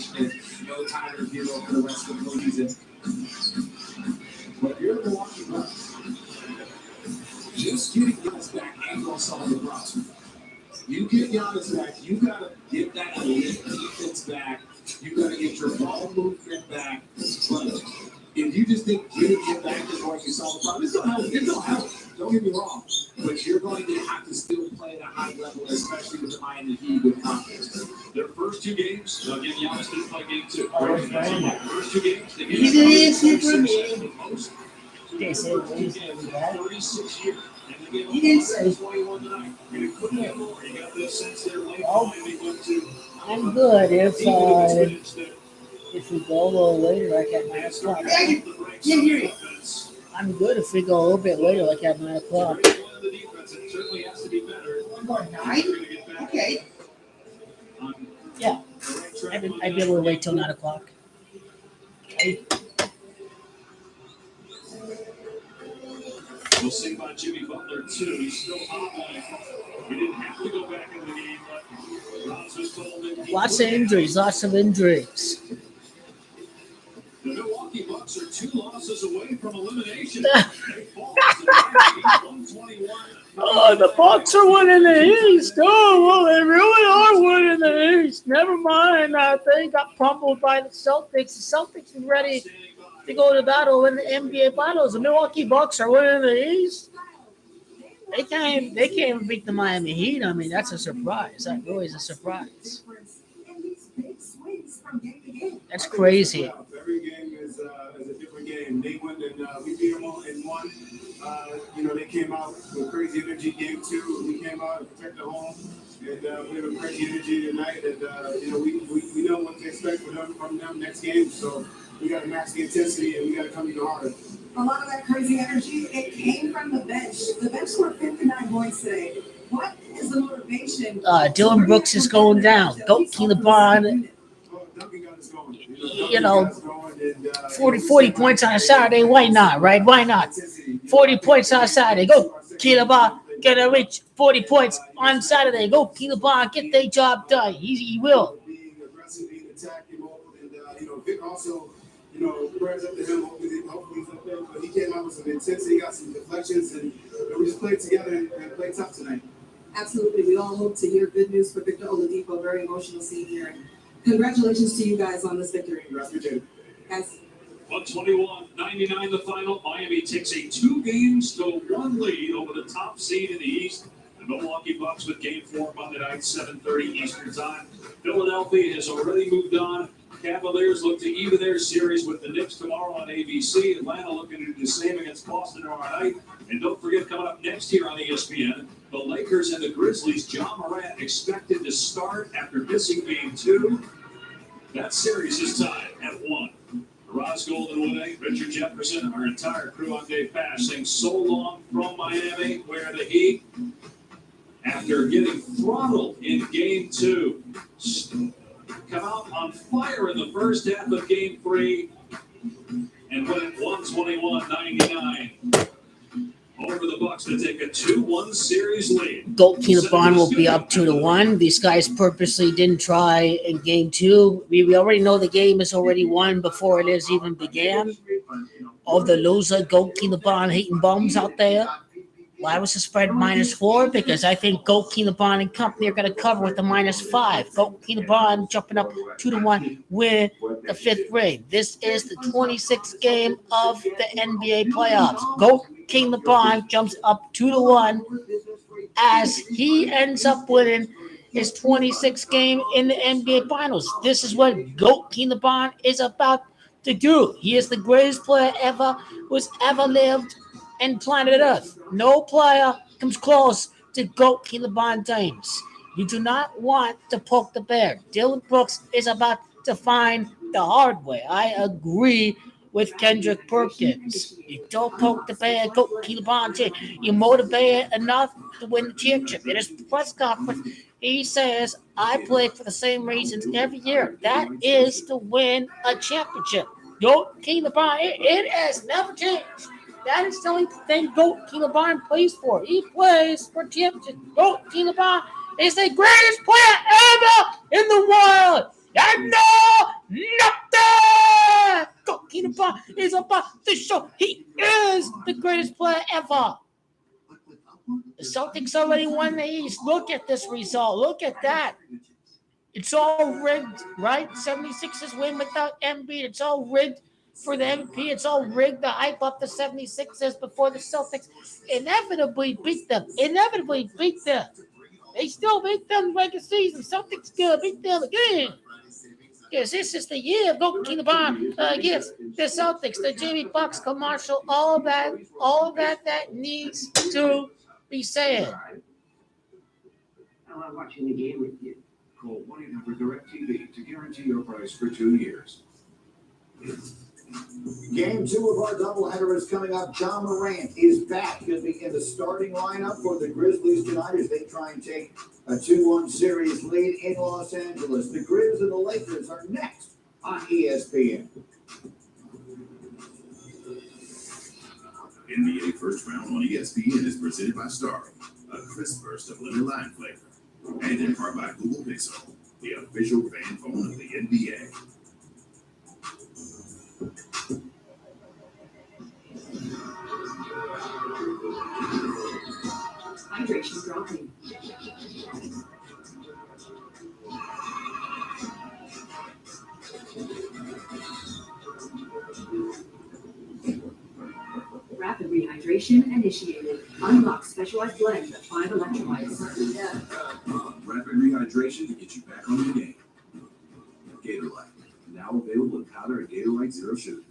domination and no Tyler Hero for the rest of the season. But you're the Milwaukee Bucks. Just getting Giannis back ain't gonna solve the problem. You get Giannis back, you gotta get that elite defense back. You gotta get your ball movement back. But if you just think getting it back is going to solve the problem, it's gonna help. It don't help. Don't get me wrong. But you're going to have to still play at a high level, especially with the Miami Heat with confidence. Their first two games, again, Giannis didn't play game two. First two games, they He did it for me. They said 36 years. He didn't say. 21 tonight. You couldn't get more. You got this sense there late. I'm good if we go a little later, like at 9 o'clock. I'm good if we go a little bit later, like at 9 o'clock. What, 9? Okay. Yeah, I'd be able to wait till 9 o'clock. Okay. We'll see about Jimmy Butler, too. He's still hobbling. We didn't have to go back into the game, but Ross was told that Lots of injuries. the Milwaukee Bucks are 2 losses away from elimination. Oh, the Bucks are winning the East. Oh, well, they really are winning the East. Never mind. They got pummeled by the Celtics. The Celtics are ready to go to battle in the NBA Finals. The Milwaukee Bucks are winning the East. They can't even beat the Miami Heat. I mean, that's a surprise. That really is a surprise. That's crazy. Every game is a different game. They won and we beat them all in one. They came out with crazy energy. Game 2, we came out and protected home, and we have a crazy energy tonight. And we know what to expect from them next game. So we got to match the intensity, and we got to come even harder. A lot of that crazy energy, it came from the bench. The bench scored 59 points today. What is the motivation? Dillon Brooks is going down. Don't keep the bond. 40 points on a Saturday. Why not, right? Why not? 40 points on a Saturday. Go, Keelan, get a reach. 40 points on Saturday. Go, Keelan, get their job done. He will. Being aggressive, being attacking, and Vic also, prayers up to him. Hopefully he's up there. But he came out with some intensity, got some deflections, and we just played together and played tough tonight. Absolutely. We all hope to hear good news for Victor Oladipo. Very emotional scene here. Congratulations to you guys on this victory. Guys. 121-99 the final. Miami takes a 2-1 lead over the top seed in the East. The Milwaukee Bucks with Game 4 Monday night, 7:30 Eastern Time. Philadelphia has already moved on. Cavaliers look to even their series with the Knicks tomorrow on ABC. Atlanta looking to do the same against Boston tomorrow night. And don't forget, coming up next year on ESPN, the Lakers and the Grizzlies. John Morant expected to start after missing Game 2. That series is tied at 1. Roz Goldenwood, Richard Jefferson, our entire crew on Dave Pash sings So Long from Miami, where the Heat, after getting throttled in Game 2, come out on fire in the first half of Game 3 and win it 121-99 over the Bucks to take a 2-1 series lead. Keelan will be up 2-1. These guys purposely didn't try in Game 2. We already know the game is already won before it is even began. All the loser Keelan hating bums out there. Why was the spread -4? Because I think Keelan and company are going to cover with the -5. Keelan jumping up 2-1 with the 5th ring. This is the 26th game of the NBA playoffs. Keelan jumps up 2-1 as he ends up winning his 26th game in the NBA Finals. This is what Keelan is about to do. He is the greatest player who's ever lived in planet Earth. No player comes close to Keelan James. You do not want to poke the bear. Dillon Brooks is about to find the hard way. I agree with Kendrick Perkins. You don't poke the bear, Keelan James. You motivate enough to win the championship. In his press conference, he says, I play for the same reasons every year. That is to win a championship. Keelan, it has never changed. That is the only thing Keelan plays for. He plays for championship. Keelan is the greatest player ever in the world. And no, LeBron is about to show he is the greatest player ever. The Celtics already won the East. Look at this result. Look at that. It's all rigged, right? 76ers win without Embiid. It's all rigged for the MVP. It's all rigged to hype up the 76ers before the Celtics inevitably beat them. They still beat them in the regular season. Celtics still beat them again. Because this is the year of Goalkeeper Bomb against the Celtics, the Jimmy Bucks commercial, all that needs to be said. I love watching the game with you. Call 1-800-DIRECTV to guarantee your price for 2 years. Game 2 of our doubleheader is coming up. John Morant is back. He'll be in the starting lineup for the Grizzlies tonight as they try and take a 2-1 series lead in Los Angeles. The Grizz and the Lakers are next on ESPN. NBA First Round on ESPN is presented by Starry, a crisp burst of lemon lime flavor, and in part by Google Pixel, the official fan phone of the NBA. Hydration dropping. Rapid rehydration initiated. Unlock specialized blend of 5 electrolytes. Rapid rehydration to get you back on your game. Gatorade, now available in powder and Gatorade Zero Sugar.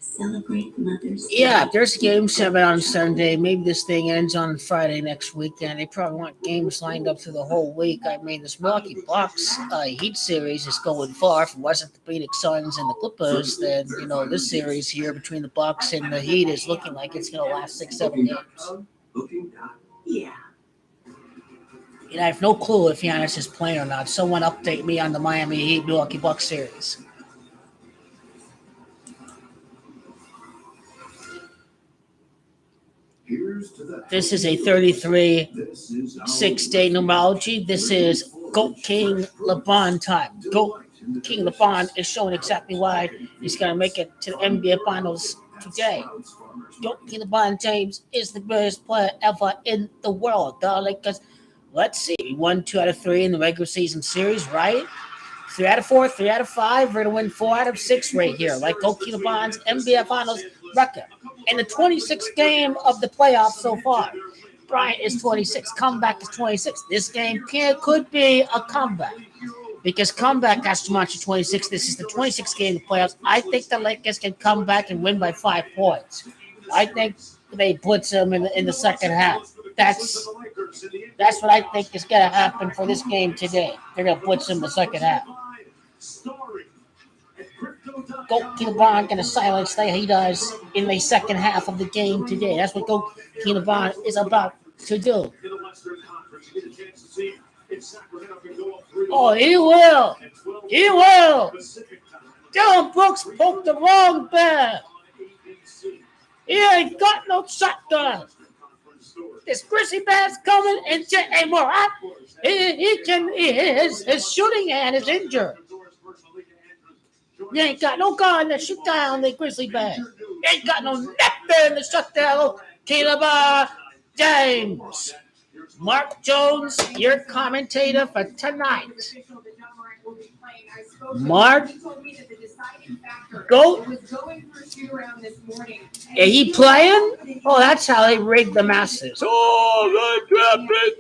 Celebrate Mother's Day. Yeah, there's game 7 on Sunday. Maybe this thing ends on Friday next weekend. They probably want games lined up for the whole week. I mean, this Milwaukee Bucks Heat series is going far. If it wasn't the Phoenix Suns and the Clippers, then, this series here between the Bucks and the Heat is looking like it's going to last 6-7 games. Yeah. I have no clue if Giannis is playing or not. Someone update me on the Miami Heat Milwaukee Bucks series. This is a 33 6-day numerology. This is Goat King LeBron time. Goat King LeBron is showing exactly why he's going to make it to the NBA Finals today. Goat King LeBron James is the greatest player ever in the world. Because let's see, we won 2 out of 3 in the regular season series, right? 3 out of 4, 3 out of 5. We're going to win 4 out of 6 right here, like Goat King LeBron's NBA Finals record. In the 26th game of the playoffs so far, Bryant is 26. Comeback is 26. This game could be a comeback because comeback has to march to 26. This is the 26th game of the playoffs. I think the Lakers can come back and win by 5 points. I think they blitz them in the second half. That's what I think is going to happen for this game today. They're going to blitz them in the second half. Goat King LeBron going to silence that he does in the second half of the game today. That's what Goat King LeBron is about to do. Oh, he will. He will. Dillon Brooks poked the wrong bear. He ain't got no shotgun. This Grizzly Bear's coming and Morant, his shooting hand is injured. You ain't got no gun to shoot down the Grizzly Bear. You ain't got no nothing to shut down Caleb James. Mark Jones, your commentator for tonight. Mark, Goat. Are he playing? Oh, that's how they rigged the Masters. Oh, the trap is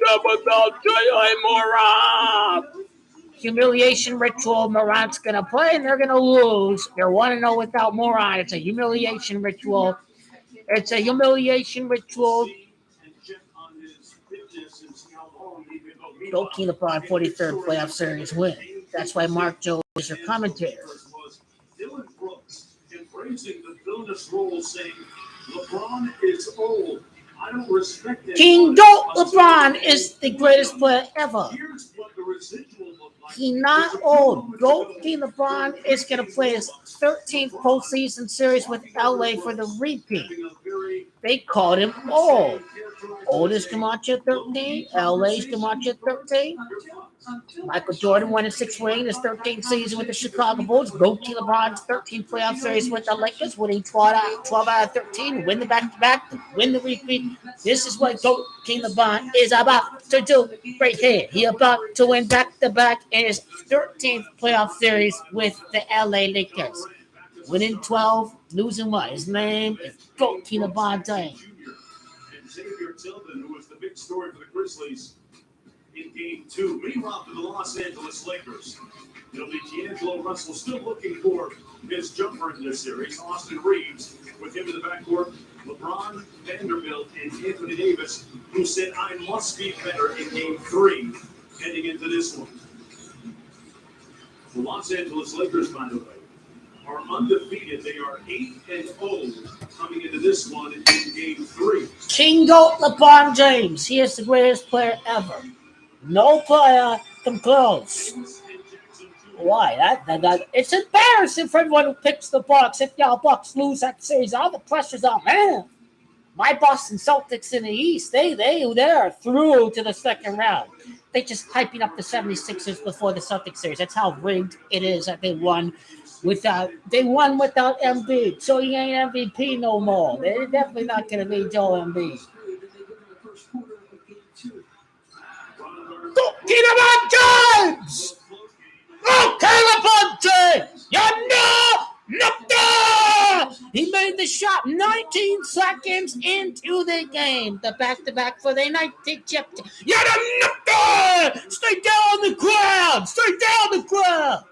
Morant. Humiliation ritual. Morant's going to play and they're going to lose. They're 1-0 without Morant. It's a humiliation ritual. It's a humiliation ritual. Goat King LeBron 43rd playoff series win. That's why Mark Jones is your commentator. Dillon Brooks embracing the villainous role, saying LeBron is old. I don't respect it. King Goat LeBron is the greatest player ever. Here's what the residual looked like. He's not old. Goat King LeBron is going to play his 13th postseason series with LA for the repeat. They called him old. Oldest to march at 13. LA's to march at 13. Michael Jordan won a 6th ring in his 13th season with the Chicago Bulls. Goatee LeBron's 13th playoff series with the Lakers, winning 12 out of 13, win the back-to-back, win the repeat. This is what Goatee LeBron is about to do right here. He about to win back-to-back in his 13th playoff series with the LA Lakers. Winning 12, losing 1. His name is Goatee LeBron James. And Xavier Tillman, who was the big story for the Grizzlies in Game 2. Meanwhile, for the Los Angeles Lakers, it'll be D'Angelo Russell still looking for his jumper in this series. Austin Reeves with him in the backcourt. LeBron, Vanderbilt, and Anthony Davis, who said, I must be better in Game 3 heading into this one. The Los Angeles Lakers, by the way, are undefeated. They are 8-0 coming into this one in Game 3. King Goat LeBron James. He is the greatest player ever. No player come close. Why? That it's embarrassing for everyone who picks the Bucks. If y'all Bucks lose that series, all the pressure's on. Man, my Boston Celtics in the East, they're through to the second round. They just hyping up the 76ers before the Celtics series. That's how rigged it is that they won without Embiid. So he ain't MVP no more. They're definitely not going to be Joel Embiid. Goatee LeBron James! Okay, LeBron James! You know nothing! He made the shot 19 seconds into the game. The back-to-back for the 19th chip. You know nothing! Stay down the ground! Stay down the ground!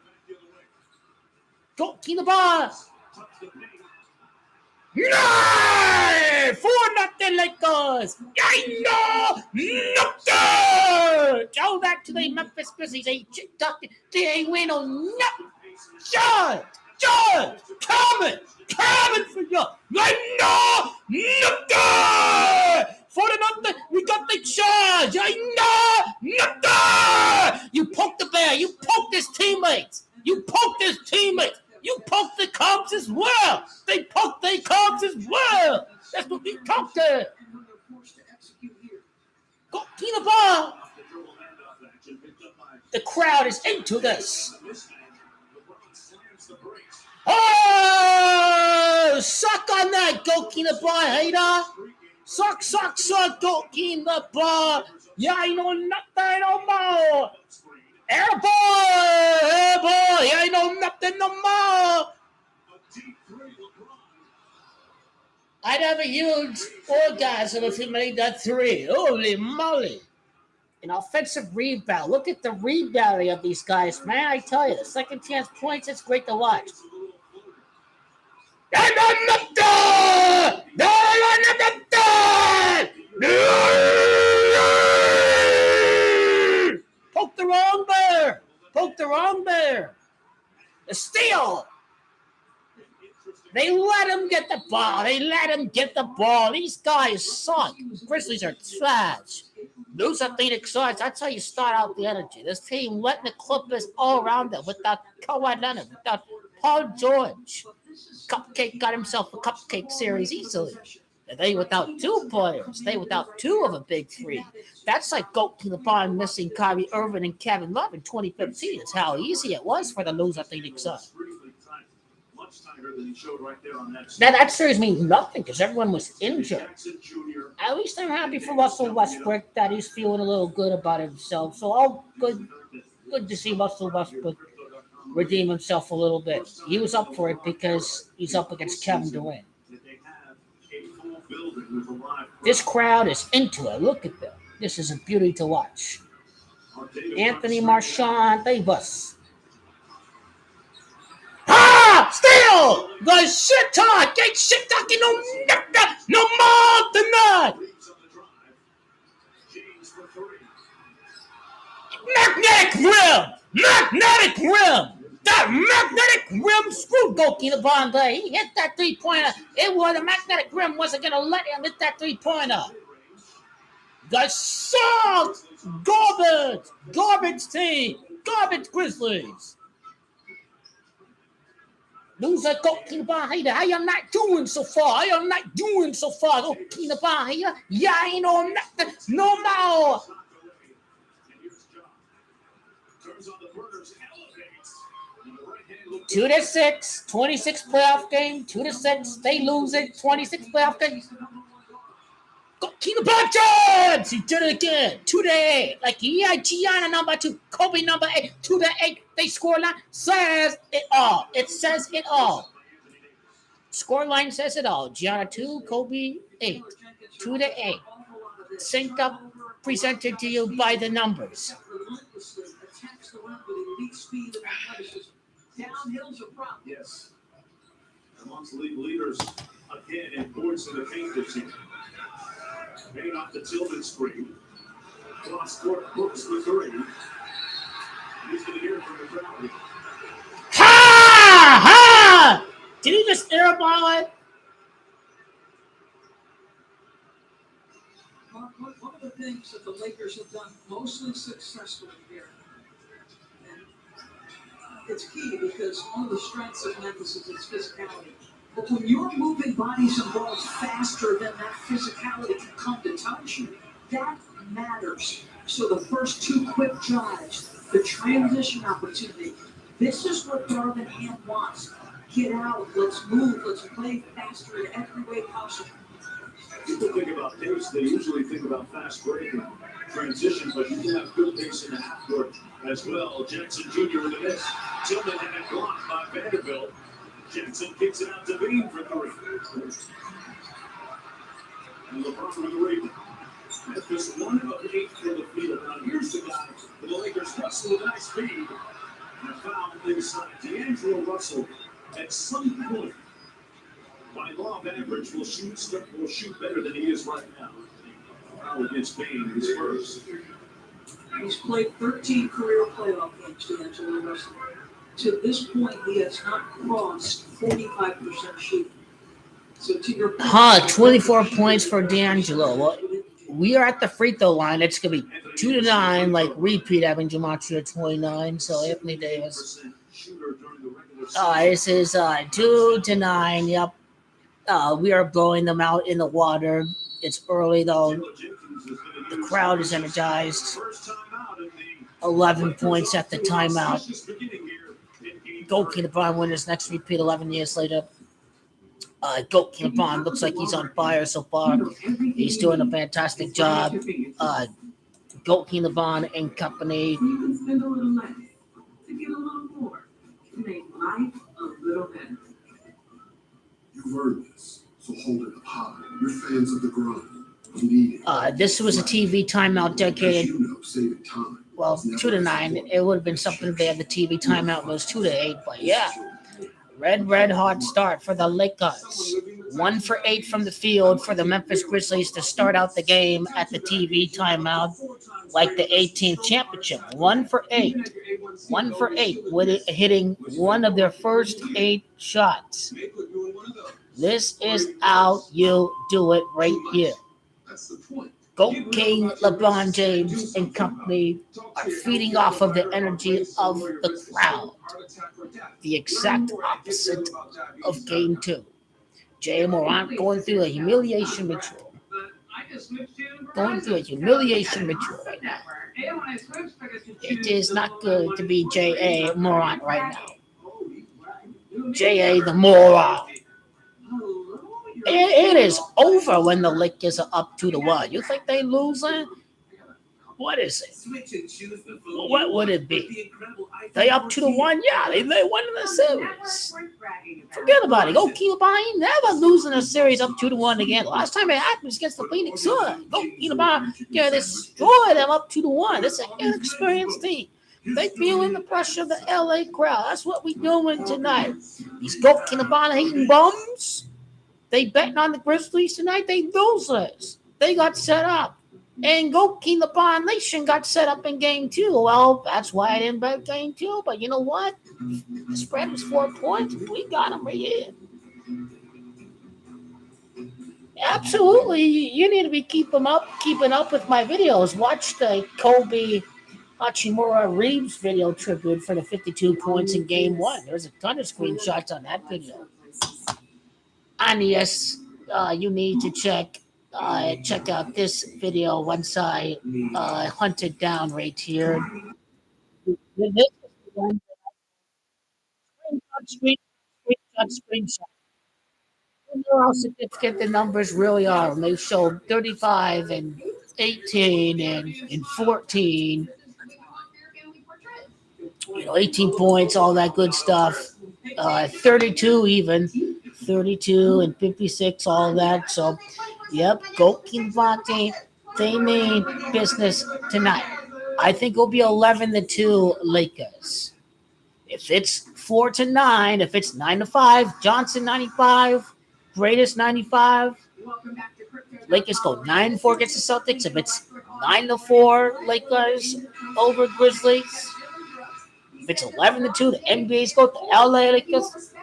Goatee LeBron! No! 4-0 Lakers! I know nothing! Go back to the Memphis Grizzlies. They ain't win on nothing. John! Coming for you! I know nothing! 4-0, we got the charge! I know nothing! You poked the bear. You poked his teammates. You poked the Cubs as well. They poked the Cubs as well. That's what we poked at. Goatee LeBron. The crowd is into this. Oh, suck on that, Goatee LeBron, hater. Suck, Goatee LeBron. Yeah, I know nothing no more. Air boy, I know nothing no more. I'd have a huge orgasm if he made that 3. Holy moly. An offensive rebound. Look at the rebounding of these guys, man. I tell you, the second chance points, it's great to watch. Poke the wrong bear. The steal. They let him get the ball. These guys suck. Grizzlies are trash. Lose a Phoenix Suns. That's how you start out the energy. This team letting the Clippers all around them without Kawhi Leonard, without Paul George. Cupcake got himself a cupcake series easily. They without 2 players. They without 2 of a big 3. That's like Goatee LeBron missing Kyrie Irving and Kevin Love in 2015. It's how easy it was for the loser Phoenix Suns. Now that series means nothing because everyone was injured. At least I'm happy for Russell Westbrook that he's feeling a little good about himself. So all good to see Russell Westbrook redeem himself a little bit. He was up for it because he's up against Kevin Durant. This crowd is into it. Look at them. This is a beauty to watch. Anthony Marchand Davis. Steal! The shit talk! Ain't shit talking no more tonight! Magnetic rim! That magnetic rim screwed Goatee LeBron there. He hit that 3-pointer. The magnetic rim wasn't going to let him hit that 3-pointer. The salt! Garbage team! Garbage Grizzlies! Loser, go Kinaban here. I am not doing so far. I am not doing so far. Go Kinaban here. Yeah, I ain't on nothing. No more. Turns on the burners, elevates. 2-6, 26 playoff game. 2-6, they lose it. 26 playoff game. Go Kinaban Jones! He did it again. 2-8. Like Gianna number 2, Kobe number 8. 2-8. They score line says it all. It says it all. Score line says it all. Gianna 2, Kobe 8. 2-8. Sync up, presented to you by the numbers. Downhill's a problem. Yes. Amongst the league leaders, again, in points in the paint this year. Made off the Tillman screen. Cross court, Brooks with 3. He's going to hear from the crowd. Ha! Ha! Did he just airball it? Mark, one of the things that the Lakers have done mostly successfully here, and it's key because one of the strengths of Memphis is its physicality. But when you're moving bodies and balls faster than that physicality can come to touch you, that matters. So the first 2 quick drives, the transition opportunity, this is what Darvin Ham wants. Get out, let's move, let's play faster in every way possible. People think about pace, they usually think about fast break and transition, but you can have good pace in the half court as well. Jackson Jr. with a miss. Tillman had it blocked by Vanderbilt. Jackson kicks it out to Bean for 3. And LeBron with the rebound. Memphis 1 of 8 for the field. Now here's the guy for the Lakers. Russell with high speed. And a foul inside. D'Angelo Russell at some point, by law of average, will shoot better than he is right now. Foul against Bean, his first. He's played 13 career playoff games, D'Angelo Russell. To this point, he has not crossed 45% shooting. So to your point, 24 points for D'Angelo. Well, we are at the free throw line. It's going to be 2-9, like repeat having Gematria 29. So Anthony Davis. This is 2-9. Yep. We are blowing them out in the water. It's early, though. The crowd is energized. 11 points at the timeout. Goalkeeper Bond winners next repeat 11 years later. Goalkeeper Bond looks like he's on fire so far. He's doing a fantastic job. Goalkeeper Bond and company. Spend a little less to get a little more to make life a little better. You've earned this, so hold it up high. You're fans of the grind. You need it. This was a TV timeout dedicated. You know, saving time. Well, 2-9. It would have been something if they had the TV timeout was 2-8. But yeah, red hot start for the Lakers. 1 for 8 from the field for the Memphis Grizzlies to start out the game at the TV timeout, like the 18th championship. 1 for 8. 1 for 8 with it hitting one of their first 8 shots. This is how you do it right here. That's the point. Go King, LeBron James, and company are feeding off of the energy of the crowd. The exact opposite of Game 2. Jay Morant going through a humiliation ritual. Going through a humiliation ritual right now. It is not good to be J.A. Morant right now. J.A. the moron. It is over when the Lakers are up 2-1. You think they losing? What is it? What would it be? They up 2-1? Yeah, they won the series. Forget about it. Go Keenabah never losing a series up 2-1 again. Last time it happened was against the Phoenix Suns. Go Keenabah, destroy them up 2-1. It's an inexperienced team. They feeling the pressure of the LA crowd. That's what we doing tonight. These Go Keenabah hating bums. They betting on the Grizzlies tonight. They losers. They got set up. And Go Keenabah Nation got set up in Game 2. Well, that's why I didn't bet Game 2. But you know what? The spread was 4 points. We got them right here. Absolutely. You need to be keeping up with my videos. Watch the Kobe Hachimura Reeves video tribute for the 52 points in game one. There's a ton of screenshots on that video. And yes, you need to check out this video once I hunt it down right here. This is the one screenshot. You know how significant the numbers really are. And they show 35 and 18 and 14. 18 points, all that good stuff. 32 even. 32 and 56, all that. So, yep, go Kinvante. They mean business tonight. I think it'll be 11-2 Lakers. If it's 4-9, if it's 9-5, Johnson 95, greatest 95. Lakers go 9-4 against the Celtics. If it's 9-4 Lakers over Grizzlies. If it's 11-2, the NBA's go to LA Lakers.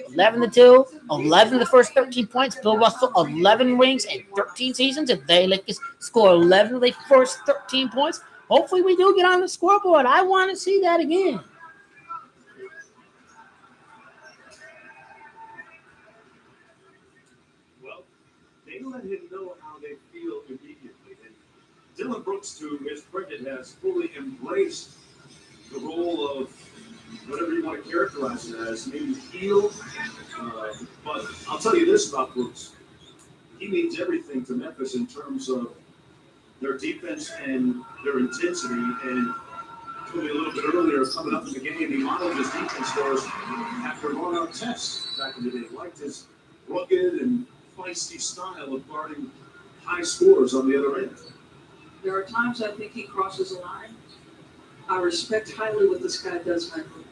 11-2, 11 the first 13 points. Bill Russell 11 rings and 13 seasons. If they Lakers score 11 of the first 13 points, hopefully we do get on the scoreboard. I want to see that again. Well, they let him know how they feel immediately. And Dillon Brooks, to his credit, has fully embraced the role of whatever you want to characterize it as, maybe heel. But I'll tell you this about Brooks. He means everything to Memphis in terms of their defense and their intensity. And told me a little bit earlier, coming up in the game, he modeled his defense for us after run-out tests back in the day. He liked his rugged and feisty style of guarding high scores on the other end. There are times I think he crosses a line. I respect highly what this guy does mentally.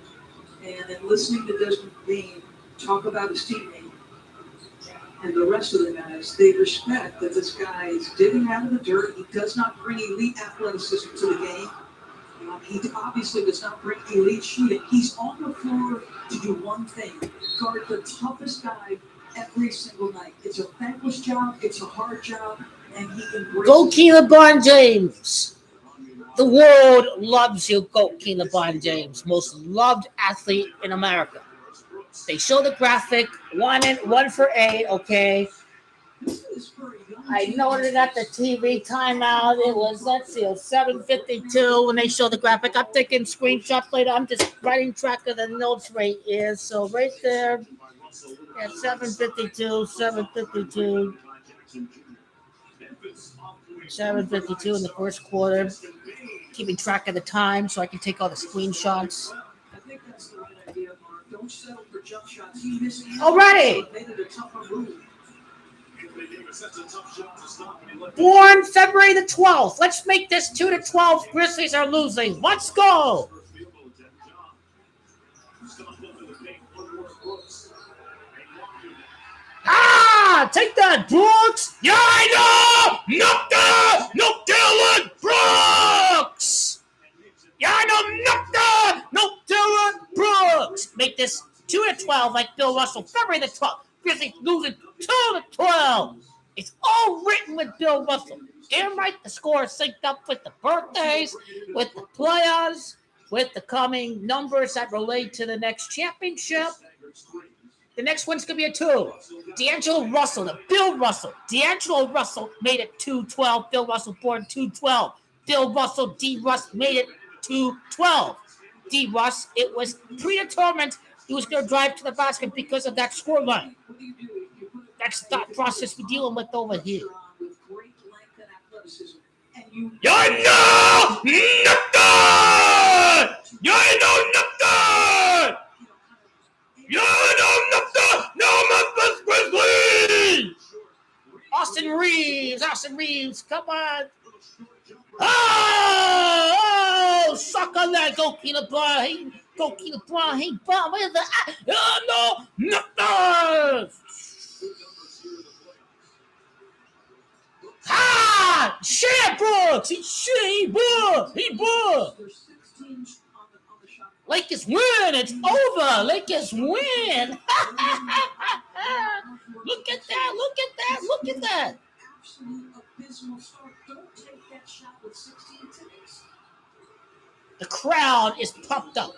And in listening to Desmond Bean talk about his teammate and the rest of the guys, they respect that this guy is digging out of the dirt. He does not bring elite athleticism to the game. He obviously does not bring elite shooting. He's on the floor to do one thing: guard the toughest guy every single night. It's a thankless job. It's a hard job. And he embraces Go LeBron James. The world loves you, Go LeBron James, most loved athlete in America. They show the graphic, one for 8, okay. I noted at the TV timeout, it was, 7:52 when they show the graphic. I'm taking screenshots later. I'm just writing track of the notes right here. So right there, at 7:52, 7:52 in the first quarter. Keeping track of the time so I can take all the screenshots. I think that's the right idea, Mark. Don't settle for jump shots. He missed Already! made it a tougher move. Born February the 12th. Let's make this 2-12. Grizzlies are losing. Let's go! Take that, Brooks! Yeah, I know! No Dillon Brooks! Yeah, I know! No Dillon Brooks! Make this 2-12 like Bill Russell. February the 12th. Grizzlies losing 2-12. It's all written with Bill Russell. Damn right, the score is synced up with the birthdays, with the playoffs, with the coming numbers that relate to the next championship. The next one's going to be a 2. D'Angelo Russell, Bill Russell. D'Angelo Russell made it 2-12. Bill Russell born 2-12. Bill Russell, D. Russ made it 2-12. D. Russ, it was predetermined he was going to drive to the basket because of that score line. That's the thought process we're dealing with over here. I know nothing! You know nothing! No Memphis Grizzlies! Austin Reeves, come on. Oh, suck on that, Go LeBron. Go LeBron, hey, bomb. Where's the, no, nothing. Shit, Brooks. He booked. Lakers win. It's over. Lakers win. Look at that. Absolute abysmal start. Don't take that shot with 16 ticks. The crowd is pumped up.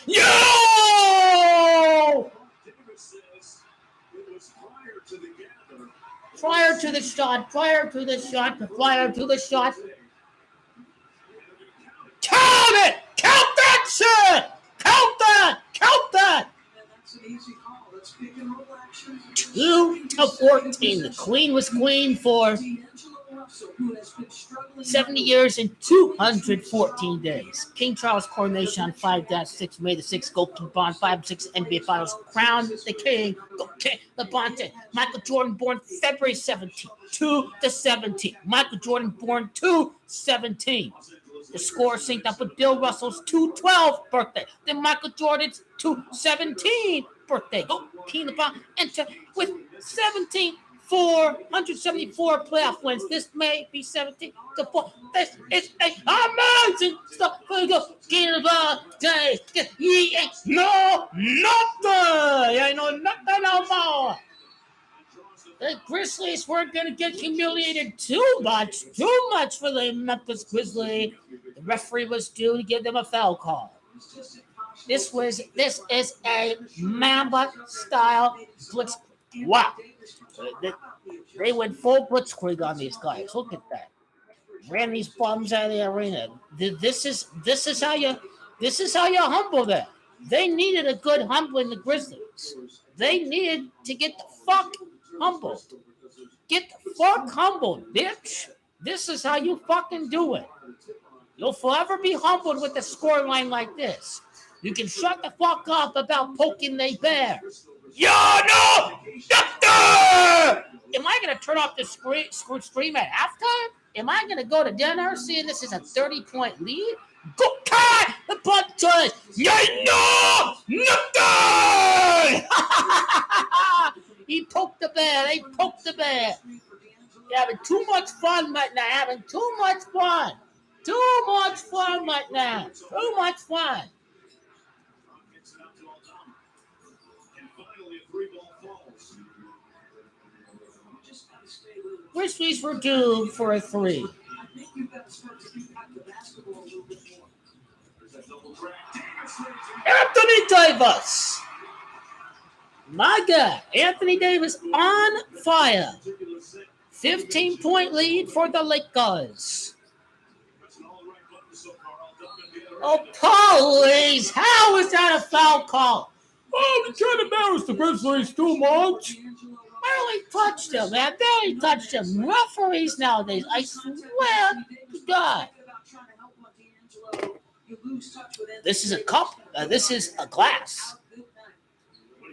Yo! Davis says it was prior to the gather. Prior to the shot. Count it! Count that shit! Count that! And that's an easy call. That's pick and roll action. 2-14. The Queen was queen for D'Angelo Russell, who has been struggling 70 years and 214 days. King Charles coronation on 5-6 May the 6th. Goalkeeper Bond 5-6 NBA Finals. Crowned the king. Okay, LeBron. Michael Jordan born February 17th. 2-17. Michael Jordan born 2-17. The score synced up with Bill Russell's 2-12 birthday. Then Michael Jordan's 2-17 birthday. Go King LeBron enter with 174 playoff wins. This may be 17 to 4. This is amazing stuff. Here we go. King LeBron days. He ain't no nothing. I know nothing no more. The Grizzlies weren't going to get humiliated too much for the Memphis Grizzlies. The referee was due to give them a foul call. This is a Mamba-style blitz. Wow. They went full blitzkrieg on these guys. Look at that. Ran these bums out of the arena. This is how you humble them. They needed a good humbling, the Grizzlies. They needed to get the fuck humbled. Get the fuck humbled, bitch. This is how you fucking do it. You'll forever be humbled with a scoreline like this. You can shut the fuck up about poking the bear. Yo, no! Doctor! Am I going to turn off the stream at halftime? Am I going to go to dinner seeing this is a 30-point lead? Go, Kai! The punches! Yeah, no! Nothing! He poked the bear. They poked the bear. You're having too much fun right now. Having too much fun. Too much fun right now. Too much fun. Grizzlies were due for a 3. I think you've got to start to impact the basketball a little bit more. Anthony Davis. My God, Anthony Davis on fire. 15-point lead for the Lakers. Oh, please. How is that a foul call? Oh, we can't embarrass the Grizzlies too much. Barely touched him, man. Barely touched him. Referees nowadays, I swear to God. This is a cup. This is a glass.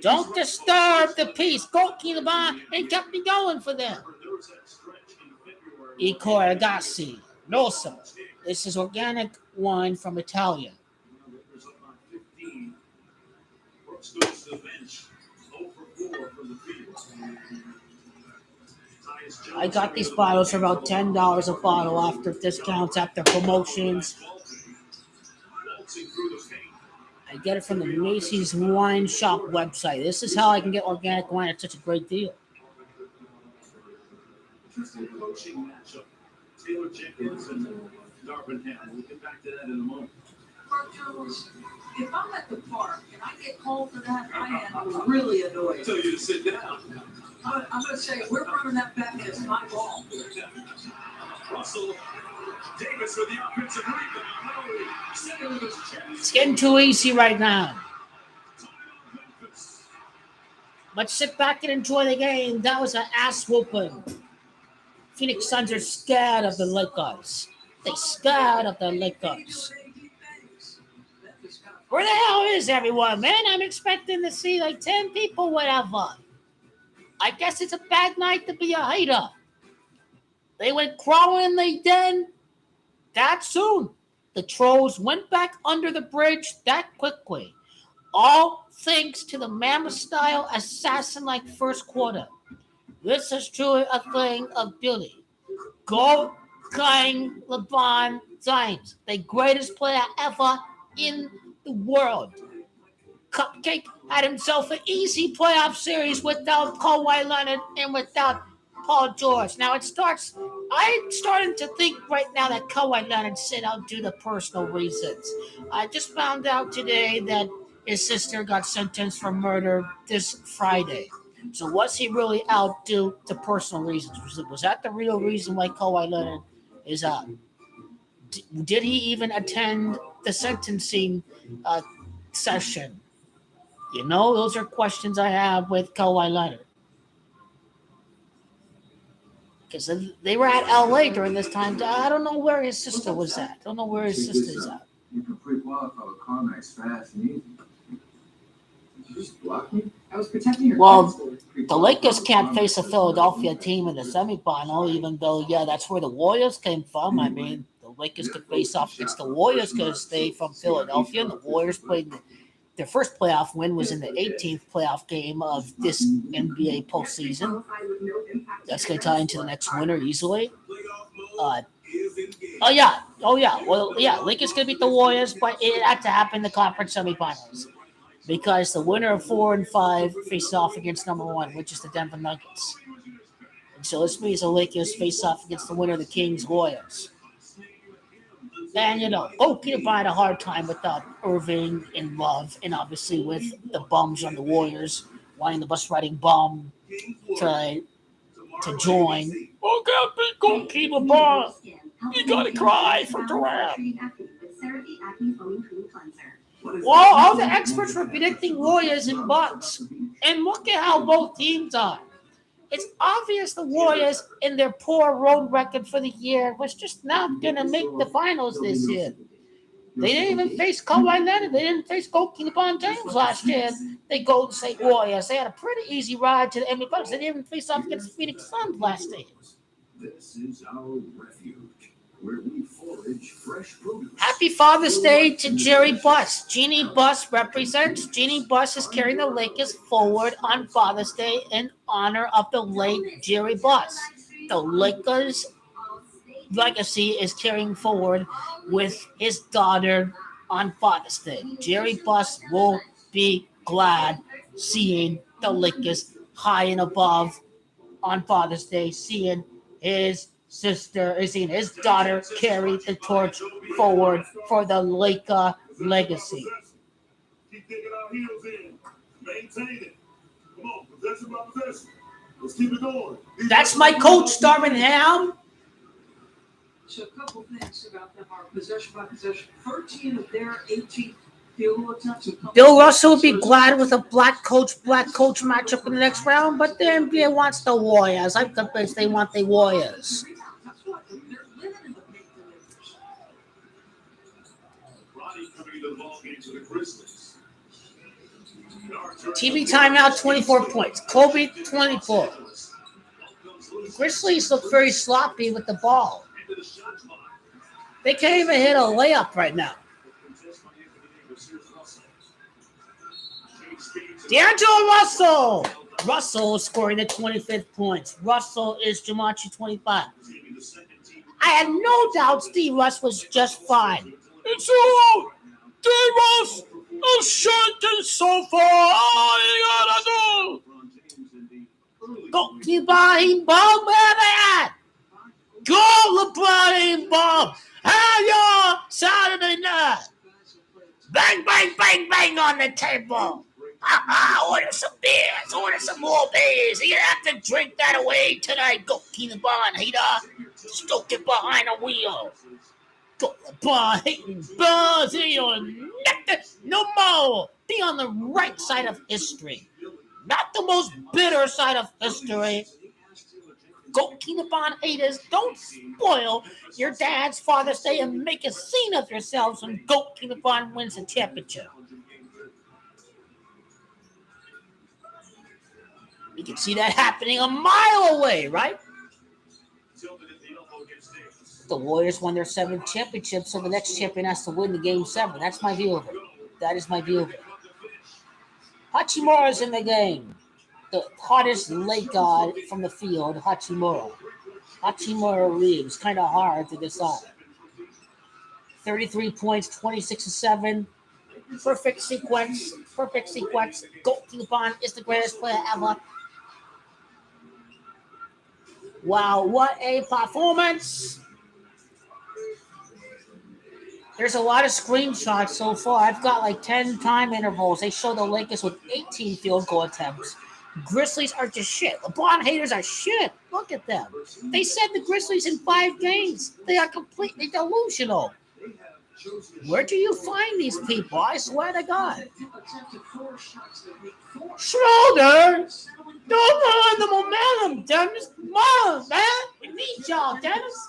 Don't disturb the peace. Go keep the ball and kept me going for them. E. Corragasi. No, sir. This is organic wine from Italia. I got these bottles for about $10 a bottle after discounts, after promotions. I get it from the Macy's Wine Shop website. This is how I can get organic wine at such a great deal. Interesting coaching matchup. Taylor Jenkins and Darvin Ham. We'll get back to that in a moment. Mark Jones, if I'm at the park and I get called for that, I am really annoyed. Tell you to sit down. I'm going to say, we're running that back, and it's my ball. Russell Davis with the offensive rebound. Center with his chest. It's getting too easy right now. But sit back and enjoy the game. That was an ass whooping. Phoenix Suns are scared of the Lakers. They're scared of the Lakers. Where the hell is everyone, man? I'm expecting to see like 10 people, whatever. I guess it's a bad night to be a hater. They went crawling in the den that soon. The trolls went back under the bridge that quickly. All thanks to the Mamba-style assassin-like first quarter. This is truly a thing of beauty. Go King LeBron James, the greatest player ever in the world. Cupcake had himself an easy playoff series without Kawhi Leonard and without Paul George. Now I'm starting to think right now that Kawhi Leonard sit out due to personal reasons. I just found out today that his sister got sentenced for murder this Friday. So was he really out due to personal reasons? Was that the real reason why Kawhi Leonard is out? Did he even attend the sentencing session? You know, those are questions I have with Kawhi Leonard. Because they were at LA during this time. I don't know where his sister was at. I don't know where his sister is at. You can pre-qualify with CarMax fast and easy. Did you just block me? I was protecting your Well, the Lakers can't face a Philadelphia team in the semifinal, even though, yeah, that's where the Warriors came from. I mean, the Lakers could face off against the Warriors because they from Philadelphia, and the Warriors played their first playoff win was in the 18th playoff game of this NBA postseason. That's going to tie into the next winner easily. Oh yeah. Well, yeah, Lakers going to beat the Warriors, but it had to happen in the conference semifinals because the winner of 4 and 5 face off against number 1, which is the Denver Nuggets. And so this means the Lakers face off against the winner of the Kings Warriors. And, you know, Oklahoma had a hard time without Irving and Love, and obviously with the bums on the Warriors, wanting the bus riding bum to join. Oh, God, big goalkeeper ball. You got to cry for Durant. Well, all the experts were predicting Warriors and Bucks. And look at how both teams are. It's obvious the Warriors, in their poor road record for the year, was just not going to make the finals this year. They didn't even face Kawhi Leonard. They didn't face LeBron James last year. They Golden State Warriors. They had a pretty easy ride to the NBA Finals. They didn't even face off against the Phoenix Suns last year. This is our refuge, where we forage fresh produce. Happy Father's Day to Jerry Buss. Jeannie Buss represents. Jeannie Buss is carrying the Lakers forward on Father's Day in honor of the late Jerry Buss. The Lakers' legacy is carrying forward with his daughter on Father's Day. Jerry Buss will be glad seeing the Lakers high and above on Father's Day, seeing his daughter carry the torch forward for the Laker legacy. Keep digging our heels in. Maintain it. Come on, possession by possession. Let's keep it going. That's my coach, Darvin Ham. So a couple things about them are possession by possession. 13 of their 18 field goal attempts have come. Bill Russell would be glad with a black coach matchup in the next round, but the NBA wants the Warriors. I'm convinced they want the Warriors. That's what they're living in the paint delivers. Ronnie coming into the ball game to the Grizzlies. TV timeout, 24 points. Kobe, 24. Grizzlies look very sloppy with the ball. They can't even hit a layup right now. D'Angelo Russell. Russell scoring the 25th points. Russell is Jumanji 25. I had no doubt Steve Russ was just fine. It's all Steve Russ. I'm shaking so far. All you gotta do. Go keep on bomb. Where they at? Go LeBron bomb. Have your Saturday night. Bang, bang, bang, bang on the table. Order some beers. Order some more beers. You have to drink that away tonight. Go keep the barn, hater. Still get behind the wheel. Go LeBron hating buzz. No more. Be on the right side of history. Not the most bitter side of history. Go Keenabon haters, don't spoil your dad's Father's Day and make a scene of yourselves when Go Keenabon wins the championship. You can see that happening a mile away, right? The Warriors won their 7th championship, so the next champion has to win the game 7. That's my view of it. That is my view of it. Hachimura's in the game. The hottest late guy from the field, Hachimura. Hachimura leaves. Kind of hard to decide. 33 points, 26 to 7. Perfect sequence. Go Keenabon is the greatest player ever. Wow, what a performance! There's a lot of screenshots so far. I've got like 10 time intervals. They show the Lakers with 18 field goal attempts. Grizzlies are just shit. LeBron haters are shit. Look at them. They said the Grizzlies in 5 games. They are completely delusional. Where do you find these people? I swear to God. Schroeder! Don't run the momentum, Dennis. Come on, man. We need y'all, Dennis.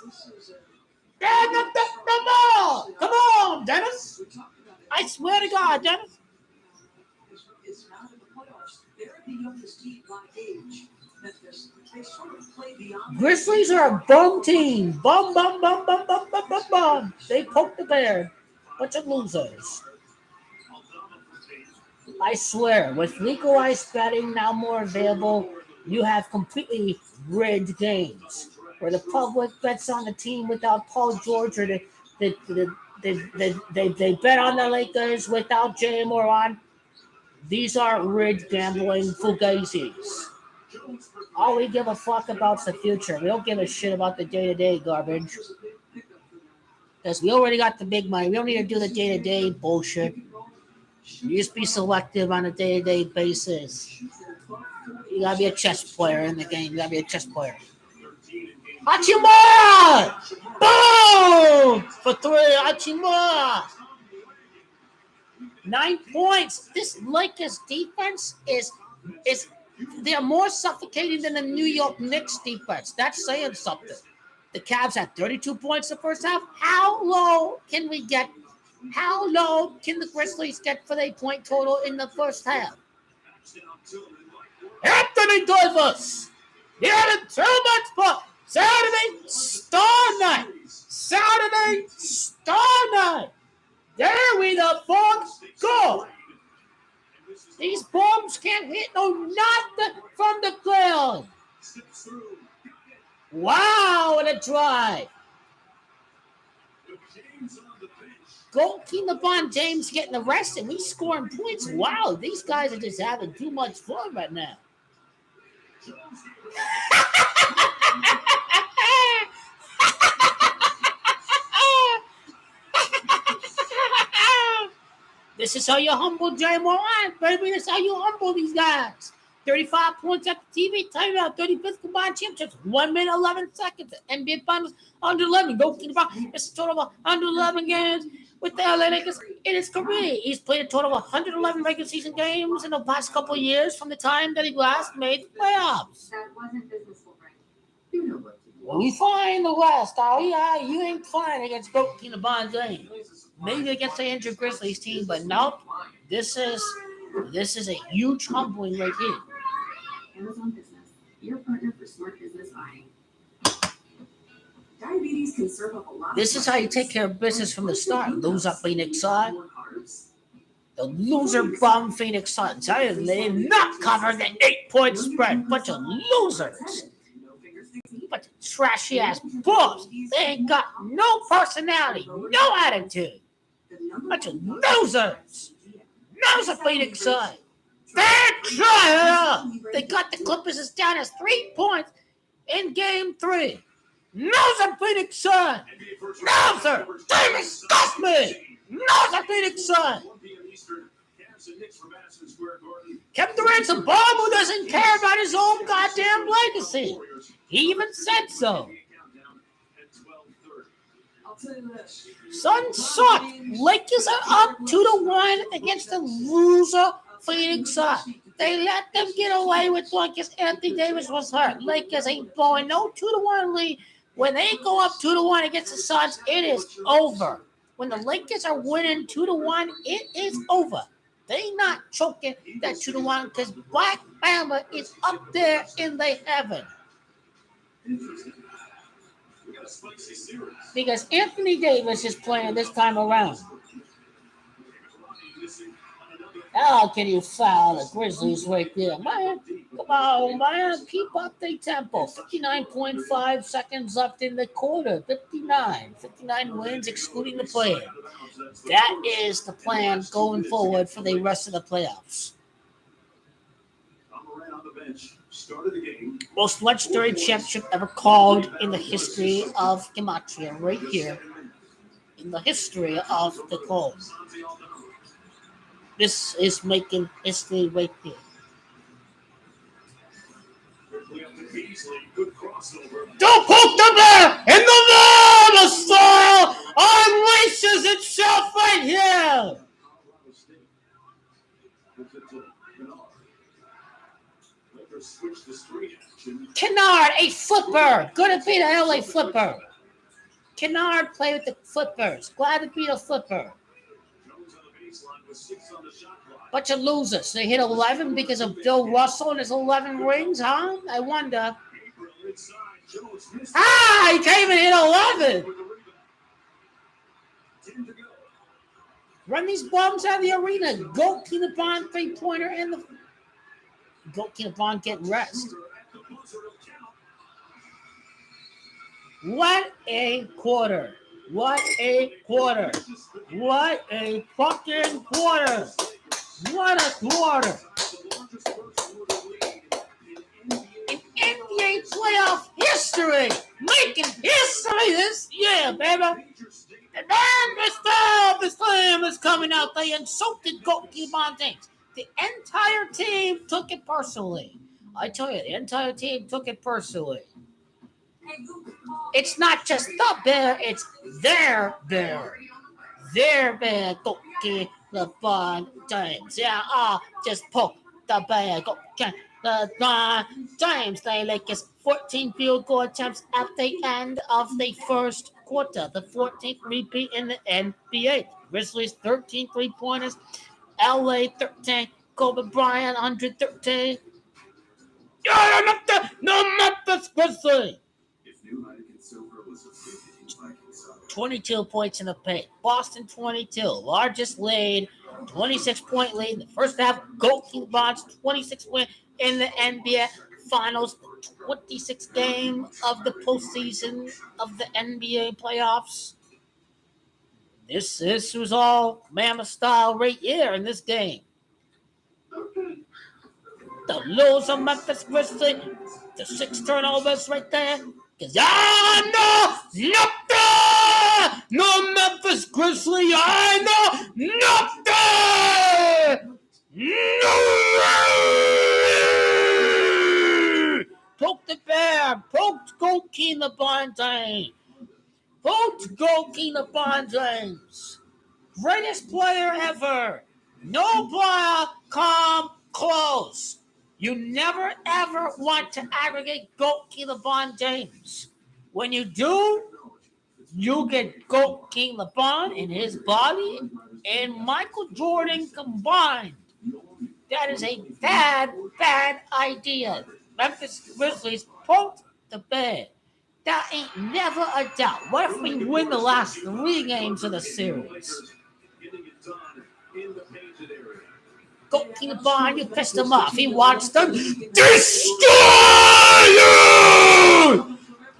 Stand up the ball. Come on, Dennis. I swear to God, Dennis. It's not in the playoffs. They're the youngest team by age. They sort of play beyond. Grizzlies are a bum team. Bum, bum, bum, bum, bum, bum, bum, bum. They poked the bear. Bunch of losers. I swear, with legalized betting now more available, you have completely rigged games where the public bets on the team without Paul George, or they bet on the Lakers without Jay Moran. These are rigged gambling fugazis. All we give a fuck about is the future. We don't give a shit about the day-to-day garbage. Because we already got the big money. We don't need to do the day-to-day bullshit. You just be selective on a day-to-day basis. You gotta be a chess player in the game. You gotta be a chess player. Hachimura! Boom! For 3, Hachimura! 9 points. This Lakers defense is they're more suffocating than the New York Knicks defense. That's saying something. The Cavs had 32 points the first half. How low can we get? How low can the Grizzlies get for their point total in the first half? Anthony Davis! He had a 2 much for Saturday Star Night! Saturday Star Night! There we the fuck go! These bombs can't hit nothing from the ground. Wow, what a drive. Goalkeeper LeBron James getting arrested. We scoring points. Wow, these guys are just having too much fun right now. This is how you humble Jay Moran, baby. This is how you humble these guys. 35 points at the TV. Timeout. 35th combined championships. 1 minute, 11 seconds. NBA Finals under 11. Goalkeeper LeBron. It's a total of 111 games with the LA Lakers in his career. He's played a total of 111 regular season games in the past couple of years from the time that he last made the playoffs. That wasn't businessful, right? You know what to do. Well, we fine the West. Oh, yeah, you ain't fine against goalkeeper LeBron James. Maybe against the injured Grizzlies team, but nope. This is a huge humbling right here. Amazon Business, your partner for smart business buying. Diabetes can serve up a lot. This is how you take care of business from the start. Loser Phoenix Sun. The loser bum Phoenix Suns. They did not cover the 8-point spread. Bunch of losers. Bunch of trashy ass bums. They ain't got no personality, no attitude. Bunch of losers. Loser Phoenix Sun. They're trying. They got the Clippers as down as 3 points in game 3. Loser Phoenix Sun. Loser. They disgust me. Loser Phoenix Sun. Kevin Durant's a bum who doesn't care about his own goddamn legacy. He even said so. Suns suck. Lakers are up 2-1 against the loser Phoenix Suns. They let them get away with one because Anthony Davis was hurt. Lakers ain't blowing no 2-1 lead. When they go up 2-1 against the Suns, it is over. When the Lakers are winning 2-1, it is over. They not choking that 2-1 because Black Bama is up there in the heaven. Because Anthony Davis is playing this time around. How can you foul the Grizzlies right there? Man, come on, man. Keep up the tempo. 59.5 seconds left in the quarter. 59 wins, excluding the play. That is the plan going forward for the rest of the playoffs. bench started the game. Most legendary championship ever called in the history of Gematria, right here. In the history of the call. This is making history right here. Good crossover. Don't poke the bear in the wall! The soil unleashes itself right here! Kennard, a flipper. Good to beat a LA flipper. Kennard played with the flippers. Glad to beat a flipper. Bunch of losers. They hit 11 because of Bill Russell and his 11 rings, huh? I wonder. He can't even hit 11. Run these bombs out of the arena. Go Keena Bond 3-pointer and the Go Keena Bond get rest. What a quarter. What a quarter. What a fucking quarter. What a quarter. In NBA playoff history. Making history this year, baby. And then this team is coming out. They insulted Go Keena Bond James. The entire team took it personally. I tell you, the entire team took it personally. It's not just the bear, it's their bear. Their bear, Go Keena Bond James. Yeah, just poke the bear, Go Keena Bond James. They like his 14 field goal attempts at the end of the first quarter. The 14th repeat in the NBA. Grizzlies 13 3-pointers. LA 13. Kobe Bryant 113. No Memphis Grizzlies. 22 points in the paint. Boston 22. Largest lead. 26-point lead in the first half. Go Keena Bond's 26 win in the NBA Finals. 26th game of the postseason of the NBA playoffs. This was all Mammoth style right here in this game. The loser Memphis Grizzlies. The 6 turnovers right there. Because no Memphis Grizzlies. I know nothing. No. Poke the bear. Poked Go Keena Bond James. Poked Go Keena Bond James. Greatest player ever. No player come close. You never ever want to aggregate Go Keena Bond James. When you do, you get Go Keena Bond in his body and Michael Jordan combined. That is a bad idea. Memphis Grizzlies poked the bear. That ain't never a doubt. What if we win the last 3 games of the series? Go Keena Bond, you pissed him off. He wants to destroy you!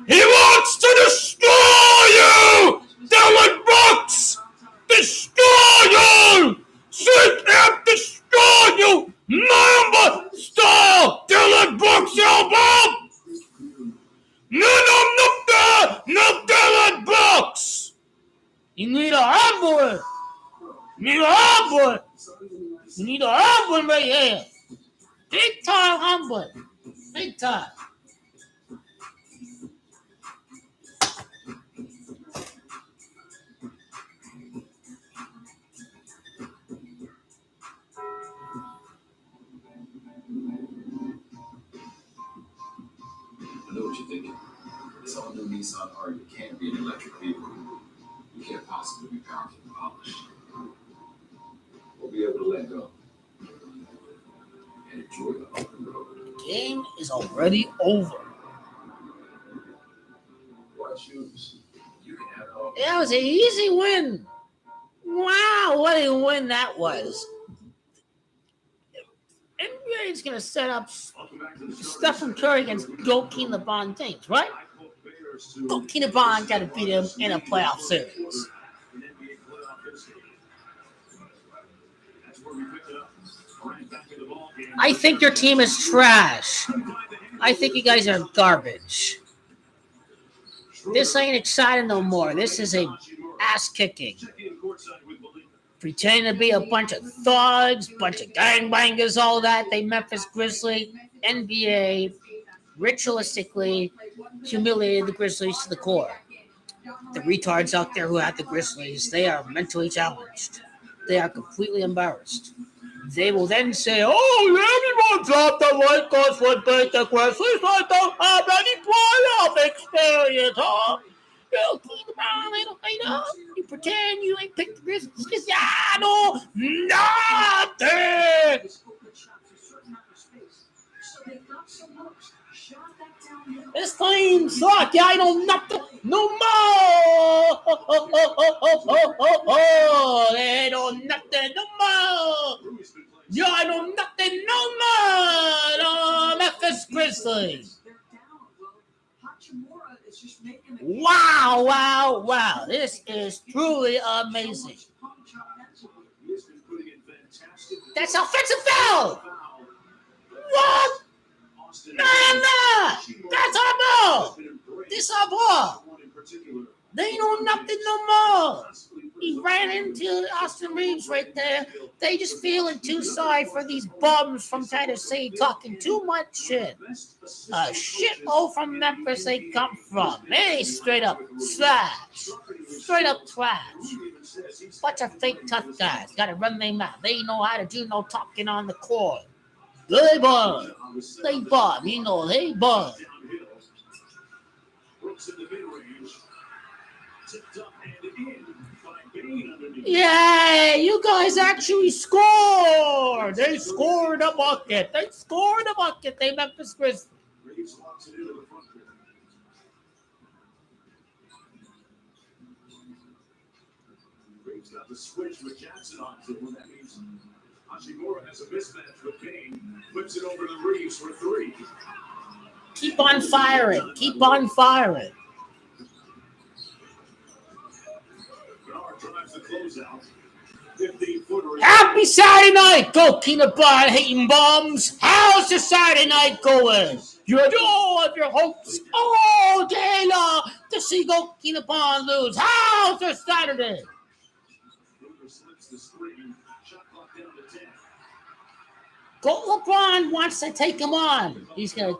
He wants to destroy you! Dillon Brooks! Destroy you! Seek and destroy you! Mamba style! Dillon Brooks album! No, Dillon Brooks! You need a ambulance! You need a humble right here. Big time humble. Big time. I know what you're thinking. This all new Nissan Ariya can't be an electric vehicle. You can't possibly be powerful and polished. We'll be able to let go and enjoy the open road. Game is already over. Why choose? You can have it all. That was an easy win. Wow, what a win that was. NBA is going to set up Stephen Curry against Go Keena Bond James, right? Go Keena Bond got to beat him in a playoff series. That's where we picked it up. I think your team is trash. I think you guys are garbage. This ain't exciting no more. This is a ass kicking. Pretending to be a bunch of thugs, bunch of gangbangers, all that. They Memphis Grizzlies, NBA, ritualistically humiliated the Grizzlies to the core. The retards out there who have the Grizzlies, they are mentally challenged. They are completely embarrassed. They will then say, oh, everyone dropped the Lakers would beat the Grizzlies. I don't have any playoff experience, huh? You keep around, little later. You pretend you ain't picked the Grizzlies because I know nothing. This team suck. I know nothing no more. They know nothing no more. Yeah, I know nothing no more. Memphis Grizzlies. Wow. This is truly amazing. That's offensive foul. What? No. That's our ball. This our ball. They know nothing no more. He ran into Austin Reeves right there. They just feeling too sorry for these bums from Tennessee talking too much shit. A shithole from Memphis they come from. They straight up trash. Straight up trash. Bunch of fake tough guys. Gotta run their mouth. They know how to do no talking on the court. They bomb. They bomb. You know, they bomb. Yeah, you guys actually scored. They scored a bucket. They Memphis Grizzlies. Reeves got the switch with Jackson on to him. That means Hachimura has a mismatch with Kane. Flips it over to Reeves for three. Keep on firing. Drives the closeout. 15-footer. Happy Saturday night, go Keener Bar hating bums. How's your Saturday night going? You had all of your hopes all day long to see go Keener Bar lose. How's your Saturday? Slips the screen. Shot clock down to 10. Go LeBron wants to take him on. He's gonna.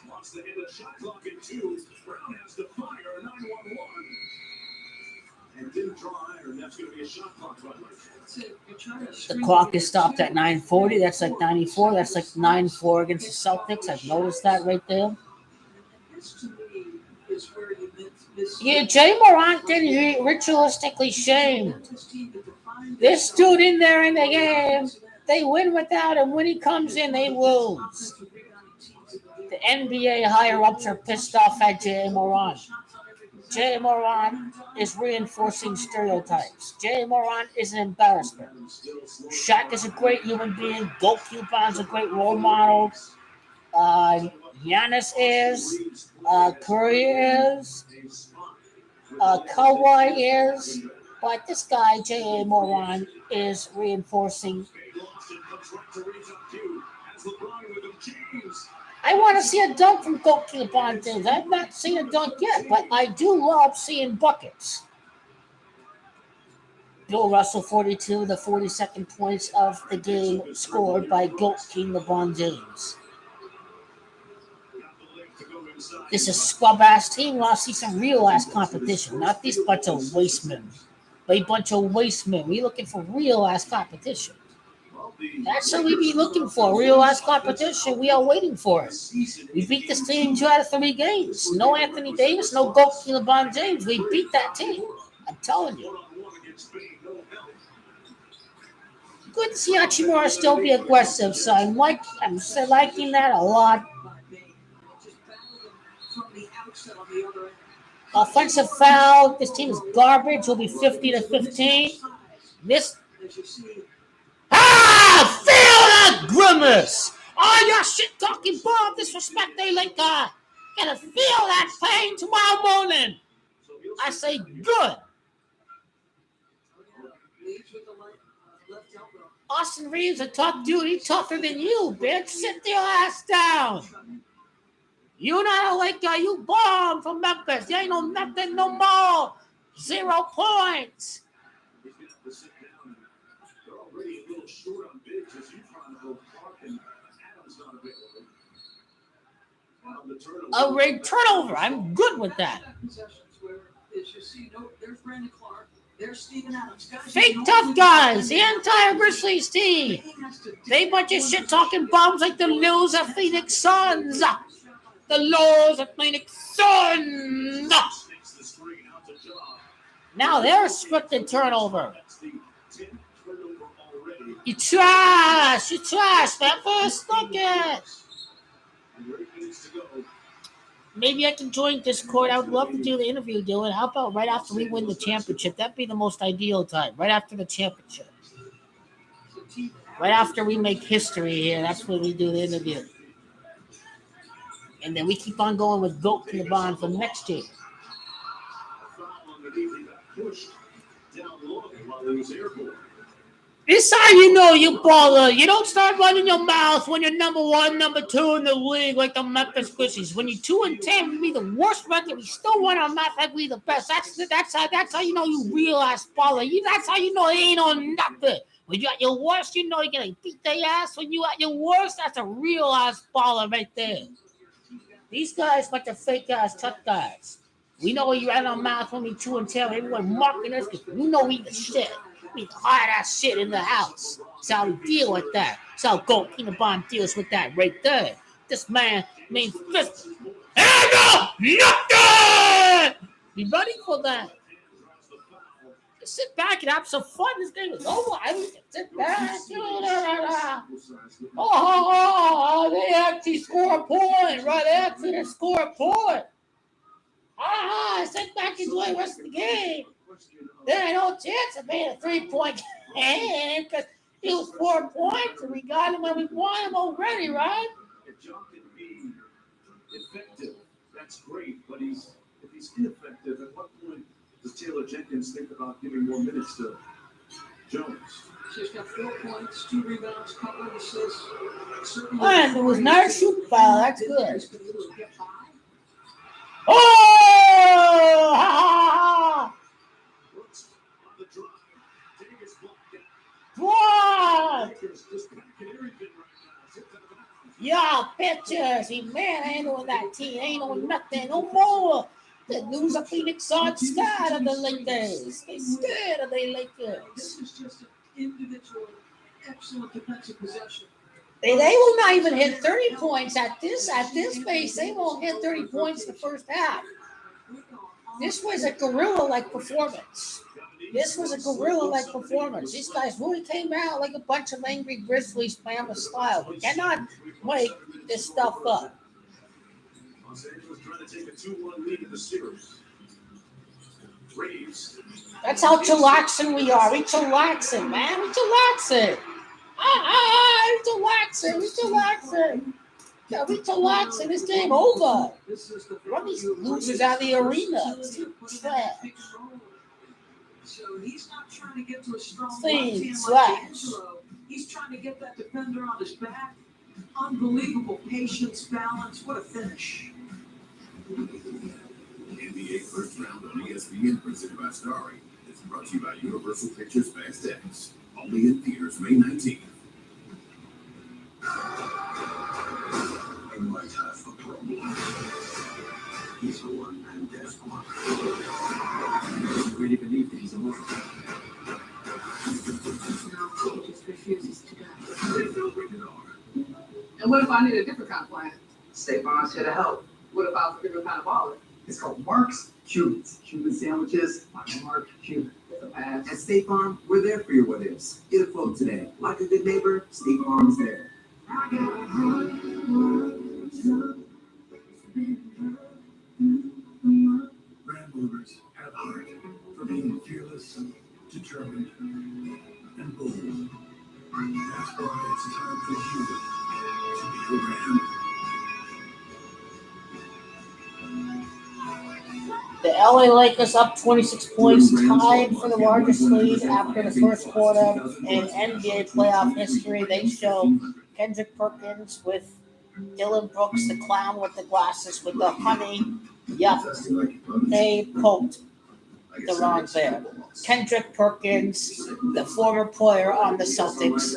Wants to hit a shot clock in 2. Brown has to fire a 9-1-1. And didn't try, or that's going to be a shot clock violation. The clock is stopped at 9:40. That's like 94. That's like 9-4 against the Celtics. I've noticed that right there. Yeah, Jay Morant getting ritualistically shamed. This dude in there in the game, they win without him. When he comes in, they lose. The NBA higher-ups are pissed off at Jay Morant. Jay Morant is reinforcing stereotypes. Jay Morant is an embarrassment. Shaq is a great human being. Goalkeeper is a great role model. Giannis is. Curry is. Kawhi is. But this guy, Jay Morant, is reinforcing. I want to see a dunk from LeBron James. I've not seen a dunk yet, but I do love seeing buckets. Bill Russell, 42, the 42nd points of the game scored by GOAT King LeBron James. This is a scrub-ass team. I want to see some real-ass competition, not these bunch of wastemen. A bunch of wastemen. We're looking for real-ass competition. That's what we be looking for, real-ass competition. We are waiting for it. We beat this team 2 out of 3 games. No Anthony Davis, no GOAT King LeBron James. We beat that team. I'm telling you. Good to see Hachimura still be aggressive, so I'm liking that a lot. Offensive foul. This team is garbage. Will be 50-15. This. Feel that grimace! All your shit talking bomb, disrespect they like gonna feel that pain tomorrow morning. I say good. Austin Reeves, a tough dude. He's tougher than you, bitch. Sit your ass down. You not a Laker. You bomb from Memphis. You ain't no nothing no more. 0 points. He's going to have to sit down. They're already a little short on bigs as you try to go Clark and Adams not available. On the turnover. A rig turnover. I'm good with that. Possessions where as you see, there's Brandon Clark, there's Steven Adams. Guys, Fake tough guys. The entire Grizzlies team. They bunch of shit talking bums like the loser Phoenix Suns. The loser Phoenix Suns. Now they're a scripted turnover. You trash, Memphis. Look it. Maybe I can join Discord. I would love to do the interview, Dillon. How about right after we win the championship? That'd be the most ideal time. Right after the championship. Right after we make history here, that's when we do the interview. And then we keep on going with Goat in the bond for next year. This how you know you baller. You don't start running your mouth when you're number 1, number 2 in the league like the Memphis Grizzlies. When you're 2-10, we be the worst record. We still run our mouth like we the best. That's how you know you real ass baller. That's how you know it ain't on nothing. When you at your worst, you know you're gonna beat their ass. When you at your worst, that's a real ass baller right there. These guys bunch of fake ass tough guys. We know you at our mouth when we 2-10. Everyone marking us because we know we the shit. We the hard ass shit in the house. That's how we deal with that. That's how Goat in the bond deals with that right there. This man means this. Nothing! Be ready for that. Sit back and have some fun. This game is over. I need to sit back. Oh, they actually score a point. Right after they score a point. Sit back and enjoy the rest of the game. There ain't no chance of being a 3-point game because he was 4 points and we got him when we won him already, right? If John can be effective, that's great. But if he's ineffective, at what point does Taylor Jenkins think about giving more minutes to Jones? She's got 4 points, 2 rebounds, couple of assists. And it was not a shoot foul. That's good. Oh! Ha ha ha! Brooks on the drive. Taking his block What? down. Lakers just can't get everything right now. Y'all bitches. He man ain't on that team. Ain't on nothing no more. The loser Phoenix Suns scared of the Lakers. They scared of the Lakers. This is just an individual, excellent defensive possession. They will not even hit 30 points at this pace. They won't hit 30 points in the first half. This was a gorilla-like performance. These guys really came out like a bunch of angry Grizzlies playing with style. We cannot make this stuff up. Los Angeles trying to take a 2-1 lead in the series. Reeves. That's how chillaxing we are. We chillaxing, man. We chillaxing. We chillaxing. Yeah, we chillaxing. This game over. Run these losers out of the arena. Trash. So he's not trying to get to a strong Clean left slash. hand like Angelo. He's trying to get that defender on his back. Unbelievable patience, balance. What a finish. NBA First Round on ESPN, presented by Starry, is brought to you by Universal Pictures Fast X. Only in theaters May 19th. In my time for problem, he's a one-man death squad. You really believe that he's a mortal? No, he just refuses to go. There's no rated R. And what if I need a different kind of plan? State Farm's here to help. What if I was a different kind of baller? It's called Mark's Cubans. Cuban sandwiches by Mark Cuban. It's a pass. At State Farm, we're there for your what ifs. Get a quote today. Like a good neighbor, State Farm is there. Ramblers have heart for being fearless, determined, and bold. That's why it's time for you to be a Ram. The LA Lakers up 26 points, tied for the largest lead after the first quarter in NBA playoff history. They show Kendrick Perkins with Dillon Brooks, the clown with the glasses with the honey. Yup, they poked the wrong bear. Kendrick Perkins, the former player on the Celtics,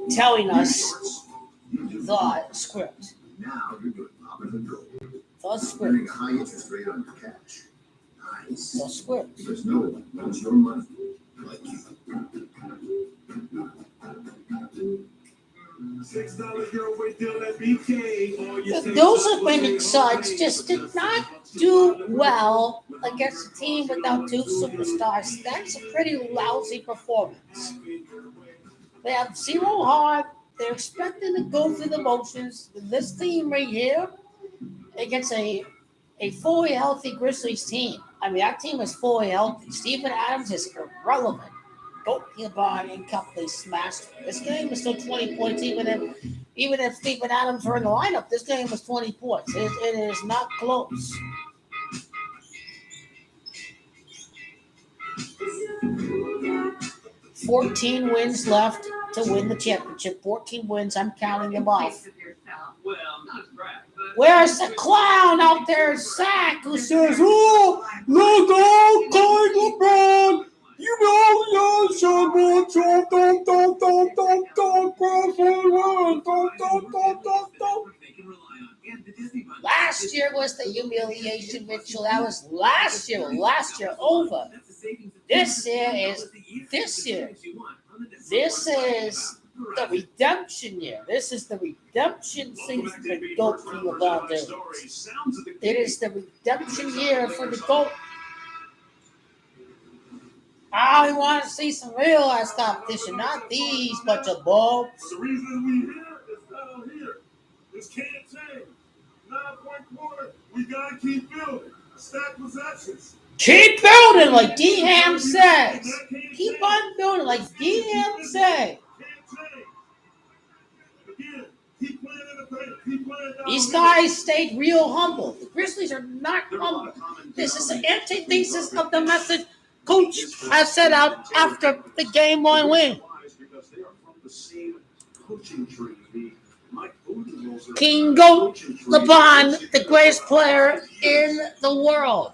telling us the script. Now you're good. Popping the goal. The script. Earning a high interest rate on your cash. Nice. The script. Because no one knows your money like you. $6 giveaway deal at BK. Those Atlantic sides just did not do well against a team without two superstars. That's a pretty lousy performance. They have 0 heart. They're expecting to go through the motions. This team right here against a fully healthy Grizzlies team. I mean, that team is fully healthy. Steven Adams is irrelevant. LeBron and company smashed. This game is still 20 points, even if Steven Adams were in the lineup. This game was 20 points. It is not close. $14 wins left to win the championship. 14 wins. I'm counting them off. Where's the clown out there, Zach, who says, "Oh, look, LeBron. You know, last year was the humiliation, Mitchell. That was last year. Last year over. This year is this year. This is the redemption year. This is the redemption season for GOAT LeBron James. It is the redemption year for the GOAT. I want to see some real ass competition, not these bunch of bulbs. The reason we here is down here. This can't change. 9-point quarter. We gotta keep building. Stack possessions. Keep building, like D-Ham says. Keep on building, like D-Ham says. These guys stayed real humble. The Grizzlies are not humble. This is the antithesis of the message Coach has set out after the game one win. King GOAT LeBron, the greatest player in the world.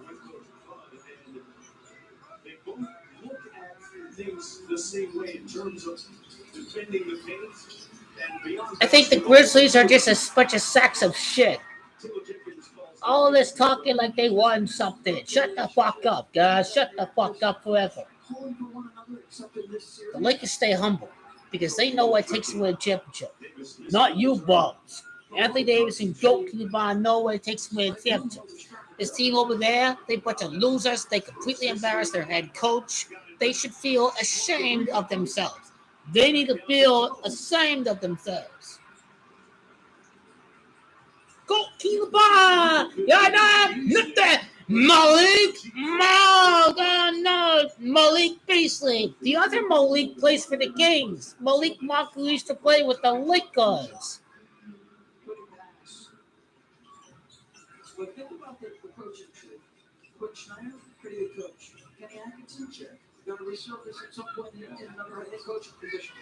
I think the Grizzlies are just a bunch of sacks of shit. All this talking like they won something. Shut the fuck up, guys. Shut the fuck up forever. The Lakers stay humble because they know what it takes to win a championship. Not you bums. Anthony Davis and GOAT LeBron know what it takes to win a championship. This team over there, they bunch of losers. They completely embarrassed their head coach. They should feel ashamed of themselves. They need to feel ashamed of themselves. GOAT LeBron! Yeah, Malik Beasley. The other Malik plays for the Kings. Malik Monk, who used to play with the Lakers. But think about the coaching tree. Coach Schneider, pretty good coach. Kenny Atkinson, going to resurface at some point in another head coaching position.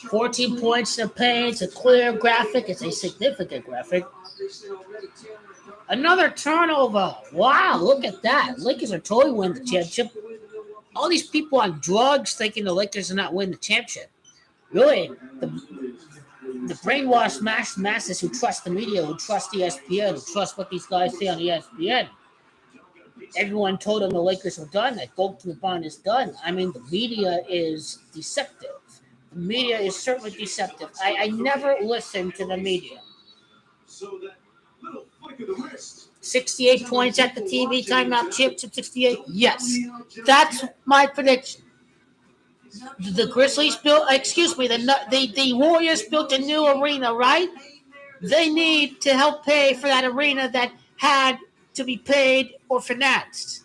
14 points in the paint. It's a clear graphic. It's a significant graphic. Another turnover. Wow, look at that. Lakers are totally winning the championship. All these people on drugs thinking the Lakers are not winning the championship. Really, the brainwashed masses who trust the media, who trust ESPN, who trust what these guys say on ESPN. Everyone told them the Lakers were done, that GOAT LeBron is done. I mean, the media is deceptive. The media is certainly deceptive. I never listen to the media. 68 points at the TV timeout championship 68. Yes, that's my prediction. The Grizzlies built, the Warriors built a new arena, right? They need to help pay for that arena that had to be paid or financed.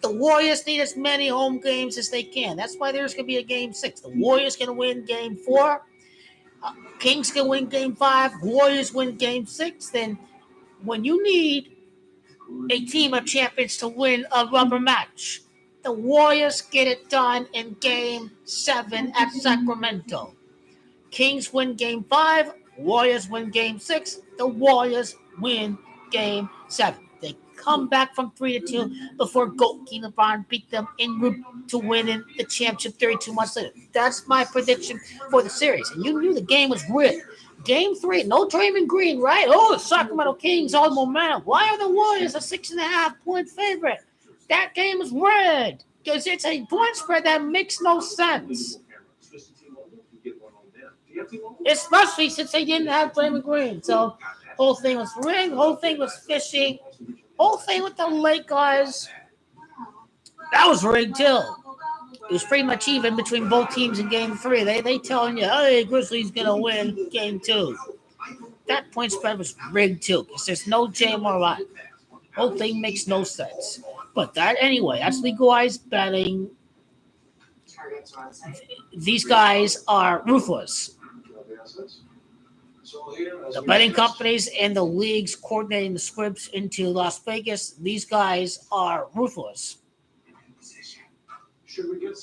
The Warriors need as many home games as they can. That's why there's going to be a game 6. The Warriors going to win game 4. Kings can win game 5. Warriors win game 6. Then when you need a team of champions to win a rubber match. The Warriors get it done in Game 7 at Sacramento. Kings win Game 5. Warriors win Game 6. The Warriors win Game 7. They come back from 3-2 before goalkeeper LeBron beat them en route to winning the championship 32 months later. That's my prediction for the series. And you knew the game was rigged. Game 3, no Draymond Green, right? Oh, the Sacramento Kings, all momentum. Why are the Warriors a 6.5-point favorite? That game is rigged because it's a point spread that makes no sense. Especially since they didn't have Draymond Green. So, whole thing was rigged, whole thing was fishy. Whole thing with the Lakers, that was rigged too. It was pretty much even between both teams in Game 3. They telling you, hey, Grizzlies gonna win Game 2. That point spread was rigged too, because there's no J. Moran. Whole thing makes no sense. But that anyway, that's legalized betting. These guys are ruthless. The betting companies and the leagues coordinating the scripts into Las Vegas, these guys are ruthless.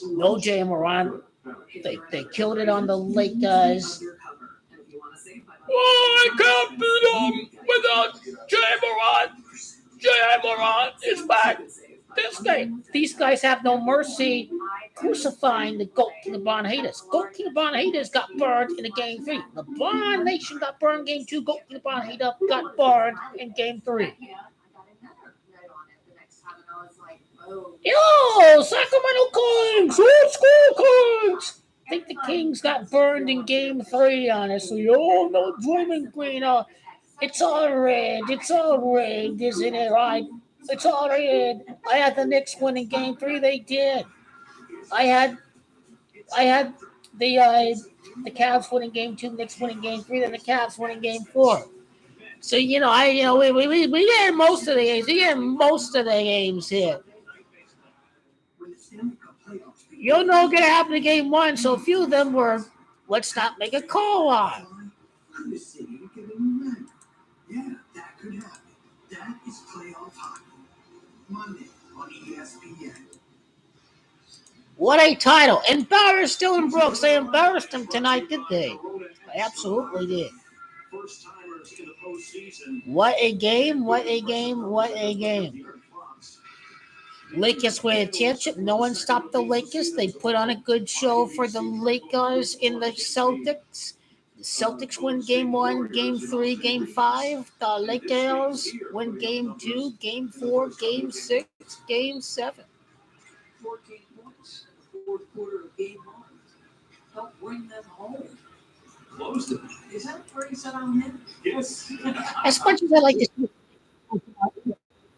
No J. Moran. They killed it on the Lakers. Oh, I can't beat them without J. Moran. J. Moran is back. These guys have no mercy crucifying the goalkeeper LeBron haters. Goalkeeper LeBron haters got burned in Game 3. LeBron Nation got burned in Game 2. Goalkeeper LeBron hater got burned in Game 3. Yo, Sacramento Kings! Old school Kings! I think the Kings got burned in Game 3, honestly. Oh, no Draymond Green. It's all rigged. It's all rigged, isn't it, right? It's all rigged. I had the Knicks winning Game 3. They did. I had the Cavs winning Game 2, Knicks winning Game 3, then the Cavs winning Game 4. So we get most of the games. We get most of the games here. You know what's gonna happen in Game 1. So a few of them were, let's not make a call on. Yeah, that could happen. That is playoff hockey. Monday on ESPN. What a title. Embarrassed Dillon Brooks. They embarrassed him tonight, did they? They absolutely did. What a game. What a game. What a game. Lakers win a championship. No one stopped the Lakers. They put on a good show for the Lakers in the Celtics. The Celtics win Game 1, Game 3, Game 5. The Lakers win Game 2, Game 4, Game 6, Game 7. 14 points in the fourth quarter of Game 1. Help bring them home. Closed it. Is that where he said I'm in? Yes. As much as I like to see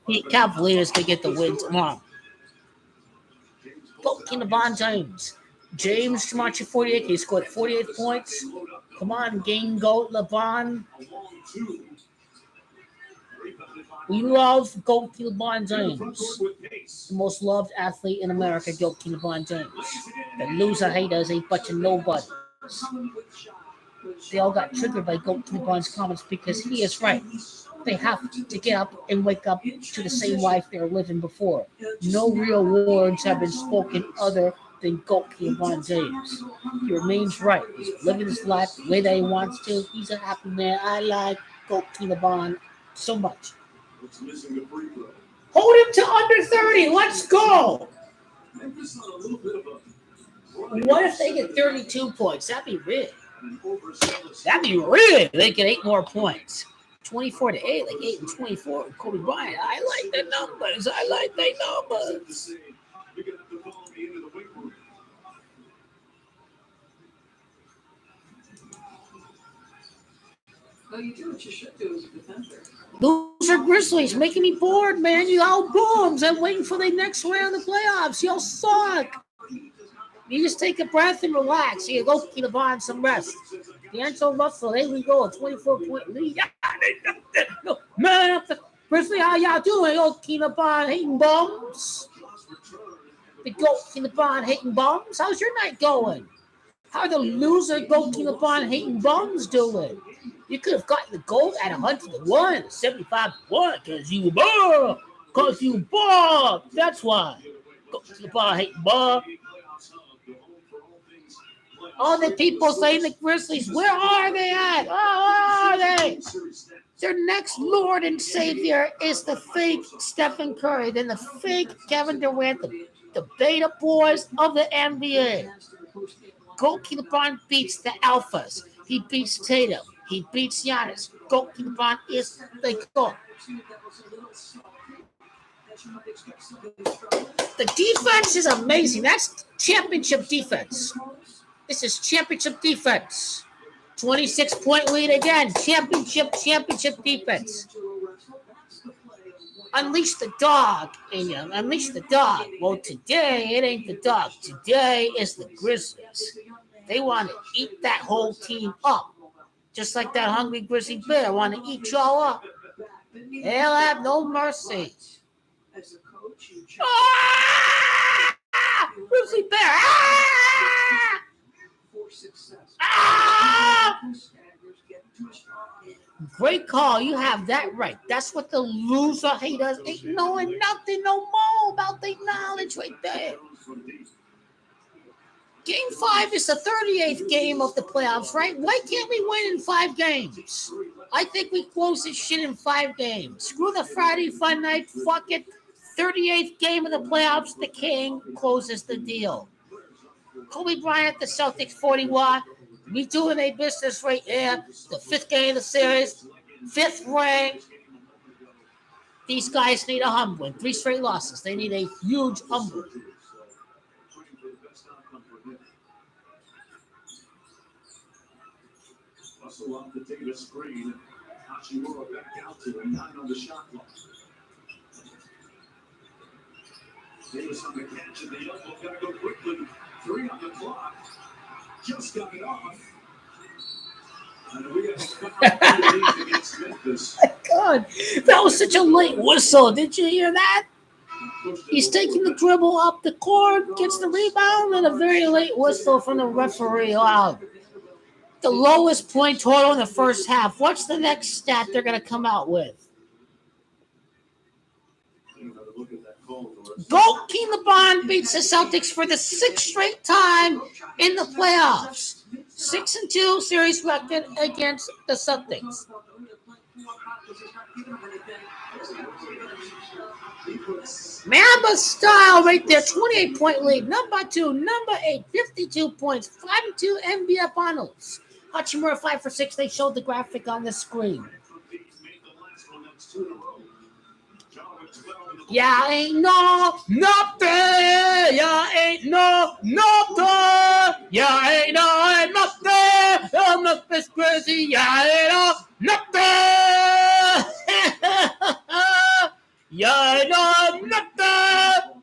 the Cavaliers to get the win tomorrow. Goalkeeper LeBron James. James Jumanji 48. He scored 48 points. Come on, game goat LeBron. We love goalkeeper LeBron James. The most loved athlete in America, goalkeeper LeBron James. The loser haters, a bunch of nobodies. They all got triggered by goalkeeper LeBron's comments because he is right. They have to get up and wake up to the same life they were living before. No real words have been spoken other than goalkeeper LeBron James. He remains right. He's living his life the way that he wants to. He's a happy man. I like goalkeeper LeBron so much. Hold him to under 30. Let's go. What if they get 32 points? That'd be rigged. That'd be rigged. They get 8 more points. 24-8, like 8 and 24. Kobe Bryant. I like the numbers. I like the numbers. Well, you do what you should do as a defender. Loser Grizzlies making me bored, man. You all bums. I'm waiting for the next round of the playoffs. Y'all suck. You just take a breath and relax. You go keep LeBron some rest. D'Angelo Russell, here we go. A 24-point lead. No, man up the Grizzlies. How y'all doing? Go keep LeBron hating bums. The goalkeeper LeBron hating bums. How's your night going? How are the loser goalkeeper LeBron hating bums doing? You could have gotten the goal at 100-1, 75-1, because you ball. That's why. Goalkeeper ball hate ball. All the people saying the Grizzlies, where are they at? Oh, where are they? Their next Lord and Savior is the fake Stephen Curry, then the fake Kevin Durant, the beta boys of the NBA. Goalkeeper LeBron beats the alphas. He beats Tatum. He beats Giannis. Goalkeeper LeBron is the goal. The defense is amazing. That's championship defense. This is championship defense. 26-point lead again. Championship defense. Unleash the dog in you. Unleash the dog. Well, today it ain't the dog. Today is the Grizzlies. They want to eat that whole team up. Just like that hungry grizzly bear want to eat y'all up. They'll have no mercy. Grizzly bear. Great call. You have that right. That's what the loser haters ain't knowing nothing no more about the knowledge right there. Game 5 is the 38th game of the playoffs, right? Why can't we win in 5 games? I think we close this shit in 5 games. Screw the Friday fun night. Fuck it. 38th game of the playoffs. The King closes the deal. Kobe Bryant, the Celtics 41. We doing a business right here. The 5th game of the series. 5th rank. These guys need a humbling. 3 straight losses. They need a huge humbling. Russell off the Davis screen. Hachimura back out to him. 9 on the shot clock. Davis on the catch and the elbow. Got to go quickly. 3 on the clock. Just got it off. And we got a against Memphis. My God, that was such a late whistle. Did you hear that? He's taking the dribble up the court, gets the rebound, and a very late whistle from the referee. Wow. The lowest point total in the first half. What's the next stat they're going to come out with? Goalkeeper LeBron beats the Celtics for the 6th straight time in the playoffs. 6-2 series record against the Celtics. Mamba style right there. 28-point lead. Number 2, number 8, 52 points. 5-2 NBA Finals. Hachimura 5 for 6. They showed the graphic on the screen. Yeah, ain't no nothing. Yeah, ain't no nothing. Yeah, ain't no nothing. I'm not this crazy. Yeah, ain't no nothing. Yeah, ain't no nothing.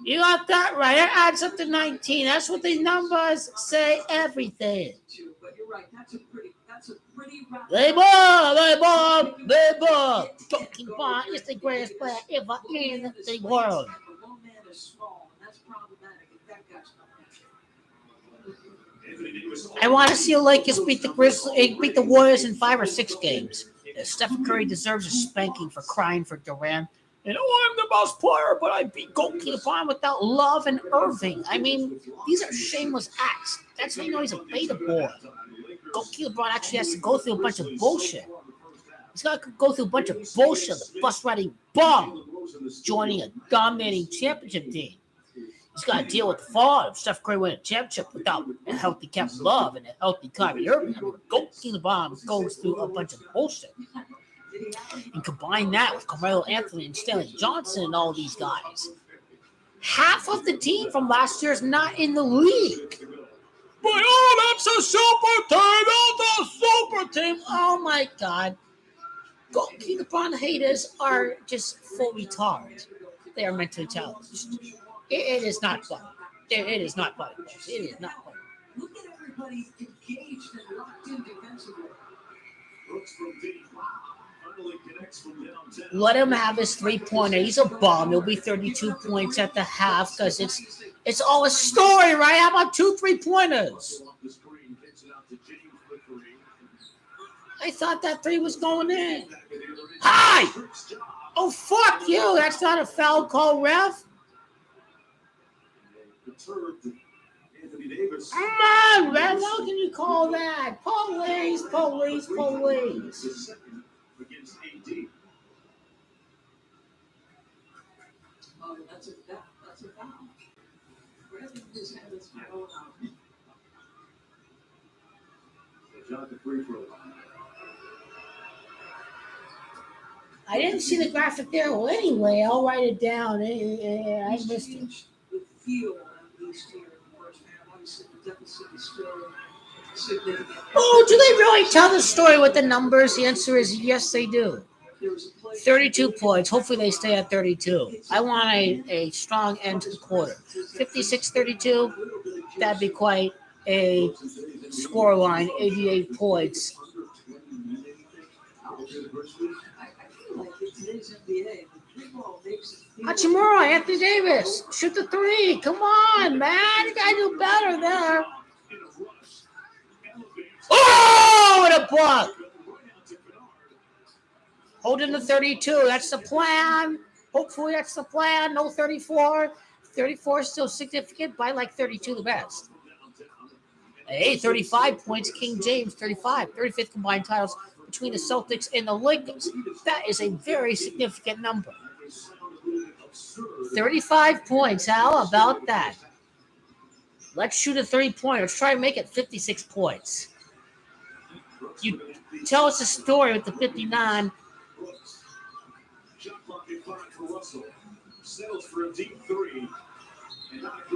You got that right. It adds up to 19. That's what these numbers say. Everything. But you're right. That's a pretty They ball. Talking about is the greatest player ever in the world. The low man is small, and that's problematic. If that guy's not I want to see the Lakers beat the Warriors in 5 or 6 games. Stephen Curry deserves a spanking for crying for Durant. And I'm the best player, but I beat goalkeeper LeBron without Love and Irving. I mean, these are shameless acts. That's how you know he's a beta boy. Goalkeeper LeBron actually has to go through a bunch of bullshit. He's got to go through a bunch of bullshit. The bus riding bum joining a dominating championship team. He's got to deal with the fall of Steph Curry winning a championship without a healthy Kevin Love and a healthy Kyrie Irving. I mean, goalkeeper LeBron goes through a bunch of bullshit. And combine that with Carmelo Anthony and Stanley Johnson and all these guys. Half of the team from last year is not in the league. But that's a super team. That's a super team. Oh my God. Goalkeeper LeBron haters are just full retards. They are mentally challenged. It is not fun. It is not fun. It is not fun. Look at everybody engaged and locked in defensively. Let him have his 3-pointer. He's a bum. He'll be 32 points at the half because it's all a story, right? How about 2 3-pointers? I thought that three was going in. Hi! Oh, fuck you. That's not a foul call, ref. Anthony Davis. Come on, ref. How can you call that? Police. The second against AD. Oh, that's a foul. Bradley just had his foul out. Shot the free throw line. I didn't see the graphic there. Well, anyway, I'll write it down. I He's missed it. changed the feel at least here in the first half. Obviously, the deficit is still significant. Oh, do they really tell the story with the numbers? The answer is yes, they do. There was a play. 32 points. Hopefully they stay at 32. I want a strong end to the quarter. 56-32, that'd be quite a scoreline, 88 points. I feel like in today's NBA, the 3-ball makes it feel Hachimura, Anthony Davis, shoot the three. Come on, man. You gotta do better there. Oh, what a block. Holding the 32. That's the plan. Hopefully that's the plan. No 34. 34 is still significant, but I like 32 the best. Hey, 35 points. King James, 35. 35th combined titles between the Celtics and the Lakers. That is a very significant number. 35 points. How about that? Let's shoot a 3-pointer. Let's try to make it 56 points. You tell us a story with the 59.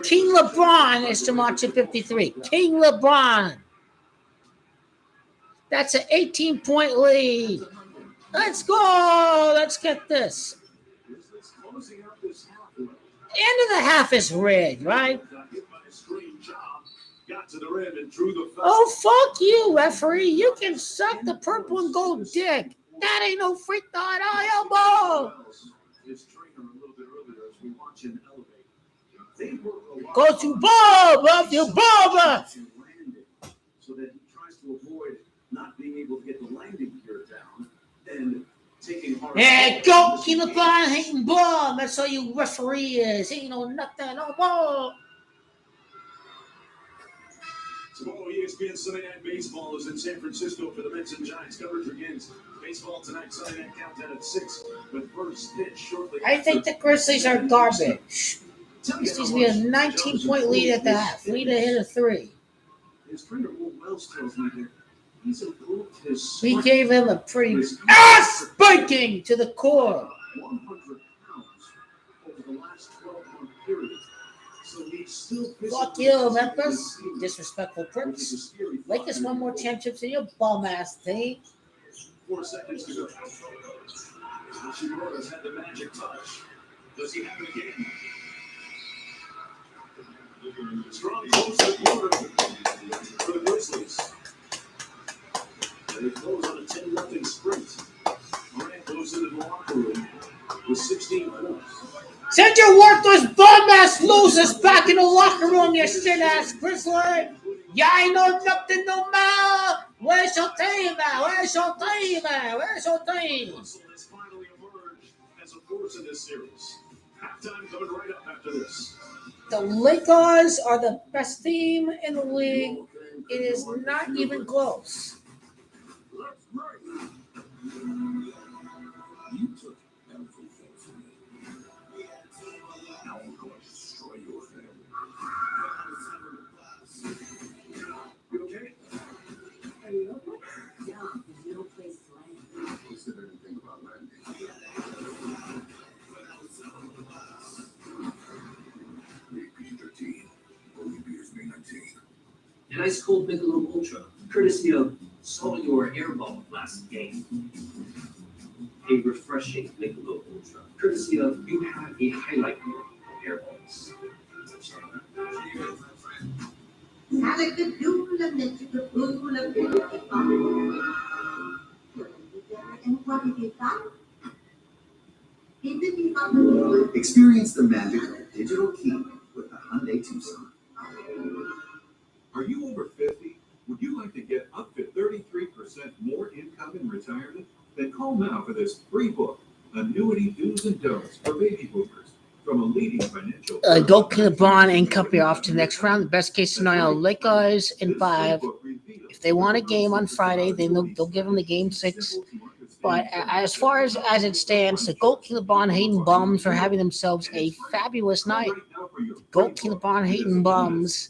King LeBron is to march at 53. King LeBron. That's an 18-point lead. Let's go. Let's get this. End of the half is rigged, right? Oh, fuck you, referee. You can suck the purple and gold dick. That ain't no free throw at all, elbow. Go to Bob of your Boba. So that he tries to avoid not being able to get the landing gear down and taking hard. Yeah, go keep the ball, hating ball. That's all you referee is. Ain't no nothing, no ball. Tomorrow, ESPN Sunday Night Baseball is in San Francisco for the Mets and Giants. Coverage begins. Baseball tonight, Sunday Night Countdown at 6. But first pitch shortly. I think the Grizzlies are garbage. This needs to be a 19-point lead at the half. Lead ahead of 3. His trainer, Will Wells, tells me that he's improved his. We gave him a pretty ass spanking to the core. 100 pounds over the last 12-month period. So he's still. Fuck you, Memphis. Disrespectful pricks. Lakers won more championships than your bum-ass team. 4 seconds to go. Hashimoto's had the magic touch. Does he have it again? Strong close to the quarter for the Grizzlies. They close on a 10-0 sprint. Morant goes into the locker room with 16 points. Send your worthless bum-ass losers back in the locker room, you shit-ass Grizzly. Yeah, ain't know nothing no more. Where's your team at? Where's your team at? Where's your team? Russell has finally emerged as a force in this series. Halftime coming right up after this. The Lakers are the best team in the league. It is not even close. You took everything from me. Now I'm going to destroy your family. You okay? Yeah, there's no place to land. Who said anything about landing? PG-13. Only beers May 19. An ice cold Michelob Ultra, courtesy of Salt Your Airball last game. A refreshing Michelob Ultra, courtesy of You Have a Highlight Reel of Airballs. Experience the magic of digital key with the Hyundai Tucson. Are you over 50? Would you like to get Upfit 30 33% more income in retirement? Then call now for this free book, Annuity Do's and Don'ts for Baby Boomers, from a leading financial. Go LeBron and Cuppy off to the next round. The best case scenario, Lakers in 5. If they want a game on Friday, they'll give them the game 6. But as far as it stands, the Goat LeBron hating bums are having themselves a fabulous night. Goat LeBron hating bums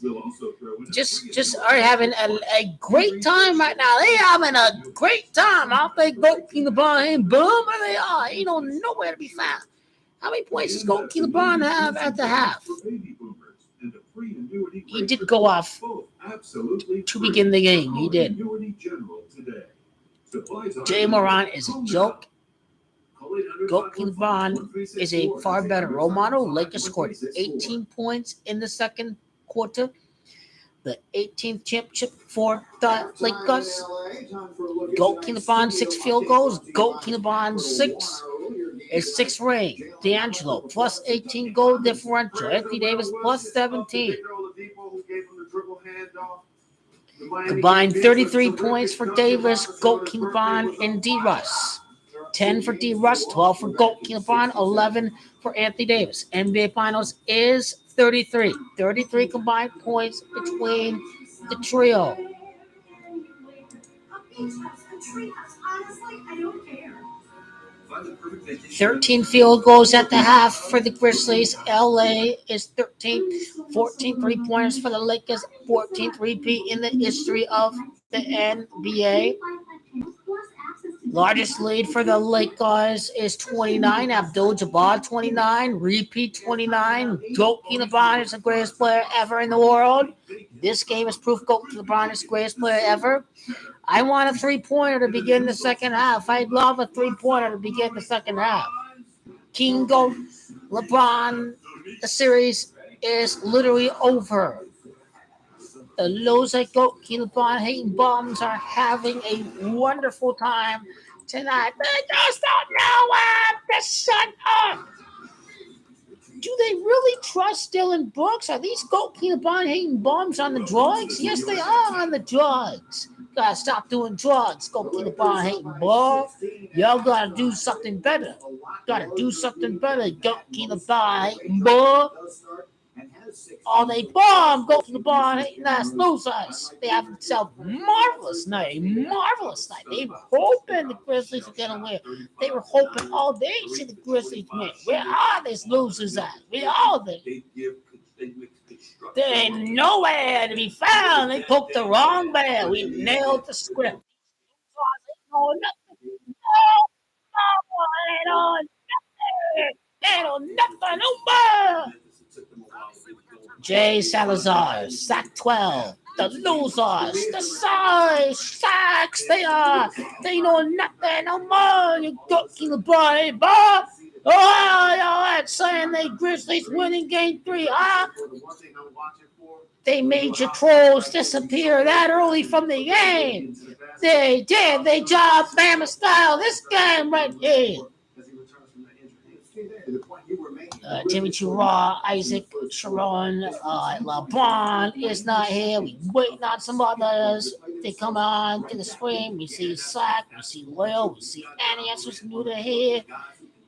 just are having a great time right now. They having a great time. I don't think Goat LeBron hating bum, but they are. Ain't nowhere to be found. How many points does Goat LeBron have at the half? He did go off to begin the game. He did. Jay Moran is a joke. Goat LeBron is a far better role model. Lakers scored 18 points in the second quarter. The 18th championship for the Lakers. Goat LeBron 6 field goals. Goat LeBron 6 is 6 ring. D'Angelo plus 18 goal differential. Anthony Davis plus 17. Combined 33 points for Davis, Goat LeBron, and D-Russ. 10 for D-Russ, 12 for Goat LeBron, 11 for Anthony Davis. NBA Finals is 33. 33 combined points between the trio. 13 field goals at the half for the Grizzlies. LA is 13. 14 3-pointers for the Lakers. 14th repeat in the history of the NBA. Largest lead for the Lakers is 29. Abdul-Jabbar 29. Repeat 29. Goat LeBron is the greatest player ever in the world. This game is proof Goat LeBron is the greatest player ever. I want a 3-pointer to begin the second half. I'd love a 3-pointer to begin the second half. King Goat LeBron, the series is literally over. The loser Goat LeBron hating bums are having a wonderful time tonight. They just don't know when to shut up. Do they really trust Dillon Brooks? Are these Goat LeBron hating bums on the drugs? Yes, they are on the drugs. Gotta stop doing drugs. Goat LeBron hating bum. Y'all gotta do something better. Gotta do something better. Goat LeBron hating bum. Oh, they bomb. Goat LeBron hating ass losers. They have themselves marvelous night. Marvelous night. They were hoping the Grizzlies were gonna win. They were hoping all day to see the Grizzlies win. Where are these losers at? Where are they? They ain't nowhere to be found. They poked the wrong bear. We nailed the script. Ain't on nothing no more. Jay Salazar, sack 12. The losers, the size, sacks, they know nothing no more. You Goat LeBron, Bob. Oh, y'all saying they Grizzlies winning game 3, huh? They made your trolls disappear that early from the game. They did. They jobbed Bama style this game right here. Jimmy Chura, Isaac Sharon, LeBron is not here. We waiting on some others. They come on to the screen. We see Sack, we see Will, we see Annie who's new to here.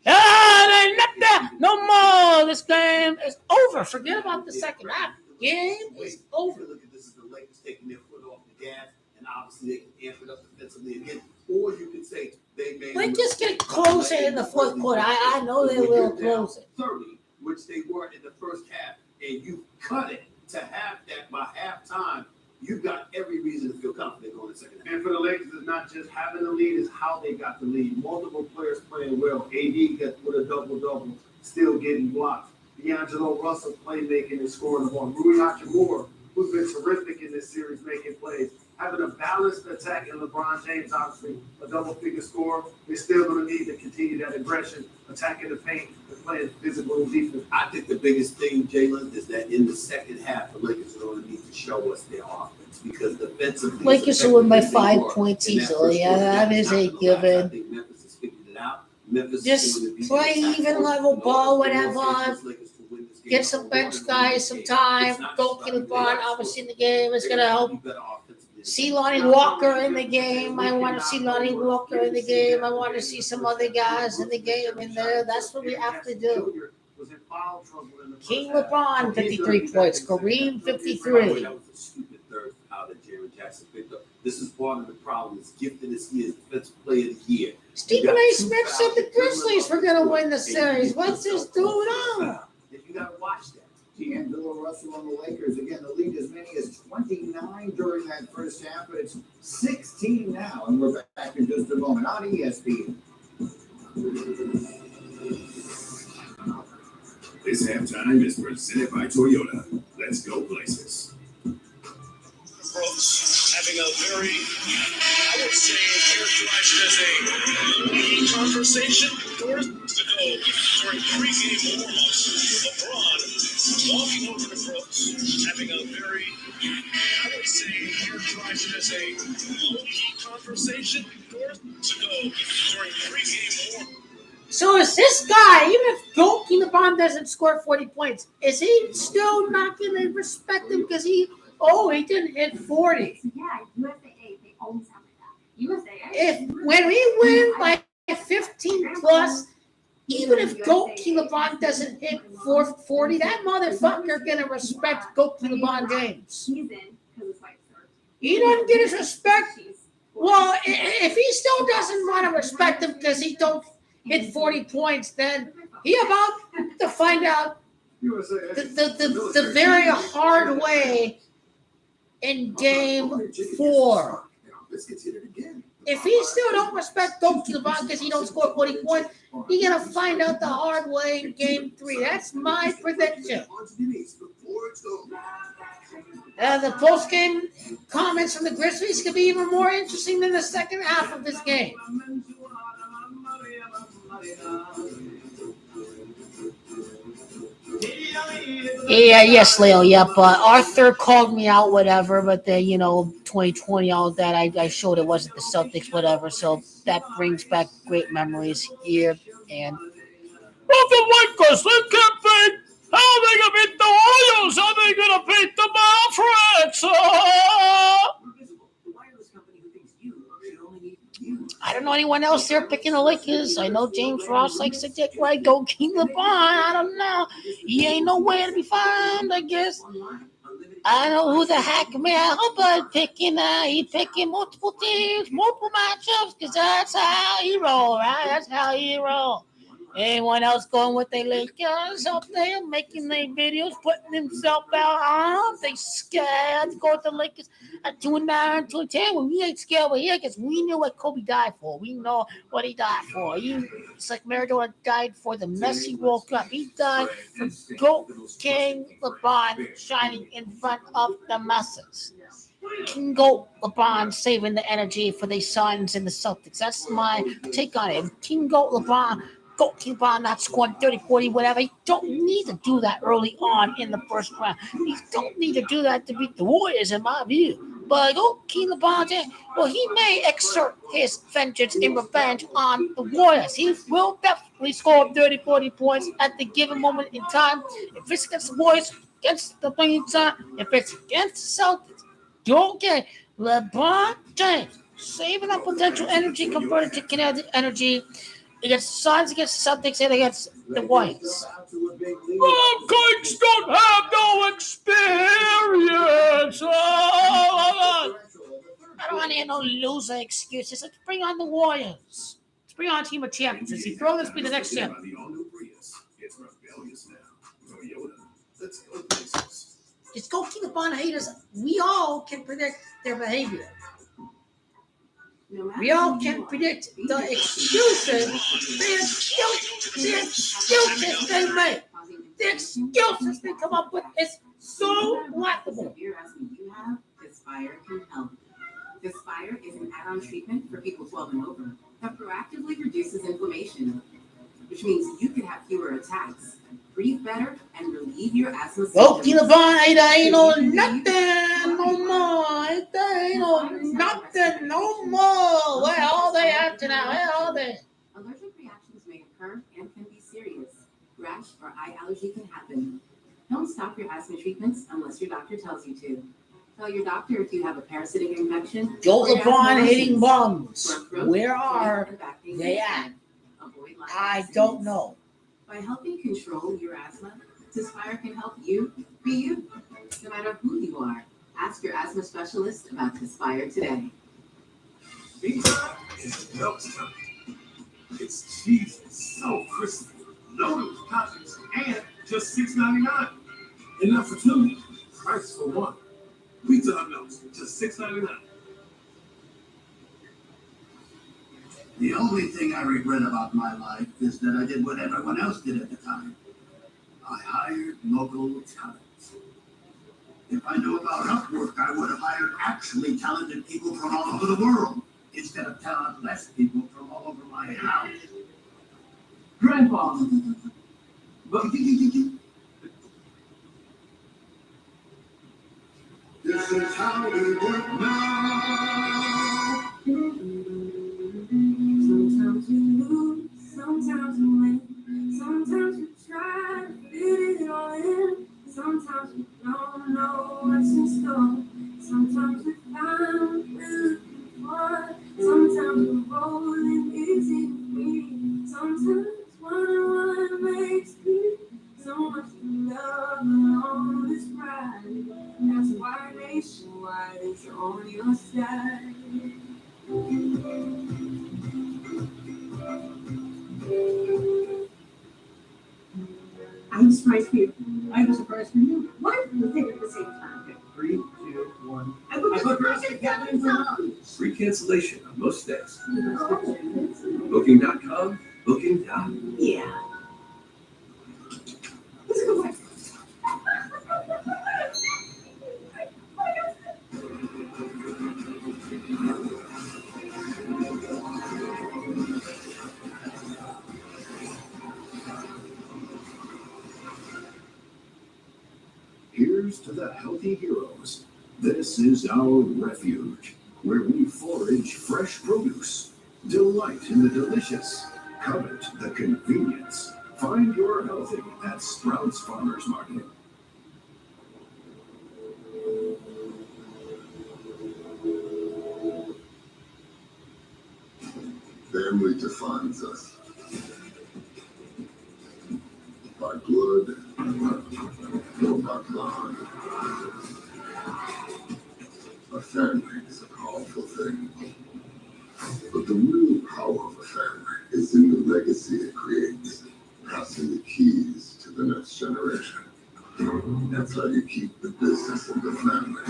They're not there no more. This game is over. Forget about the second half. Game is over. Look at this as the Lakers taking their foot off the gas, and obviously they can amp it up defensively again. Or you could say they may. They just get closer in the fourth quarter. I know they will close it. 30, which they were in the first half, and you cut it to half that by halftime. You've got every reason to feel confident going to second half. And for the Lakers, it's not just having the lead, it's how they got the lead. Multiple players playing well. AD got with a double-double, still getting blocked. D'Angelo Russell playmaking and scoring the ball. Rui Hachimura, who's been terrific in this series, making plays. Having a balanced attack, and LeBron James, obviously, a double-figure scorer. They're still going to need to continue that aggression, attacking the paint, and playing physical defense. I think the biggest thing, Jalen, is that in the second half, the Lakers are going to need to show us their offense because defensively, Lakers will win by 5 points easily. Yeah, that is a given. I think Memphis has figured it out. Memphis Just play even level ball, whatever. Get some bench guys some time. Goat LeBron, obviously, in the game is going to help see Lonnie Walker in the game. I want to see Lonnie Walker in the game. I want to see some other guys in the game in there. That's what we have to do. King LeBron, 53 points. Kareem, 53. That was a stupid third foul that Jerry Jackson picked up. This is part of the problem. As gifted as he is, defensive player of the year. Stephen A. Smith said the Grizzlies were going to win the series. What's this dude on? You got to watch that. D'Angelo Russell on the Lakers. Again, the lead as many as 29 during that first half, but it's 16 now. And we're back in just a moment on ESPN. This halftime is presented by Toyota. Let's go places. Brooks having a very, I would say, characterized it as a heated conversation during pregame warm-ups. LeBron walking over to Brooks, having a very, I would say, characterized it as a low-key conversation during pregame warm-ups. So is this guy, even if LeBron doesn't score 40 points, is he still not going to respect him because he didn't hit 40? Yeah, USAA, they always have that. USAA. If when we win by 15 plus, even if LeBron doesn't hit 440, that motherfucker going to respect LeBron James. He doesn't get his respect. Well, if he still doesn't want to respect him because he don't hit 40 points, then he about to find out the very hard way in game 4. If he still don't respect LeBron because he don't score 40 points, he's going to find out the hard way in game 3. That's my prediction. The post-game comments from the Grizzlies could be even more interesting than the second half of this game. Yes, Leo. Yep. Arthur called me out, whatever. But then, 2020, all that. I showed it wasn't the Celtics, whatever. So that brings back great memories here. And the Lakers, they can't beat. How are they gonna beat the Warriors? How are they gonna beat the Mavericks? I don't know anyone else there picking the Lakers. I know James Ross likes to take right, go King LeBron. I don't know. He ain't nowhere to be found, I guess. I don't know who the heck but he picking multiple teams, multiple matchups, because that's how he roll, right? That's how he roll. Anyone else going with their Lakers up there, making their videos, putting themselves out? They scared to go with the Lakers at 2-9, 2-10. When we ain't scared over here, because we knew what Kobe died for. We know what he died for. It's like Maradona died for the Messi World Cup. He died for GOAT King LeBron shining in front of the masses. King GOAT LeBron saving the energy for the Suns and the Celtics. That's my take on it. King GOAT LeBron, King LeBron not scoring 30, 40, whatever. You don't need to do that early on in the first round. You don't need to do that to beat the Warriors, in my view. But King LeBron, he may exert his vengeance and revenge on the Warriors. He will definitely score 30, 40 points at the given moment in time. If it's against the Warriors, against the Phoenix Suns, if it's against the Celtics, don't get LeBron James saving up potential energy converted to kinetic energy against the Suns, against the Celtics, and against the Warriors. Kings don't have no experience. I don't want to hear no loser excuses. Let's bring on the Warriors. Let's bring on a team of champions. Let's see, let's be the next champion. It's go King LeBron haters. We all can predict their behavior. We all can predict the excuses they make. The excuses they come up with is so laughable. Severe asthma you have, Aspire can help. Aspire is an add-on treatment for people 12 and over that proactively reduces inflammation, which means you can have fewer attacks, breathe better, and relieve your asthma symptoms. Go King LeBron, ain't no nothing no more. Ain't no nothing no more. Where all they at now? Where all they? Allergic reactions may occur and can be serious. Rash or eye allergy can happen. Don't stop your asthma treatments unless your doctor tells you to. Tell your doctor if you have a parasitic infection. Joe or your LeBron asthma hitting worsens. bums. Sore throat, Where headache, are and back pain they can at? spread. Avoid Lyme I vaccines. don't know. By helping control your asthma, Tespire can help you be you. No matter who you are, ask your asthma specialist about Tespire today. Meantime, it's melt time. It's cheesy, so crispy, loaded with toppings, and just $6.99. Enough for two, price for one. Pizza Hut melts, just $6.99. The only thing I regret about my life is that I did what everyone else did at the time. I hired local talent. If I knew about Upwork, I would have hired actually talented people from all over the world instead of talentless people from all over my house. Grandpa. But this is how we work now. Sometimes you lose, sometimes you win. Sometimes you try to fit it all in. Sometimes you don't know what's in store. Sometimes you find what you're looking for. Sometimes you're rolling easy to free. Sometimes wonder what makes me so much to love along this ride. And that's why Nationwide is on your side. I have a surprise for you. I have a surprise for you. What? We'll take it at the same time. Okay, 3, 2, 1. I put yours together in some. Free cancellation on most days. Booking.com, booking now. Yeah. Let's go back. Here's to the healthy heroes. This is our refuge, where we forage fresh produce, delight in the delicious, covet the convenience. Find your healthy at Sprouts Farmers Market. Family defines us. By blood, or by bond. A family is a powerful thing. But the real power of a family is in the legacy it creates, passing the keys to the next generation. That's how you keep the business in the family.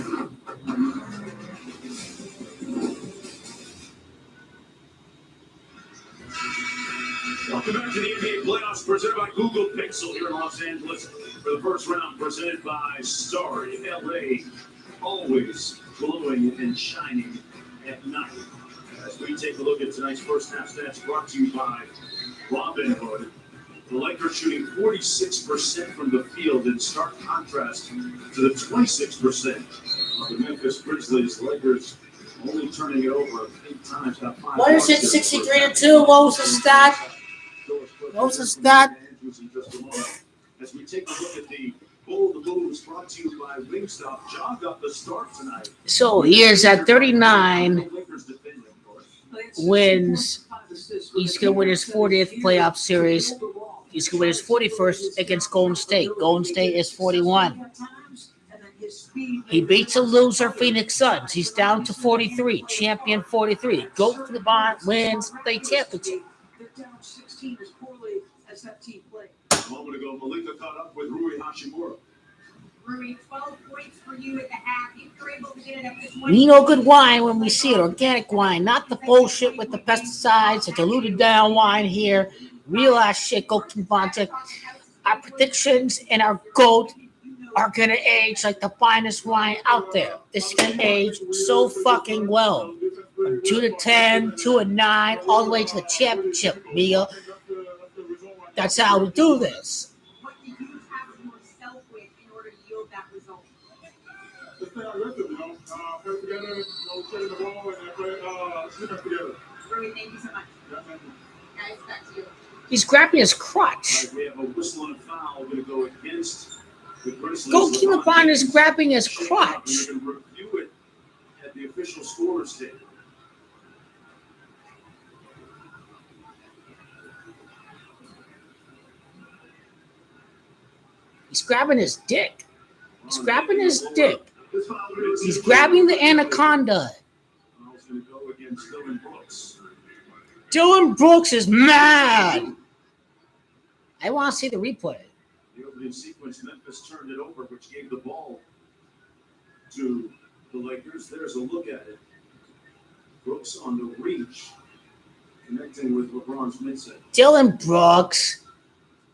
Welcome back to the NBA playoffs presented by Google Pixel here in Los Angeles for the first round presented by Starry LA. Always glowing and shining at night. As we take a look at tonight's first half stats brought to you by Robin Hood. The Lakers shooting 46% from the field in stark contrast to the 26% of the Memphis Grizzlies. Lakers only turning it over 8 times. What is it, 63-2? What was the stat? What was the stat? As we take a look at the Bull the Moves brought to you by Wingstop, Ja got the start tonight. So he is at 39 wins. He's going to win his 40th playoff series. He's going to win his 41st against Golden State. Golden State is 41. He beats a loser, Phoenix Suns. He's down to 43. Champion 43. Go to the bottom, wins the championship. They're down 16 as poorly as that team played. A moment ago, Malika caught up with Rui Hashimura. Rui, 12 points for you at the half. If you're able to get it up to 20. We know good wine when we see it. Organic wine, not the bullshit with the pesticides, the diluted down wine here. Real ass shit. Go to Bonte. Our predictions and our goat are going to age like the finest wine out there. This can age so fucking well. From 2 to 10, 2 and 9, all the way to the championship, Mia. That's how we do this. What do you have yourself with in order to yield that result? Just stay aggressive, play together, play the ball, and play defense together. Rui, thank you so much. Yeah, thank you. Guys, back to you. He's grabbing his crotch. We have a whistle and a foul going to go against The Grizzlies Goalkeeper LeBron is grabbing his shake crotch. up, and they're going to review it at the official scorer's table. He's grabbing his dick. He's grabbing his dick. He's grabbing the anaconda. Foul's going to go against Dillon Brooks. Dillon Brooks is mad. I want to see the replay. The opening sequence, Memphis turned it over, which gave the ball to the Lakers. There's a look at it. Brooks on the reach, connecting with LeBron's midsection. Dillon Brooks.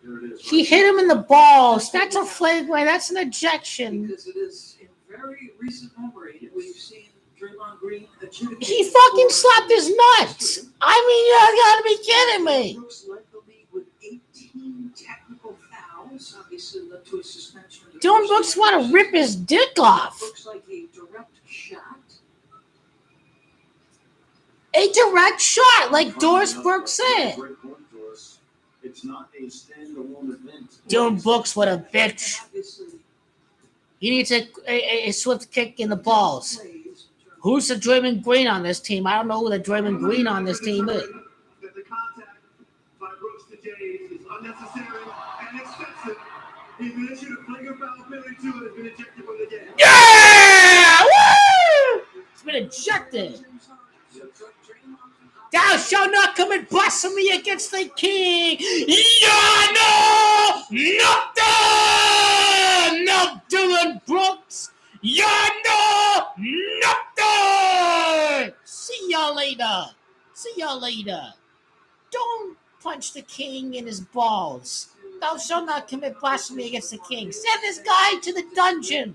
There it is. He hit him in the balls. That's a flagrant. That's an ejection. Because it is in very recent memory we've seen Draymond Green adjudicate. He fucking slapped his nuts. I mean, you gotta be kidding me. Brooks led the league with 18 technical fouls. Obviously led to a suspension. Dillon Brooks want to rip his dick off. Looks like a direct shot. A direct shot, like Doris Burke said. Great point, Doris. It's not a stand-alone event. Dillon Brooks, what a bitch. He needs a swift kick in the balls. Who's the Draymond Green on this team? I don't know who the Draymond Green on this team is. That the contact by Brooks to James is unnecessary and excessive. He's been issued a flagrant foul penalty too and has been ejected from the game. Yeah! Woo! It's been ejected. Thou shalt not come and blaspheme against the king. Yeah, no, nothing. No, Dillon Brooks. Yeah, no, nothing. See y'all later. See y'all later. Don't punch the king in his balls. Thou shalt not commit blasphemy against the king. Send this guy to the dungeon.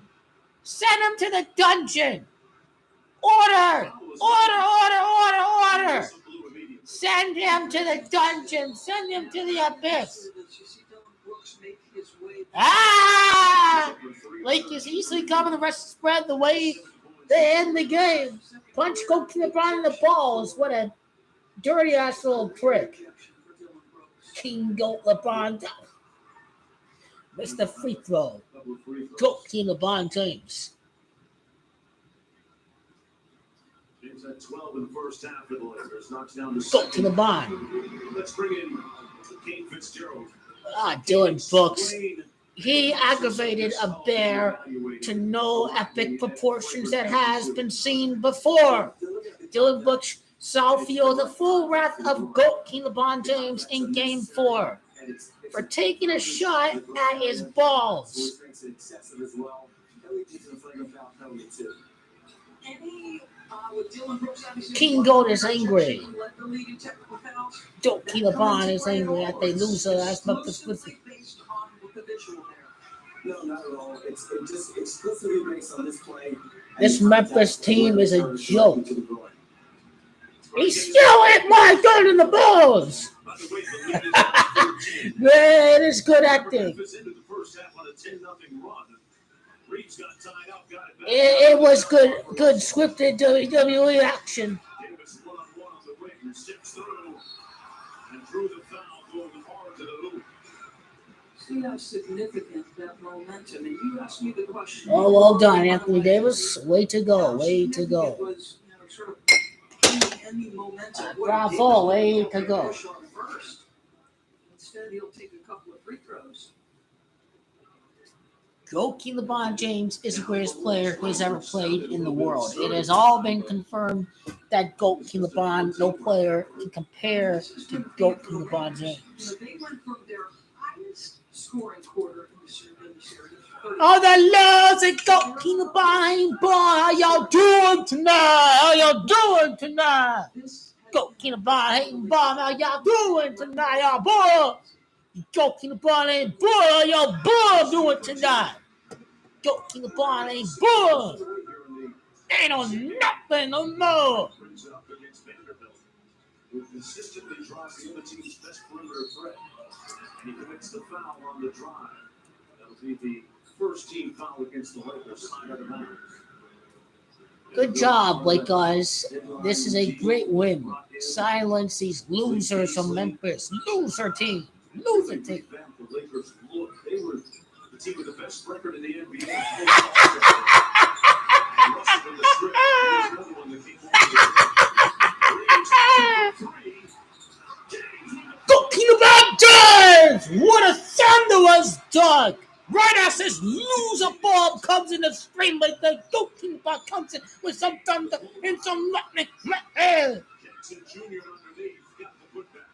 Send him to the dungeon. Order. Order, order, order, order. Send him to the dungeon. Send him to the abyss. Ah! Lakers easily cover the rest of the spread the way they end the game. Punch goalkeeper LeBron in the balls. What a dirty ass little prick. King Goat LeBron. Missed the free throw. Goalkeeper LeBron James. James had 12 in the first half for the Lakers. Knocks down to Go to the bond. Let's bring in Kane Fitzgerald. Dillon Brooks. He aggravated a bear to no epic proportions that has been seen before. Dillon Brooks shall feel the full wrath of GOAT King LeBron James in Game 4 for taking a shot at his balls. King Goat is angry. GOAT King LeBron is angry that they lose as Memphis Grizzlies. No, not at all. It's just exclusively based on this play. This Memphis team is a joke. He still hit my dirt in the balls. Man, it's good acting. It was good scripted WWE action. See how significant that momentum, and you asked me the question. Oh, well done, Anthony Davis. Way to go, way to go. Bravo, way to go. Instead, he'll take a couple of free throws. GOAT King LeBron James is the greatest player who has ever played in the world. It has all been confirmed that GOAT King LeBron, no player can compare to GOAT King LeBron James. They went from their highest scoring quarter in the series. Oh, the loves of GOAT King LeBron, boy, how y'all doing tonight? How y'all doing tonight? GOAT King LeBron hating bomb, how y'all doing tonight, y'all boy? GOAT King LeBron ain't boy, how y'all boy doing tonight? GOAT King LeBron ain't boy. Ain't on nothing no more. Who consistently draws the other team's best perimeter threat. And he commits the foul on the drive. That'll be the first team foul against the Lakers. Good job, Blake guys. This is a great win. Silence these losers from Memphis. Loser team. Loser team. The Lakers look, they were team with the best record in the NBA. Russell in the strip. Here's another one that came Talking about dive! What a thunderous dunk! Right as this loser ball comes in the stream, like the goalkeeper ball comes in with some thunder and some lightning. Jackson Jr. underneath. Got the putback.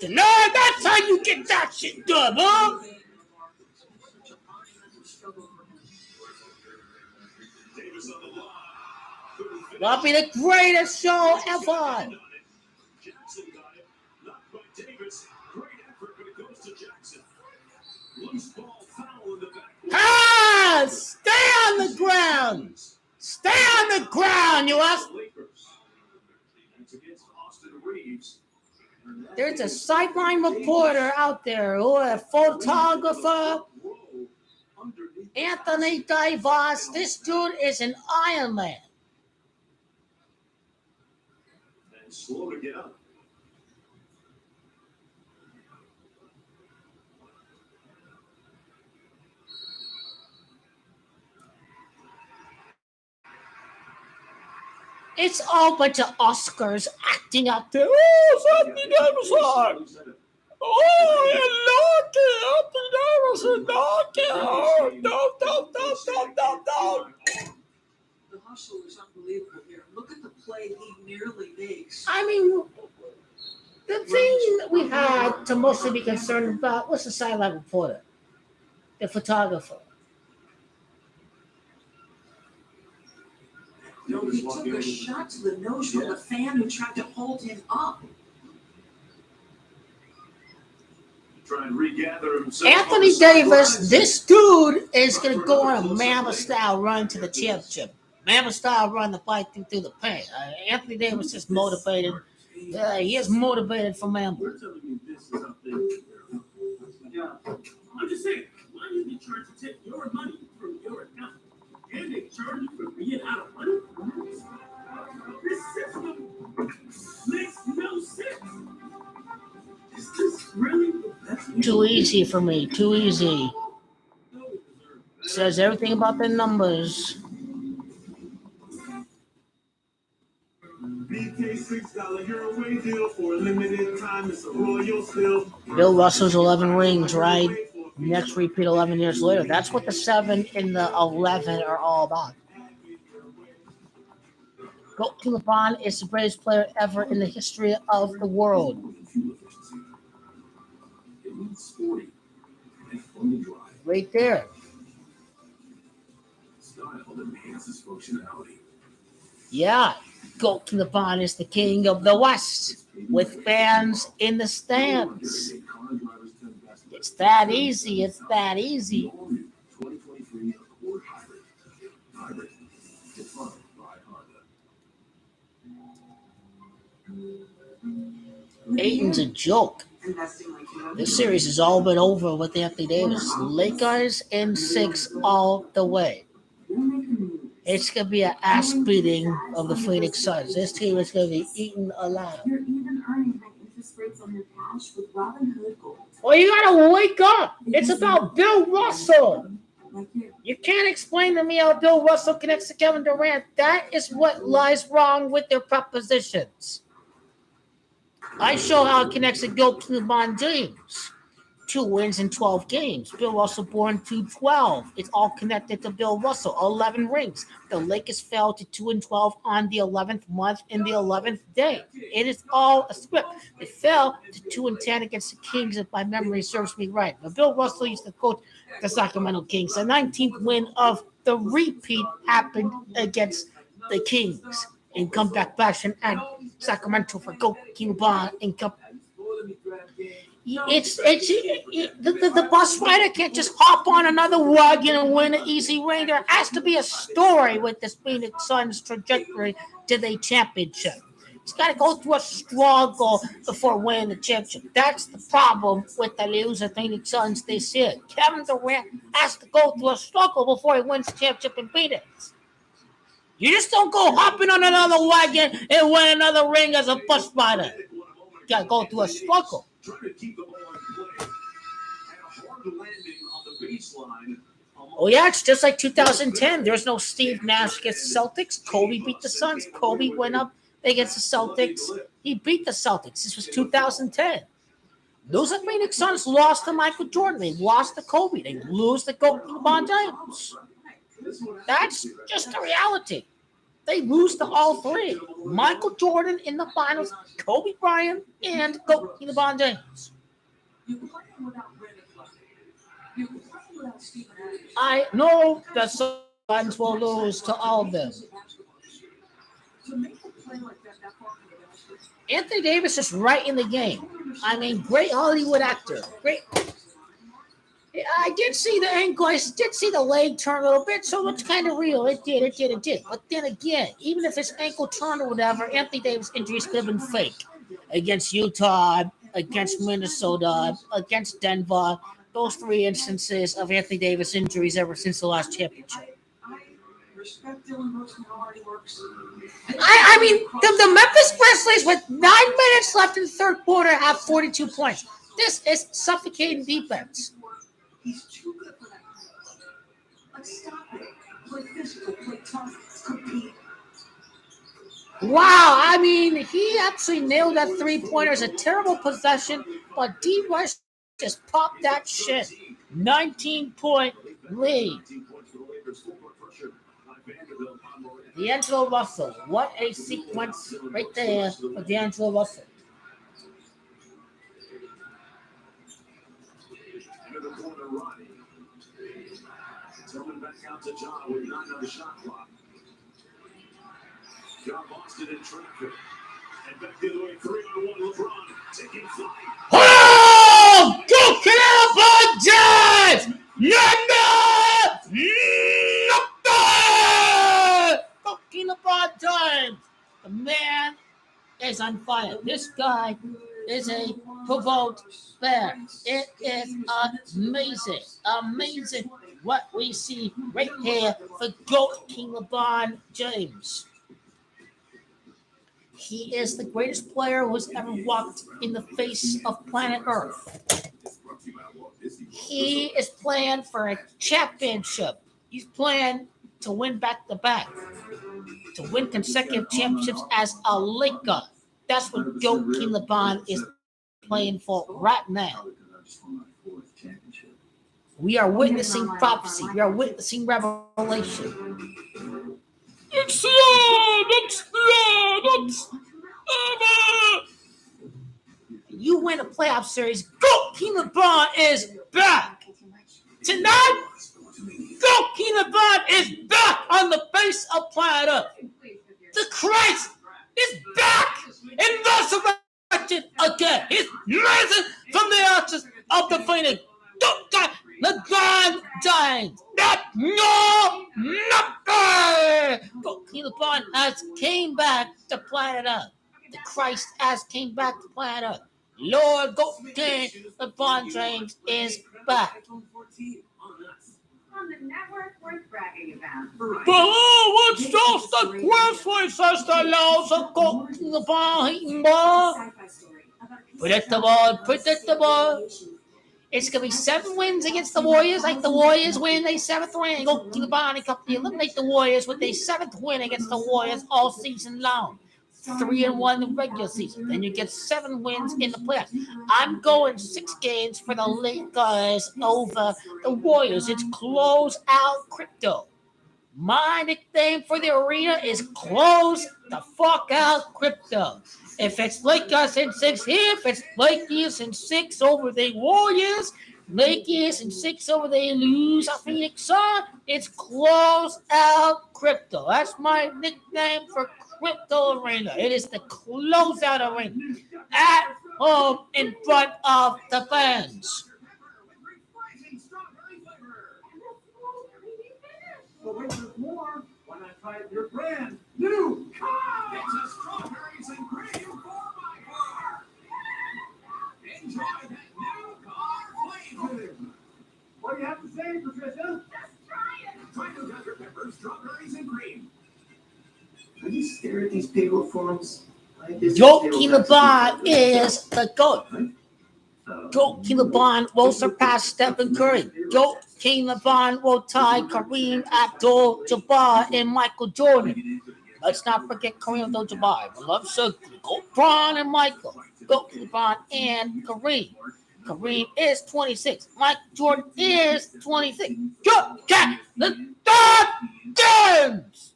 38-9. That's how you get that shit done, huh? Davis on the line. That'll be the greatest show ever. Jackson got it. Knocked by Davis. Great effort, but it goes to Jackson. Loose ball, foul in the back. Ah! Stay on the ground! Stay on the ground, you ass! It's against Austin Reeves. There's a sideline reporter out there, or a photographer, Anthony Davis. This dude is an Iron Man. And slow to get up. It's all bunch of Oscars acting out there. Oh, Anthony Davis. Oh, Anthony Davis. Oh, no. The hustle is unbelievable here. Look at the play he nearly makes. I mean, the thing that we had to mostly be concerned about was the sideline reporter, the photographer. No, he took a shot to the nose from the fan who tried to hold him up. Try and regather himself. Anthony Davis, this dude is going to go on a Mamba-style run to the championship. Mamba-style run the fight through the paint. Anthony Davis is motivated. He is motivated for Mamba. We're telling you this is something. Yeah. I'm just saying, why do you try to take your money from your account? And they charge you for being out of money? This system makes no sense. Is this really the best? Too easy for me. Too easy. Says everything about the numbers. BK$6 giveaway deal for a limited time. It's a royal still. Bill Russell's 11 rings, right? Next repeat 11 years later. That's what the 7 and the 11 are all about. Goalkeeper LeBron is the greatest player ever in the history of the world. Right there. Style enhances functionality. Yeah, Goalkeeper LeBron is the king of the West with fans in the stands. It's that easy. It's that easy. 2023 Accord Hybrid. Hybrid. Defined by Honda. Aiton's a joke. This series has all been over with Anthony Davis. Lakers in 6 all the way. It's going to be an ass beating of the Phoenix Suns. This team is going to be eaten alive. You're even earning high interest rates on your cash with Robinhood Gold. Well, you got to wake up. It's about Bill Russell. You can't explain to me how Bill Russell connects to Kevin Durant. That is what lies wrong with their propositions. I show how it connects to LeBron James. 2 wins in 12 games. Bill Russell born 2-12. It's all connected to Bill Russell. 11 rings. The Lakers fell to 2-12 on the 11th month in the 11th day. It is all a script. They fell to 2-10 against the Kings, if my memory serves me right. But Bill Russell used to coach the Sacramento Kings. The 19th win of the repeat happened against the Kings in comeback fashion at Sacramento for goalkeeper LeBron and cup. The bus rider can't just hop on another wagon and win an easy ring. There has to be a story with this Phoenix Suns trajectory to the championship. It's got to go through a struggle before winning the championship. That's the problem with the loser Phoenix Suns this year. Kevin Durant has to go through a struggle before he wins the championship in Phoenix. You just don't go hopping on another wagon and win another ring as a bus rider. You got to go through a struggle. Trying to keep the ball in play. And a hard landing on the baseline. Oh, yeah, it's just like 2010. There's no Steve Nash against the Celtics. Kobe beat the Suns. Kobe went up against the Celtics. He beat the Celtics. This was 2010. Those Phoenix Suns lost to Michael Jordan. They lost to Kobe. They lose to LeBron James. That's just the reality. They lose to all three. Michael Jordan in the finals, Kobe Bryant, and LeBron James. I know the Suns will lose to all of them. Anthony Davis is right in the game. I mean, great Hollywood actor. Great. I did see the ankle. I did see the leg turn a little bit, so it's kind of real. It did. But then again, even if his ankle turned or whatever, Anthony Davis' injuries could have been fake. Against Utah, against Minnesota, against Denver. Those three instances of Anthony Davis injuries ever since the last championship. I respect Dillon Brooks and how hard he works. I mean, the Memphis Grizzlies with 9 minutes left in the third quarter have 42 points. This is suffocating defense. He's too good for that. Let's stop it. Play physical, play tough, compete. Wow, I mean, he absolutely nailed that three-pointer. It's a terrible possession, but D. West just popped that shit. 19-point lead. D'Angelo Russell. What a sequence right there for D'Angelo Russell. Into the corner, Ronnie. Tillman back out to John with 9 on the shot clock. John Boston in traffic. And back the other way, 3-on-1 LeBron taking flight. Oh! Go Cavaliers! LeBron James! The man is on fire. This guy is a provoked bear. It is amazing. Amazing what we see right here for GOAT King LeBron James. He is the greatest player who's ever walked in the face of planet Earth. He is playing for a championship. He's playing to win back-to-back, to win consecutive championships as a Laker. That's what GOAT King LeBron is playing for right now. We are witnessing prophecy. We are witnessing revelation. It's you win a playoff series. GOAT King LeBron is back. Tonight, GOAT King LeBron is back on the face of planet Earth. The Christ is back and resurrected again. He's risen from the ashes of the fainting. LeBron James. GOAT King LeBron has came back to planet Earth. The Christ has came back to planet Earth. Lord GOAT King LeBron James is back. On the network worth bragging about. But what's just the Grizzlies says the laws of GOAT King LeBron? Predictable. It's going to be 7 wins against the Warriors, like the Warriors win a 7th win. GOAT King LeBron Cup, eliminate the Warriors with a 7th win against the Warriors all season long. 3-1 in the regular season. Then you get 7 wins in the playoffs. I'm going 6 games for the Lakers over the Warriors. It's close out crypto. My nickname for the arena is close the fuck out crypto. If it's Lakers in 6 here, if it's Lakers in 6 over the Warriors, Lakers in 6 over the lose a Phoenix Sun, it's close out crypto. That's my nickname for Crypto Arena. It is the closeout arena at home in front of the fans. But wait, there's more. When I tried your brand new car, it's a strawberries and cream 4x4. Enjoy that new car flavor. What do you have to say, Patricia? Just try it. Try new Dr. Pepper strawberries and cream. Have you stared at these payroll forms? GOAT King LeBron is the GOAT. So Joe LeBron will surpass Stephen Curry. Joe LeBron will tie Kareem Abdul-Jabbar and Michael Jordan. Let's not forget Kareem Abdul-Jabbar. I love circling. Go LeBron and Michael. Go LeBron and Kareem. Kareem is 26. Mike Jordan is 26. Go get the Dodgers!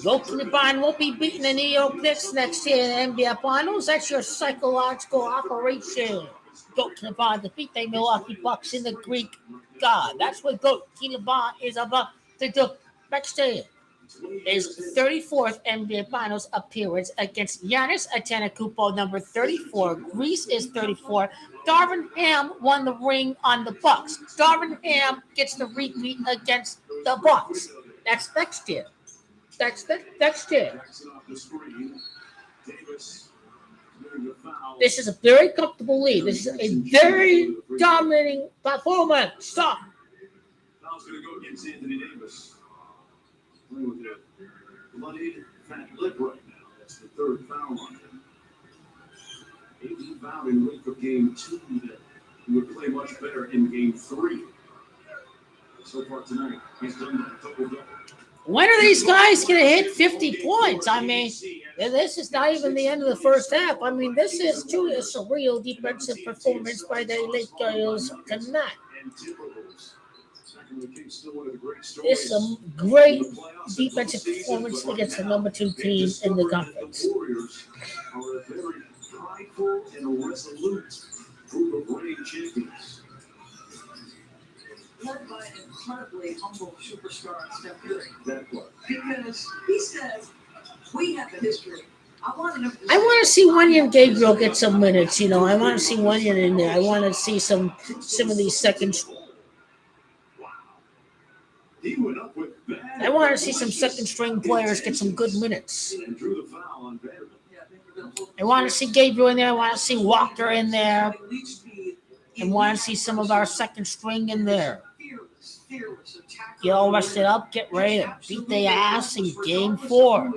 Joe LeBron won't be beating the New York Knicks next year in the NBA Finals. That's your psychological operation. Joe LeBron defeat the Milwaukee Bucks in the Greek God. That's what Joe LeBron is about to do next year. His 34th NBA Finals appearance against Giannis Antetokounmpo, number 34. Greece is 34. Darvin Ham won the ring on the Bucks. Darvin Ham gets the repeat against the Bucks. That's next year. That's next year. This is a very comfortable lead. This is a very dominating performance. Stop. Foul's going to go against Anthony Davis. Playing with a bloodied fat lip right now. That's the third foul on him. AD fouled in late for game 2 that he would play much better in game 3. So far tonight, he's done that double-double. When are these guys going to hit 50 points? I mean, this is not even the end of the first half. I mean, this is truly a surreal defensive performance by the Lakers tonight. This is a great defensive performance against the number 2 team in the conference. The Warriors are a very prideful and resolute group of reigning champions. Led by an incredibly humble superstar, Steph Curry. That part. Because he says, we have a history. I want to see Wenyan Gabriel get some minutes. You know, I want to see Wenyan in there. I want to see some of these second. I want to see some second string players get some good minutes. I want to see Gabriel in there. I want to see Walker in there. I want to see some of our second string in there. Get all rested up. Get ready to beat their ass in game 4.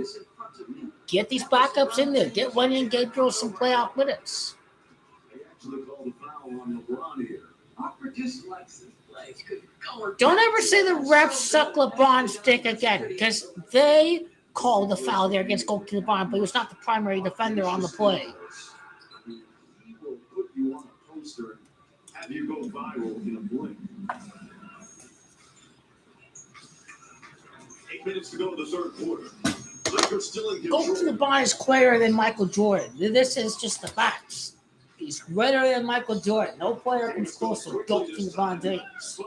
Get these backups in there. Get Wenyan Gabriel some playoff minutes. They actually called a foul on LeBron here. Don't ever say the refs suck LeBron's dick again, because they called the foul there against goalkeeper LeBron, but he was not the primary defender on the play. He will put you on a poster and have you go viral in a blink. 8 minutes to go in the third quarter. Lakers still in control. Goalkeeper LeBron is greater than Michael Jordan. This is just the facts. He's greater than Michael Jordan. No player comes close to goalkeeper LeBron James.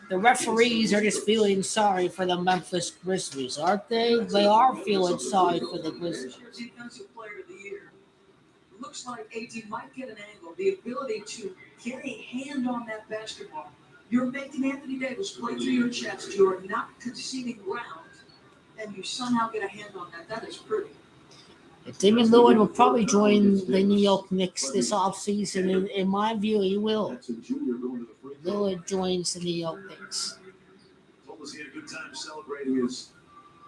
The referees are just feeling sorry for the Memphis Grizzlies, aren't they? They are feeling sorry for the Grizzlies. Defensive player of the year. Looks like AD might get an angle. The ability to get a hand on that basketball. You're making Anthony Davis play through your chest. You're not conceding ground, and you somehow get a hand on that. That is pretty. Damian Lillard will probably join the New York Knicks this offseason. In my view, he will. Lillard joins the New York Knicks. Told us he had a good time celebrating his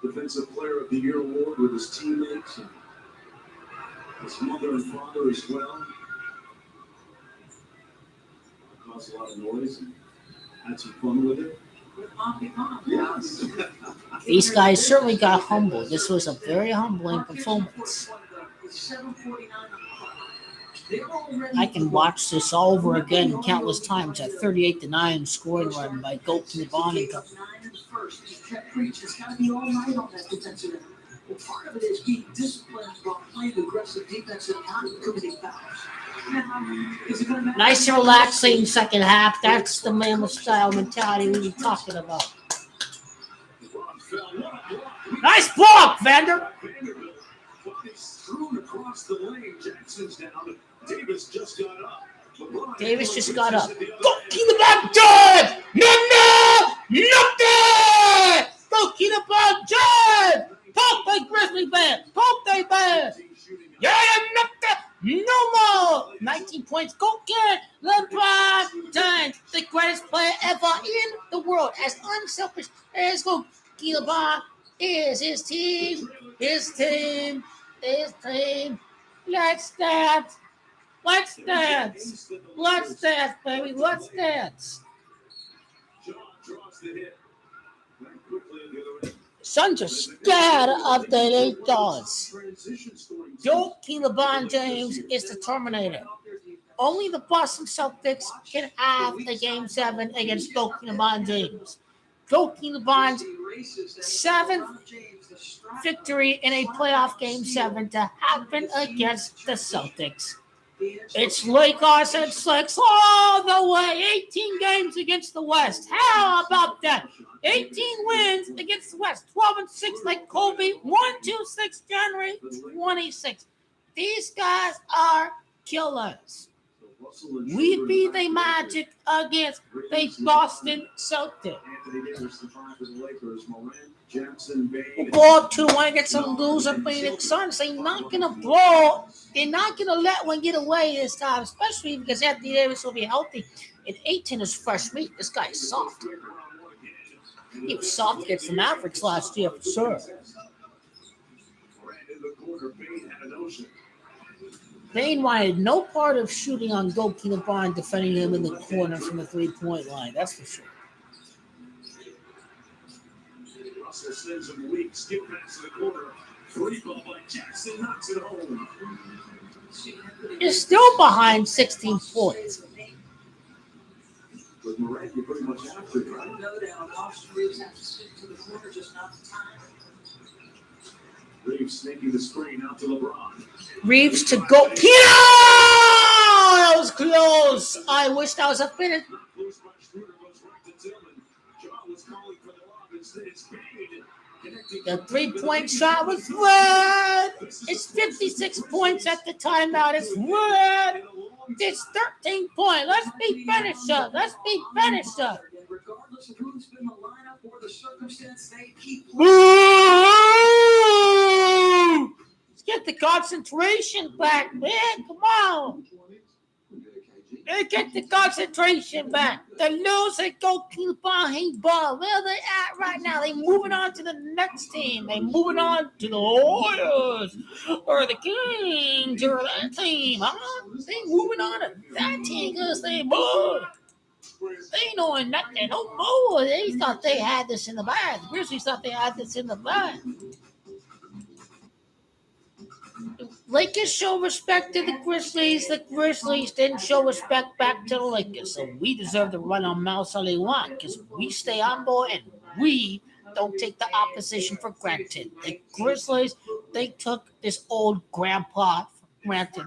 Defensive Player of the Year award with his teammates and his mother and father as well. Caused a lot of noise and had some fun with it. Yes. These guys certainly got humbled. This was a very humbling performance. I can watch this all over again countless times. At 38-9 scoring run by goalkeeper LeBron and company. It's got to be all night on that defensive end. Well, part of it is being disciplined while playing aggressive defense and not committing fouls. Nice and relaxing second half. That's the Mammoth style mentality we were talking about. Nice block, Vander. Strewn across the lane. Jackson's down. Davis just got up. Davis just got up. Go keep the back, John! Nothing! Go keep the back, John! Poke the Grizzly band! Poke the band! Yeah, nothing! No more! 19 points. Go get LeBron James, the greatest player ever in the world. As unselfish as go get LeBron is his team. His team. His team. Let's dance. Let's dance. Let's dance, baby. Let's dance. Suns are scared of the Lakers. Joakim LeBron James is the Terminator. Only the Boston Celtics can have a Game 7 against Joakim LeBron James. Joakim LeBron's seventh victory in a playoff Game 7 to happen against the Celtics. It's Lakers and 6 all the way. 18 games against the West. How about that? 18 wins against the West. 12-6 like Kobe. 1-2-6 January 26. These guys are killers. We beat the Magic against the Boston Celtics. We'll go up 2-1 against some loser Phoenix Suns. They're not going to blow. They're not going to let one get away this time, especially because Anthony Davis will be healthy. And 18 is fresh meat. This guy is soft. He was soft against the Mavericks last year for sure. Bane wanted no part of shooting on Joakim LeBron, defending him in the corner from the three-point line. That's for sure. Russell sends him weak. Skip pass to the corner. Free ball by Jackson knocks it home. You're still behind 16 points. With Morant, you're pretty much after it, right? No down. Austin Reeves has to stick to the corner, just not the time. Reeves snaking the screen out to LeBron. Reeves to go. That was close. I wish that was a finish. Close by Schroeder goes right to Dillon. John was calling for the lob. Instead, it's Bane. The three-point shot was red. It's 56 points at the timeout. It's red. It's 13 points. Let's be finished up. Let's be finished up. Regardless of who's been the lineup or the circumstance, they keep Let's get the concentration back, man. Come on. Let's get the concentration back. The loser Joakim LeBron ball. Where they at right now? They moving on to the next team. They moving on to the Warriors or the Kings or that team. They moving on to that team because they bored. They knowing nothing no more. They thought they had this in the bag. The Grizzlies thought they had this in the bag. The Lakers show respect to the Grizzlies. The Grizzlies didn't show respect back to the Lakers. So we deserve to run our mouths all they want because we stay on board and we don't take the opposition for granted. The Grizzlies, they took this old grandpa for granted.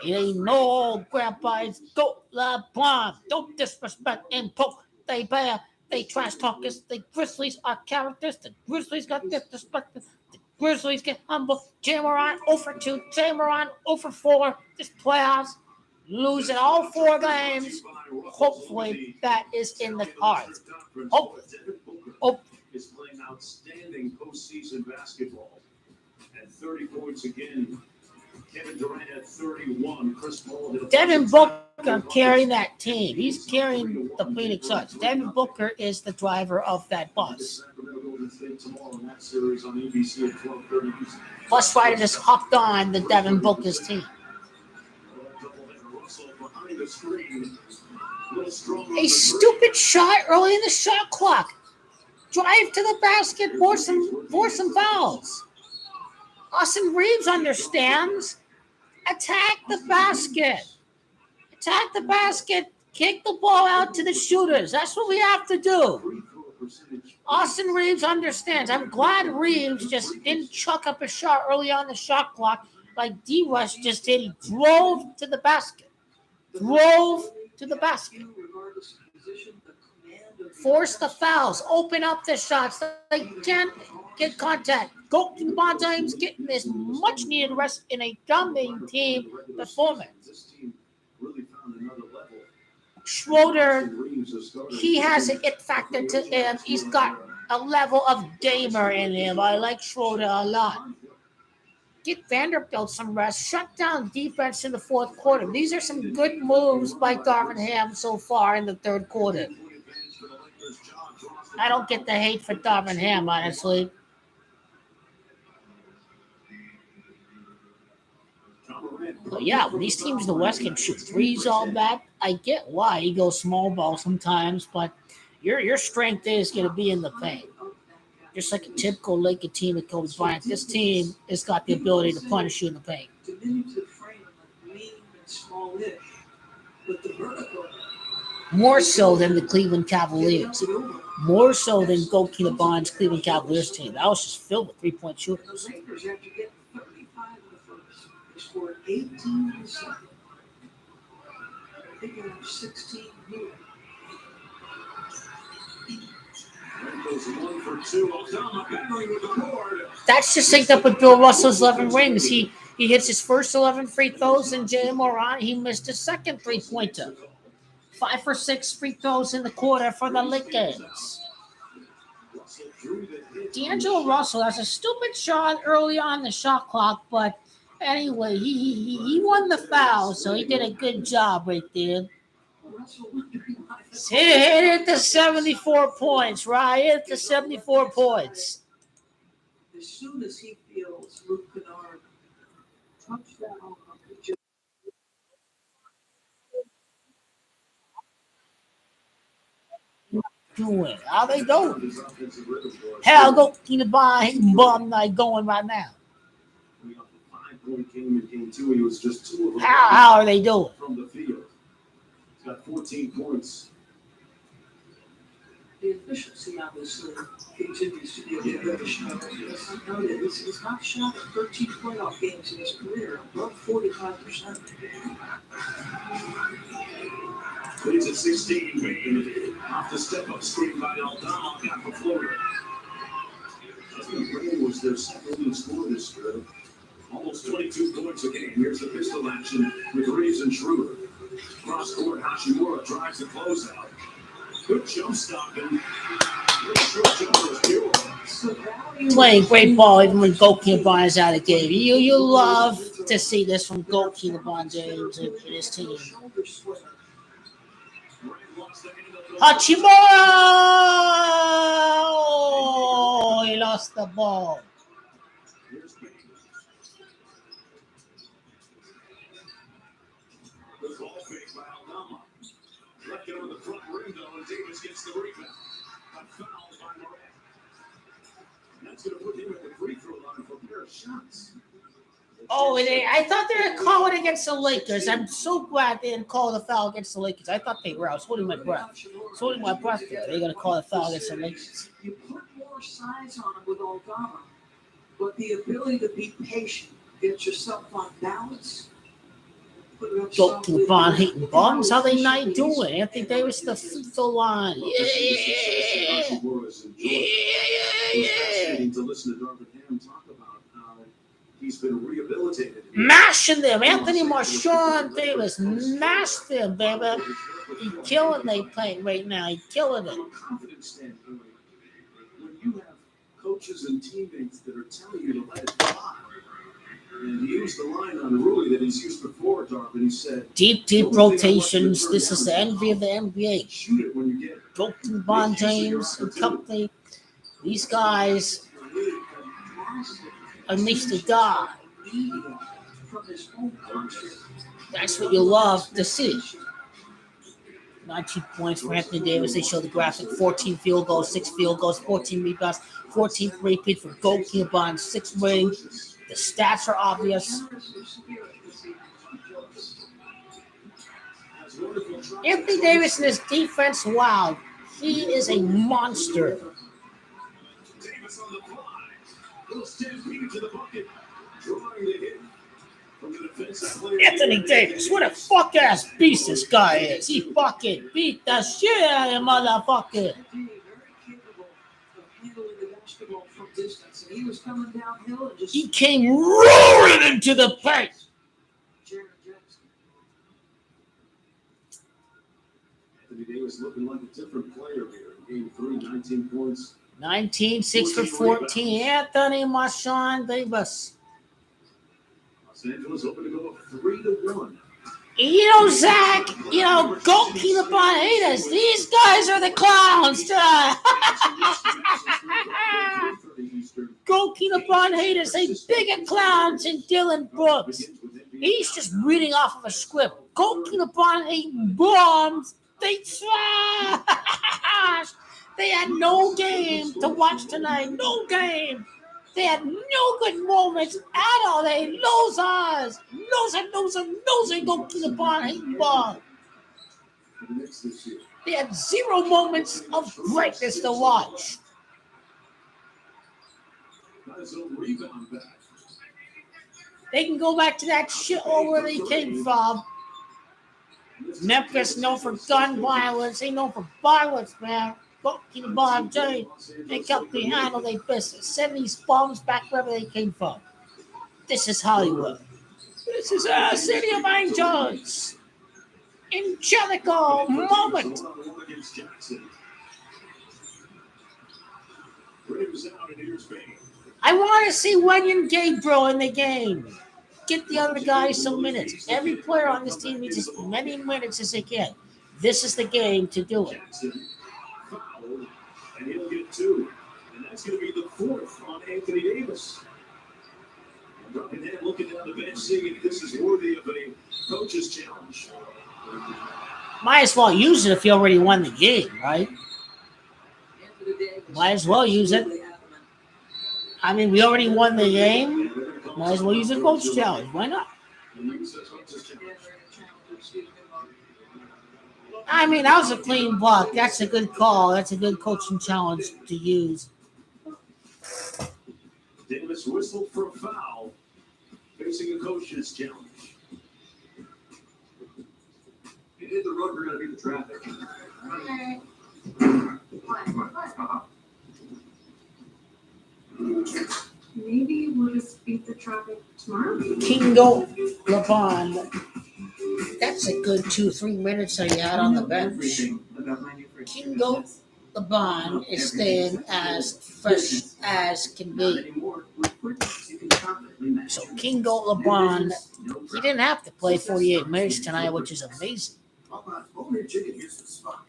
It ain't no old grandpa. It's go LeBron. Don't disrespect and poke. They bear. They trash talkers. The Grizzlies are characters. The Grizzlies got disrespected. The Grizzlies get humble. Jamoran 0-2. Jamoran 0-4. This playoffs. Losing all 4 games. Hopefully that is in the cards. Hopefully. Is playing outstanding postseason basketball. At 30 points again. Kevin Durant at 31. Chris Paul. Devin Booker carrying that team. He's carrying the Phoenix Suns. Devin Booker is the driver of that bus. Bus rider just hopped on the Devin Booker's team. A stupid shot early in the shot clock. Drive to the basket, force some fouls. Austin Reeves understands. Attack the basket. Attack the basket. Kick the ball out to the shooters. That's what we have to do. Austin Reeves understands. I'm glad Reeves just didn't chuck up a shot early on the shot clock like D-Rush just did. He drove to the basket. Force the fouls. Open up the shots. They can't get contact. Joakim LeBron James getting this much needed rest in a dominating team performance. Schroeder, he has an it factor to him. He's got a level of gamer in him. I like Schroeder a lot. Get Vanderbilt some rest. Shut down defense in the fourth quarter. These are some good moves by Darvin Ham so far in the third quarter. I don't get the hate for Darvin Ham, honestly. But yeah, when these teams in the West can shoot threes all that, I get why he goes small ball sometimes, but your strength is going to be in the paint. Just like a typical Laker team with Kobe Bryant, this team has got the ability to punish you in the paint. Diminutive frame and lean and smallish, but the vertical. More so than the Cleveland Cavaliers. More so than Goki LeBron's Cleveland Cavaliers team. That was just filled with three-point shooters. The Lakers, after getting 35 in the first, they scored 18 in the second. They got 16 here. That's just synced up with Bill Russell's 11 rings. He hits his first 11 free throws, and Jay Moran, he missed his second three-pointer. 5 for 6 free throws in the quarter for the Lakers. D'Angelo Russell has a stupid shot early on the shot clock, but anyway, he won the foul, so he did a good job right there. Hit it to 74 points, right? Hit it to 74 points. As soon as he feels Luke Kennard touch that home run, doing? How they doing? Hell, go in the bomb night going right now. How are they doing? From the field. He's got 14 points. the efficiency obviously continues to be a bit of a shot. He's not shot at 13 playoff games in his career, above 45%. Leads at 16, Wayne. Off the step-up screen by Aldama, got the floater. Wayne was their second leading scorer this year. Almost 22 points a game. Here's the pistol action with Reeves and Schroeder. Cross court, Hashimura drives the closeout. Good jump stopping. Playing great ball even when Goki LeBron is out of game. You love to see this from Goki LeBron James and his team. Hachimura! Oh, he lost the ball. The ball fake by Aldama. Left it on the front rim, though, and Davis gets the rebound. Got fouled by Morant. And that's going to put him at the free throw line for a pair of shots. Oh, I thought they were calling against the Lakers. I'm so glad they didn't call the foul against the Lakers. I thought they were. I was holding my breath. They're going to call the foul against the Lakers. You put more size on him with Aldama, but the ability to be patient, get yourself on balance. Go to LeBron hitting bombs. How they not doing? Anthony Davis the free throw line. Yeah. To listen to Darvin Ham talk about how he's been rehabilitated. Mashing them. Anthony Marshawn Davis mashed them, baby. He's killing they playing right now. He's killing it. From a confidence standpoint, when you have coaches and teammates that are telling you to let it fly, and he used the line on Rui that he's used before, Darvin. He said, Deep rotations. This is the envy of the NBA. Shoot it when you get it. Go to LeBron James and company. These guys unleash the God. That's what you love to see. 19 points for Anthony Davis. They show the graphic. 14 field goals, 6 field goals, 14 rebounds, 14th repeat for Goki LeBron, 6 ring. The stats are obvious. Anthony Davis and his defense, wow. He is a monster. Davis on the fly. Little stampede to the bucket. Drawing the hit from the defensive player. Anthony Davis, what a fuck-ass beast this guy is. He fucking beat the shit out of him, motherfucker. Distance, and he was coming downhill and just he came roaring into the paint. Anthony Davis looking like a different player here in game 3, 19 points. 19, 6 for 14. Anthony Marshawn Davis. Los Angeles open to go 3-1. Zach, Goki LeBron haters. These guys are the clowns. Goki LeBron haters. They bigger clowns than Dillon Brooks. He's just reading off of a script. Goalkeeper upon a bombs. They trash. They had no game to watch tonight. No game. They had no good moments at all. They losers. Loser. Goalkeeper upon a bomb. They had 0 moments of greatness to watch. They can go back to that shit where they came from. Memphis known for gun violence. They known for violence, man. Goalkeeper Bob J. They kept the handle their business. Send these bombs back wherever they came from. This is Hollywood. This is our city of angels. Angelical moment. I want to see Wenyan Gabriel in the game. Get the other guys some minutes. Every player on this team needs as many minutes as they can. This is the game to do it. And he'll get 2. And that's going to be the 4th on Anthony Davis. And then looking down the bench, seeing if this is worthy of a coach's challenge. Might as well use it if you already won the game, right? Might as well use it. I mean, we already won the game. Might as well use a coach challenge. Why not? I mean, that was a clean block. That's a good call. That's a good coaching challenge to use. Davis whistled for a foul, facing a coach's challenge. He hit the road, we're going to beat the traffic. Maybe we'll just beat the traffic tomorrow. Kingo LeBron. That's a good 2-3 minutes that he had on the bench. Kingo LeBron is staying as fresh as can be. So Kingo LeBron, he didn't have to play 48 minutes tonight, which is amazing.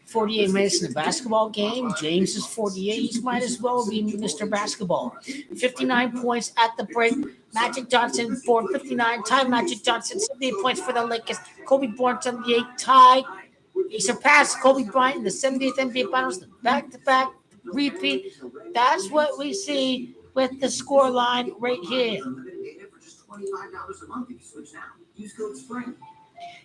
48 minutes in a basketball game. James is 48. He might as well be Mr. Basketball. 59 points at the break. Magic Johnson for 59. Tie Magic Johnson. 78 points for the Lakers. Kobe Bryant 78. Tie. He surpassed Kobe Bryant in the 78th NBA Finals. The back-to-back repeat. That's what we see with the score line right here.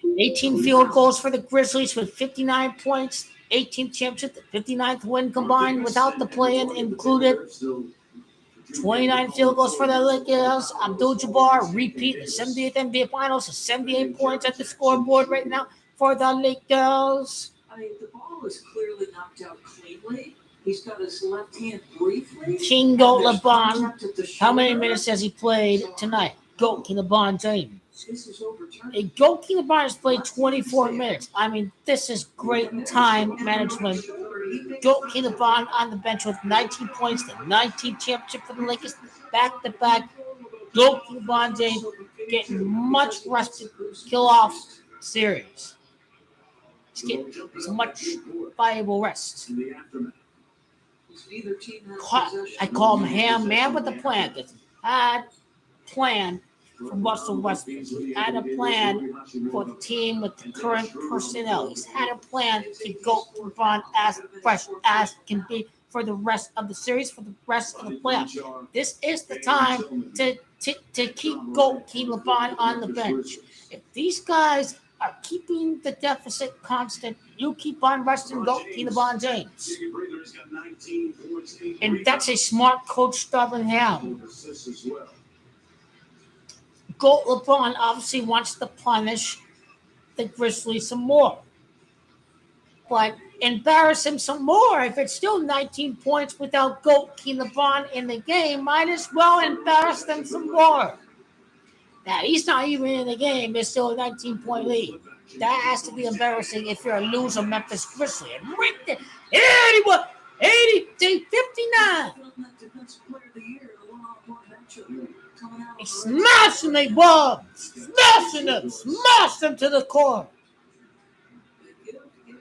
$18 field goals for the Grizzlies with 59 points, 18 championship, the 59th win combined without the play-in included. 29 field goals for the Lakers. Abdul-Jabbar repeat the 78th NBA Finals, 78 points at the scoreboard right now for the Lakers. I mean, the ball is clearly knocked out cleanly. He's got his left hand briefly. Kingo LeBron, how many minutes has he played tonight? Goalkeeper LeBron James. A goalkeeper LeBron has played 24 minutes. I mean, this is great time management. Goalkeper LeBron on the bench with 19 points, the 19th championship for the Lakers, back-to-back. Goalkeper LeBron James getting much rest to kill off series. He's getting so much valuable rest. I call him Ham Man with a plan. Had plan for Russell Westbrook. He had a plan for the team with the current personnel. He's had a plan to go LeBron as fresh as can be for the rest of the series, for the rest of the playoffs. This is the time to keep LeBron on the bench. If these guys are keeping the deficit constant, you keep on resting goalkeeper LeBron James. And that's a smart coach, Stubborn Ham. LeBron obviously wants to punish the Grizzlies some more. But embarrass him some more. If it's still 19 points without goalkeeper LeBron in the game, might as well embarrass them some more. Now, he's not even in the game. There's still a 19-point lead. That has to be embarrassing if you're a loser Memphis Grizzly. And right there, 59. He's smashing the ball. Smashing them to the core.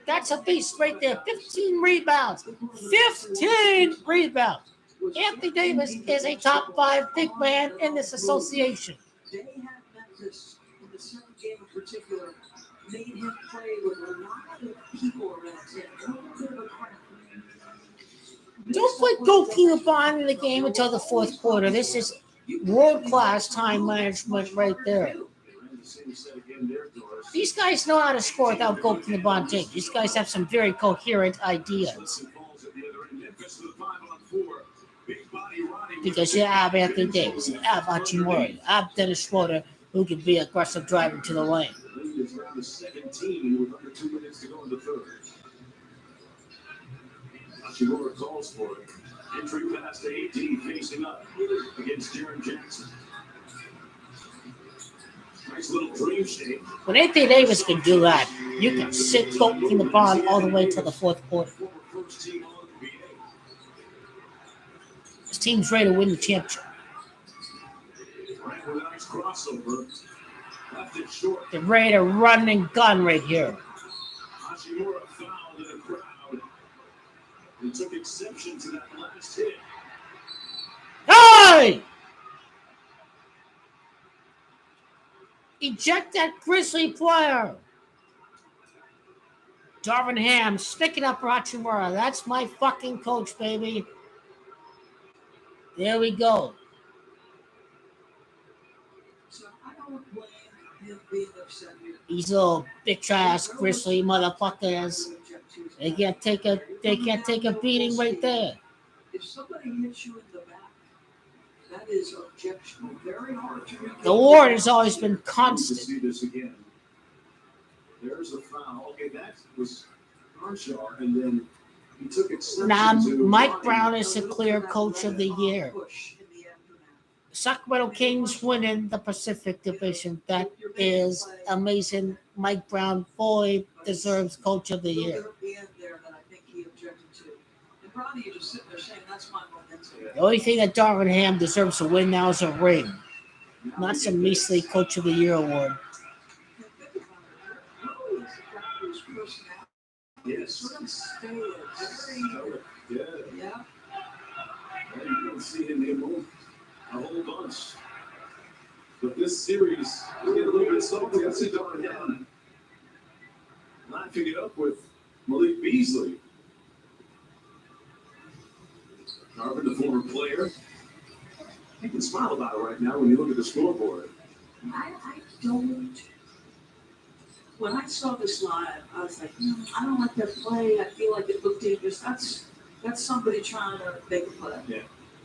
That's a beast right there. 15 rebounds. 15 rebounds. Anthony Davis is a top 5 big man in this association. They have Memphis in the the second game in particular made him play with a lot of people around him. A little bit of a crack. Don't put goalkeeper Bond in the game until the fourth quarter. This is world-class time management right there. These guys know how to score without goalkeeper Bond taking. These guys have some very coherent ideas. Because you have Anthony Davis, you have Hachimura, you have Dennis Schroeder, who can be aggressive driving to the lane. Is around the 17 with under 2 minutes to go in the third. Hachimura calls for it. Entry pass to AD facing up against Jaren Jackson. Nice little dream shape. When Anthony Davis can do that, you can sit goalkeeper Bond all the way to the fourth quarter. This team's ready to win the championship. Right with a nice crossover. Left it short. They're ready to run and gun right here. Hachimura fouled in the crowd. He took exception to that last hit. Hey! Eject that Grizzly player. Darvin Ham sticking up for Hachimura. That's my fucking coach, baby. There we go. So I don't blame him being upset here. These little bitch-ass Grizzly motherfuckers. They can't take a beating right there. If somebody hits you in the back, that is objectionable. Very hard to read. The war has always been To constant. see this again. There's a foul. Okay, that was Arshar, and then he took exception Now, to Mike Brown is the clear coach of the year. Sacramento Kings winning the Pacific Division. That is amazing. Mike Brown, boy, deserves coach of the year. There that I think he objected to. And probably you're just sitting there saying that's my momentum. The only thing that Darvin Ham deserves to win now is a ring, not some measly coach of the year award. Yes. Sort of stay very, Yeah. yeah. And you can see him move a whole bunch. But this series is getting a little bit salty. I see Darvin Ham laughing it up with Malik Beasley. Darvin, the former player. You can smile about it right now when you look at the scoreboard. I don't. When I saw this live, I was like, I don't like that play. I feel like it looked dangerous. That's somebody trying to make a play. Yeah.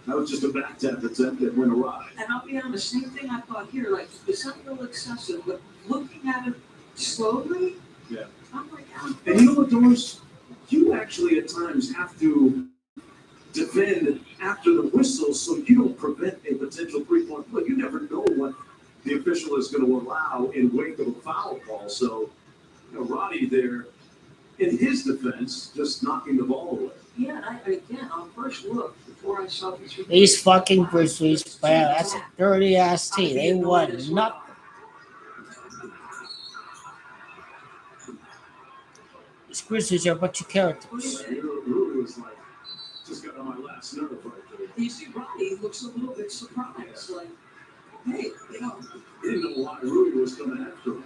That was just a back tap attempt that went awry. And I'll be honest, same thing I thought here. Like, it's not real excessive, but looking at it slowly, Yeah. I'm like, And you know what, Doris? You actually at times have to defend after the whistle so you don't prevent a potential three-point play. You never know what the official is going to allow in wake of a foul call. So, Roddy there, in his defense, just knocking the ball away. yeah, and again, on first look, before I saw this. These fucking Grizzlies, man, that's a dirty-ass team. They won nothing. These Grizzlies are a bunch of characters. Rudy was like, just got on my last nerve right there. You see, Roddy looks a little bit surprised. Like, hey, He didn't know why Rudy was coming after him.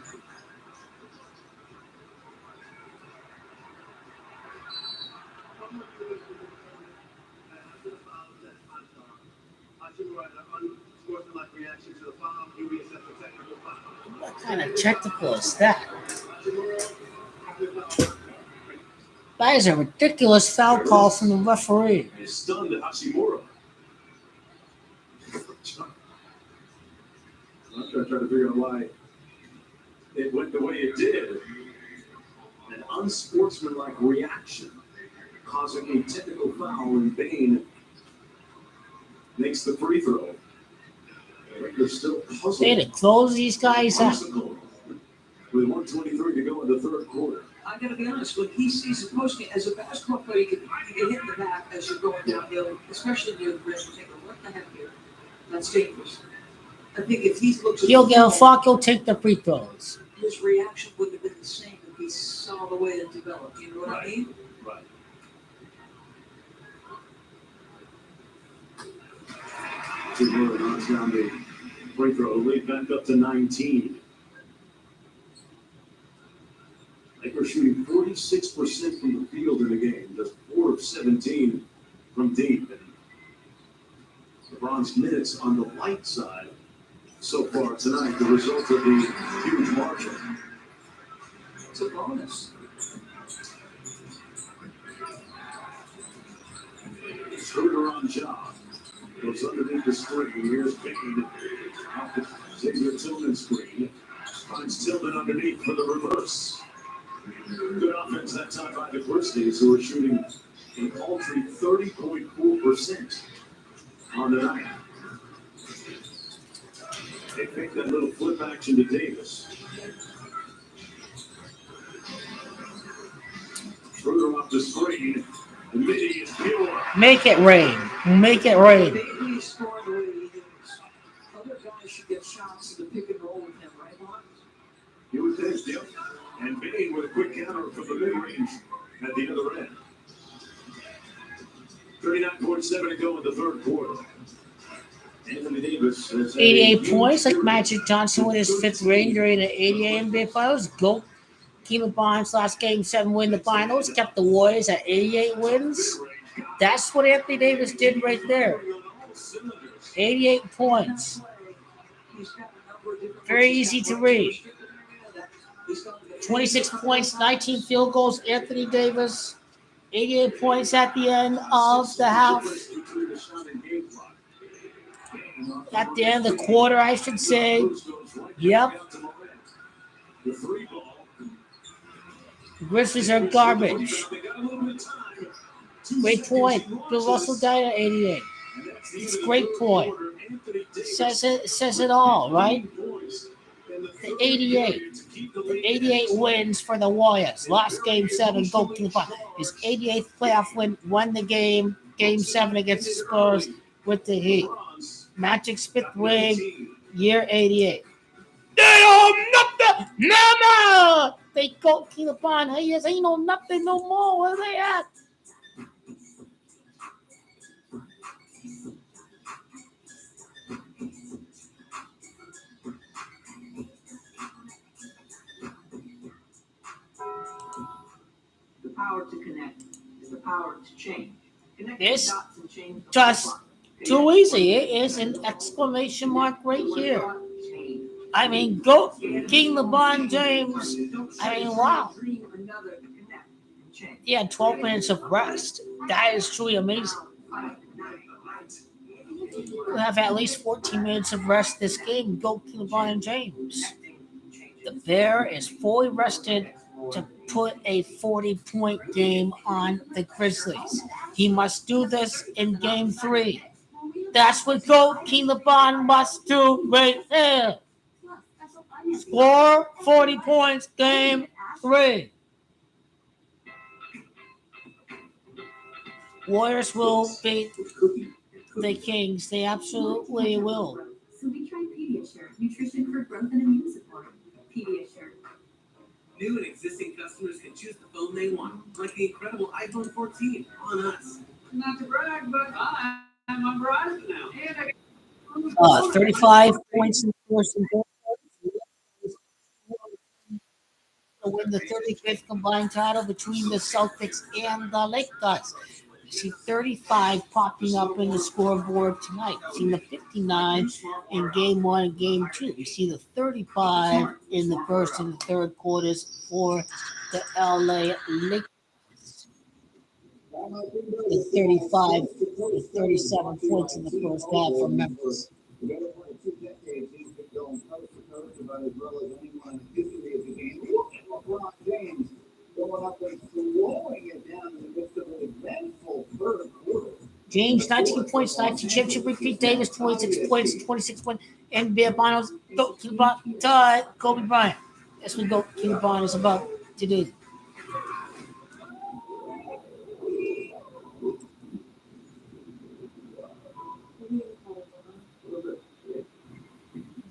What kind of technical is that? That is a ridiculous foul call from the referee. He stunned Hachimura. I'm trying to figure out why it went the way it did. An unsportsmanlike reaction causing a technical foul, and Bain makes the free throw. They're still puzzled. They had to close these guys out. With 1:23 to go in the third quarter. I gotta be honest, when he sees the post game, as a basketball player, you can hit in the back as you're going downhill, especially near the rim. You think, what the heck here? That's dangerous. I think if he looks at He'll give a fuck, he'll take the free throws. his reaction wouldn't have been the same if he saw the way it developed. You know what I mean? Right. Hachimura knocks down the free throw, lead back up to 19. shooting 46% from the field in the game, just 4 of 17 from deep. And LeBron's minutes on the light side so far tonight, the result of the huge margin. It's a bonus. Schroeder on job. Goes underneath the screen. Here's Payne off the Xavier Tillman screen. Finds Tillman underneath for the reverse. Good offense that time by the Grizzlies, who are shooting a paltry 30.4% on the night. They pick that little flip action to Davis. Schroeder off the screen. The midi is pure. Make it rain. Make it rain. Maybe score the way he is. Other guys should get shots in the pick and roll with him, right, Mark? You would think, yep. And Bain with a quick counter from the mid-range at the other end. 39.7 to go in the third quarter. Anthony Davis has 88 points, like Magic Johnson with his 5th ring during the 88 NBA Finals. GOAT. Keelan Barnes last game 7 win the finals, kept the Warriors at 88 wins. That's what Anthony Davis did right there. 88 points. Very easy to read. 26 points, 19 field goals, Anthony Davis. 88 points at the end of the half. At the end of the quarter, I should say. Yep. The Grizzlies are garbage. Great point. Bill Russell died at 88. It's a great point. Says it all, right? The 88. The 88 wins for the Warriors. Lost game 7, go to the bottom. His 88th playoff win, won the game 7 against the Spurs with the Heat. Magic's 5th ring, year 88. They don't nothing, no. They go Keelan Barnes. Hey, yes, ain't no nothing no more. Where they at? The power to connect is the power to change. Connect This the dots and change the just clock. too easy. It is an exclamation mark right here. I mean, go King LeBron James. I mean, wow. He had 12 minutes of rest. That is truly amazing. We'll have at least 14 minutes of rest this game. Go King LeBron James. The Bear is fully rested to put a 40-point game on the Grizzlies. He must do this in game 3. That's what Goat King LeBron must do right here. Score 40 points, game 3. Warriors will beat the Kings. They absolutely will. So we tried Pediasure, nutrition for growth and immune support. Pediasure. New and existing customers can choose the phone they want, like the incredible iPhone 14 on us. Not to brag, but I'm on Verizon now. And I 35 points in the first and third to win the 35th combined title between the Celtics and the Lakers. You see 35 popping up in the scoreboard tonight. You see the 59 in game 1 and game 2. You see the 35 in the first and the third quarters for the LA Lakers. The 35 to 37 points in the first half for Memphis. He's been going coast to coast about as well as anyone in the history of the game. LeBron James going up and slowing it down in the midst of an eventful third quarter. James, 19 points, 19 championship repeat. Davis, 26 points, 26 points. NBA Finals, go to the Kobe Bryant. That's what go to the Bryant is about to do.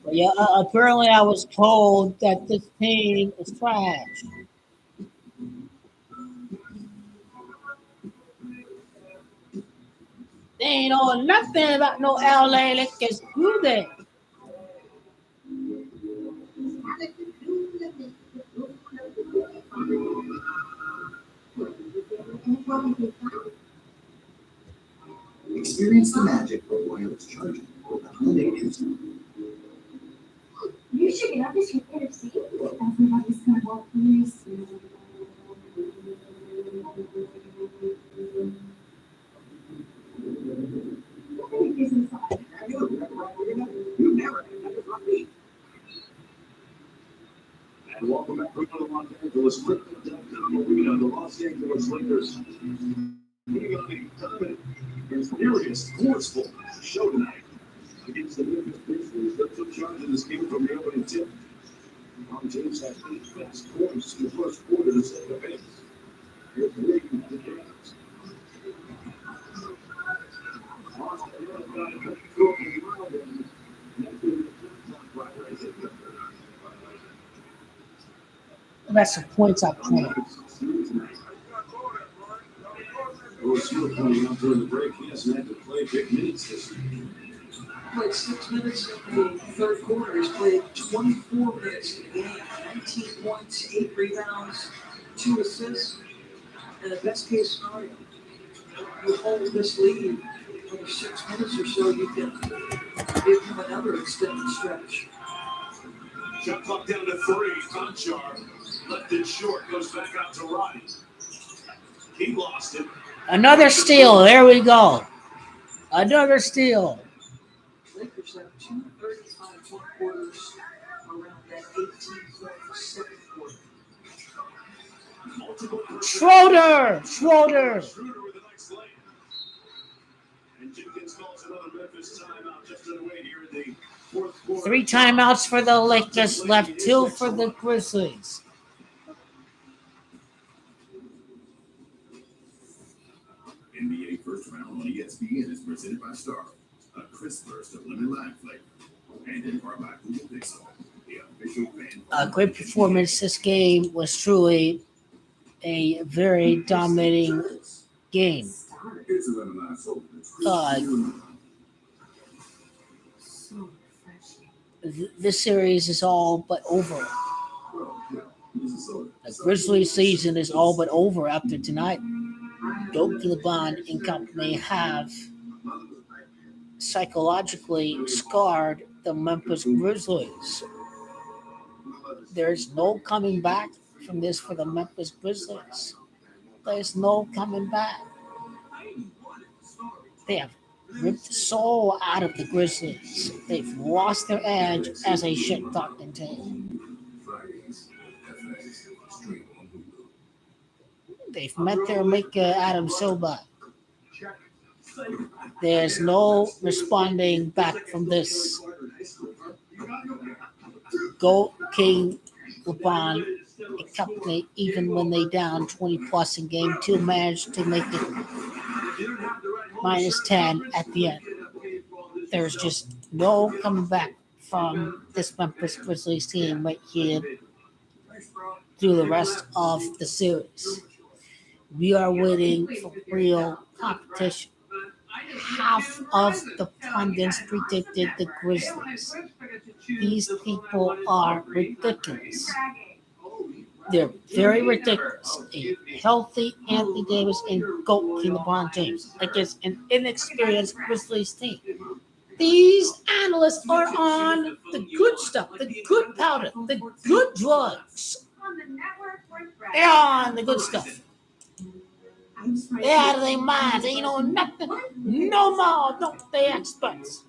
Yeah, apparently I was told that this team is trash. They ain't know nothing about no LA Lakers, do they? It's the magic of wireless charging with the holiday instant. You should get up this weekend see. Everybody's gonna walk really soon. And welcome back to another Los Angeles Clippers.com arena. The Los Angeles Lakers putting on a dominant and furious, forceful show tonight against the Memphis Grizzlies. That took charge of this game from the opening tip. LeBron James had 8 fast points in the first quarter to set the pace. Here's the lead in the games. That's the points up point. Still coming out during the break. He hasn't had to play big minutes this year. Played 6 minutes in the third quarter. He's played 24 minutes in the game, 19 points, 8 rebounds, 2 assists, and the best case scenario, you hold this lead for 6 minutes or so, you can give him another extended stretch. Shot clock down to 3. Conchar left it short, goes back out to Roddy. He lost it. Another steal. There we go. Another steal. Lakers have 2 35-point quarters around that 18.7 quarter. Schroeder. Schroeder with a nice lay. And Jenkins calls another Memphis timeout just underway here in the fourth quarter. 3 timeouts for the Lakers, left 2 for the Grizzlies. NBA First Round on ESPN is presented by Star, a crisp burst of lemon lime flavor, and in part by Google Pixel, the official fan. A great performance. This game was truly a very dominating game. Here's a lemon soda. This series is all but over. The Grizzlies season is all but over after tonight. LeBron and company have psychologically scarred the Memphis Grizzlies. There's no coming back from this for the Memphis Grizzlies. There's no coming back. They have ripped the soul out of the Grizzlies. They've lost their edge as a shit-talking team. They've met their maker, Adam Silver. There's no responding back from this. Go King, LeBron, and company, even when they down 20 plus in game 2, managed to make it -10 at the end. There's just no coming back from this Memphis Grizzlies team right here through the rest of the series. We are waiting for real competition. Half of the pundits predicted the Grizzlies. These people are ridiculous. They're very ridiculous. A healthy Anthony Davis and GOAT King LeBron James against an inexperienced Grizzlies team. These analysts are on the good stuff, the good powder, the good drugs. They're on the good stuff. They're out of their minds. They know nothing. No more, don't they, experts?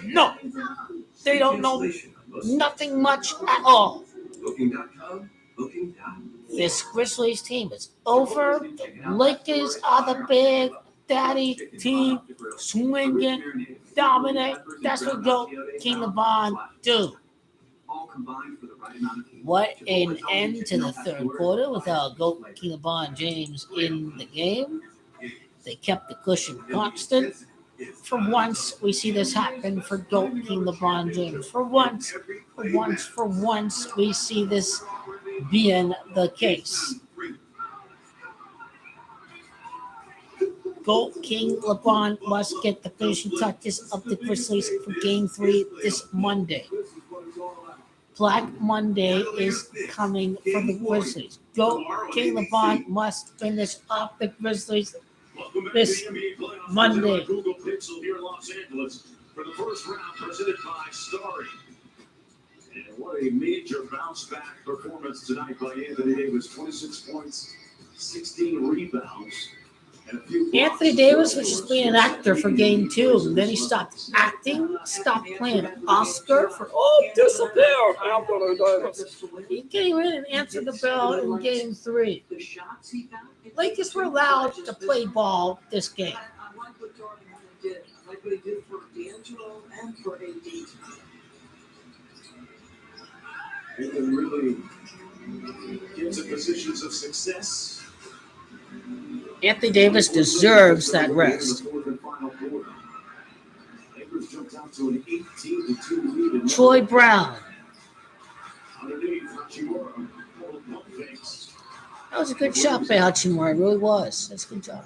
No. They don't know nothing much at all. This Grizzlies team is over. The Lakers are the big daddy team, swinging, dominate. That's what GOAT King LeBron do. What an end to the third quarter without GOAT King LeBron James in the game. They kept the cushion constant. For once, we see this happen for GOAT King LeBron James. For once, we see this being the case. GOAT King LeBron must get the finishing touches of the Grizzlies for Game 3 this Monday. Black Monday is coming for the Grizzlies. GOAT King LeBron must finish off the Grizzlies Welcome back this to the NBA playoffs Monday. presented by Google Pixel here in Los Angeles for the first round presented by Starry. And what a major bounce back performance tonight by Anthony Davis. 26 points, 16 rebounds, and a few blocks. Anthony Davis was just being an actor for game 2. And then he stopped acting, stopped playing Oscar for, disappear, Anthony Davis. He came in and answered the bell in game 3. The shots he got. Lakers were allowed to play ball this game. I like what Jordan did. I like what he did for D'Angelo and for AD. It really gives in positions of success. Anthony Davis deserves that rest. Lakers jumped out to an 18-2 lead. Troy Brown. Underneath, Hachimura, pump fakes. That was a good shot by Hachimura. It really was. That's a good job.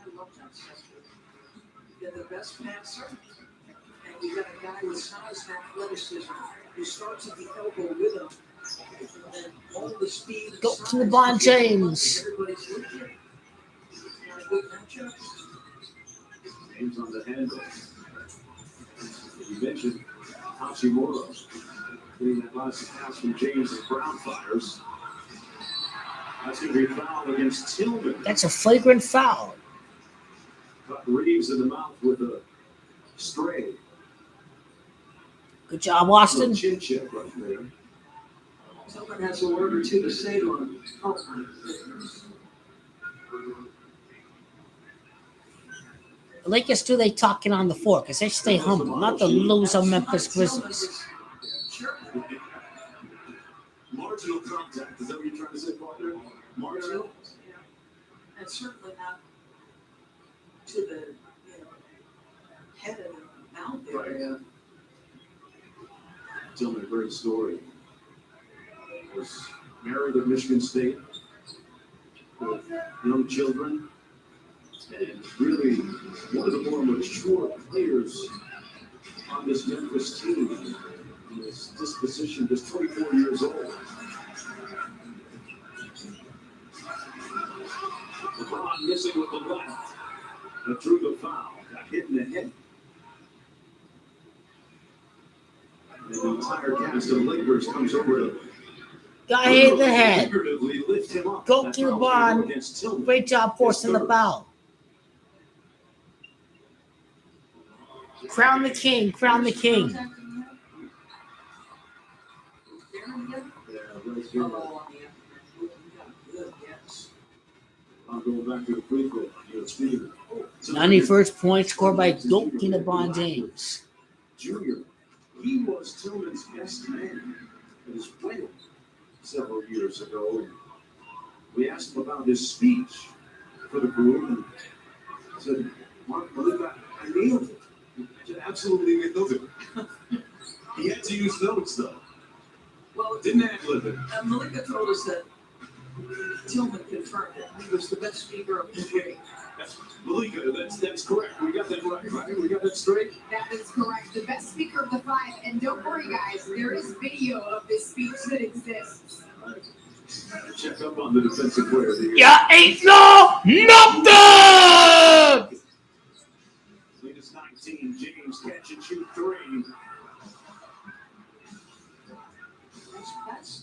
I love that stuff. They're the best passer, and you got a guy with size and athleticism who starts at the elbow with him, and then all the speed. Go to LeBron James. Everybody's looking. Good matchup. James on the handle. You mentioned Hachimura getting that last pass from James as Brown fires. That's going to be a foul against Tillman. That's a flagrant foul. Caught Reeves in the mouth with a stray. Good job, Austin. Chin check right there. Someone has a word or two to say to him. Oh, my goodness. The Lakers do they talking on the floor because they stay humble, not the loser Memphis Grizzlies. Marginal contact. Is that what you're trying to say, partner? Marginal? Yeah. And certainly not to the head of the mouth area. Right. Tell me a great story. Was married at Michigan State with young children, and really one of the more mature players on this Memphis team. His disposition, just 24 years old. LeBron missing with the left, but drew the foul, got hit in the head. And the entire cast of the Lakers comes over to Got hit in the head. figuratively lift him up. Go That's to how LeBron. against Tillman. Great job forcing the foul. Crown the king. Crown the king. Yeah, right here. I'm going back to the free throw. It's Speeder. 91st point scored by Goldkin LeBron James. Junior, he was Tillman's best man at his wedding several years ago. We asked him about his speech for the group, and he said, Mark, I nailed it. I said, absolutely nailed it. He had to use notes, though. Well, Didn't ad-lib it. Malika told us that Tillman confirmed it. He was the best speaker of the day. Malika, that's correct. We got that right? We got that straight? That is correct. The best speaker of the 5. And don't worry, guys, there is video of this speech that exists. All right. Check up on the defensive player of the year. Yeah, ain't no nothing. Latest 19, James catch and shoot 3.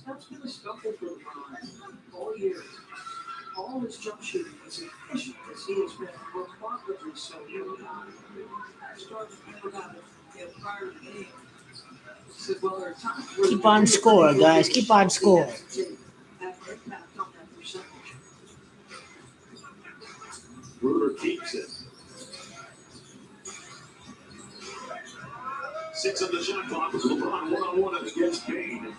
That's been a struggle for LeBron all year. All his jump shooting is efficient as he has been remarkably so. I started to think about it prior to the game. He said, well, there are times where Keep on score, guys. Keep on score. have impact on that percentage. Bruder keeps it. 6 on the shot clock with LeBron one-on-one against Payne.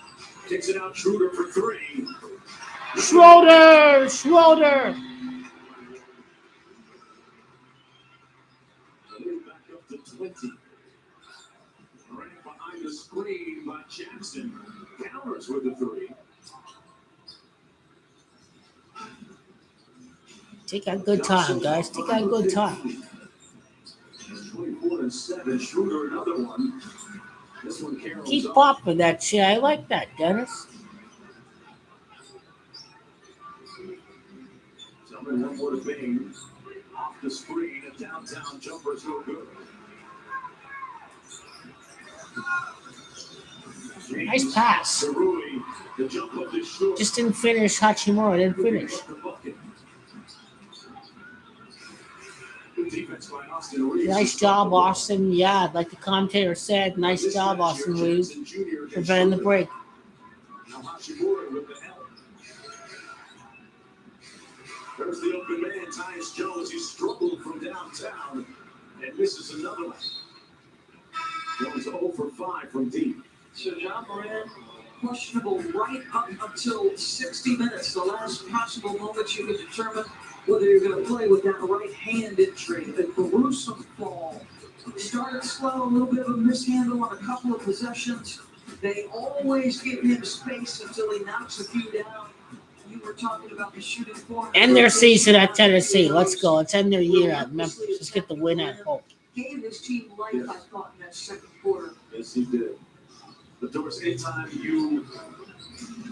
Kicks it out, Schroeder for 3. Schroeder. Back up to 20. Right behind the screen by Jackson. Counters with the 3. Take a good time, guys. Take a good time. 24-7. Schroeder another one. This one carols Keep up. popping that shit. I like that, Dennis. Tillman one more to Payne. Off the screen, a downtown jumper's no good. Nice pass. Cerulli, the jump up is short. Just didn't finish. Hachimura didn't finish. Good defense by Austin Reeves. Nice job, Austin. Yeah, like the commentator said, nice job, Austin Reeves, preventing the break. Now Hachimura with the help. There's the open man, Tyus Jones. He struggled from downtown and misses another one. Jones 0 for 5 from deep. So John Moran, questionable right up until 60 minutes, the last possible moment you could determine whether you're going to play with that right hand injury. A gruesome fall. Started slow, a little bit of a mishandle on a couple of possessions. They always give him space until he knocks a few down. You were talking about the shooting form. End their season at Tennessee. Let's go. Let's end their year at Memphis. Let's get the win at home. Gave his team life, I thought, in that second quarter. Yes, he did. But Doris, anytime you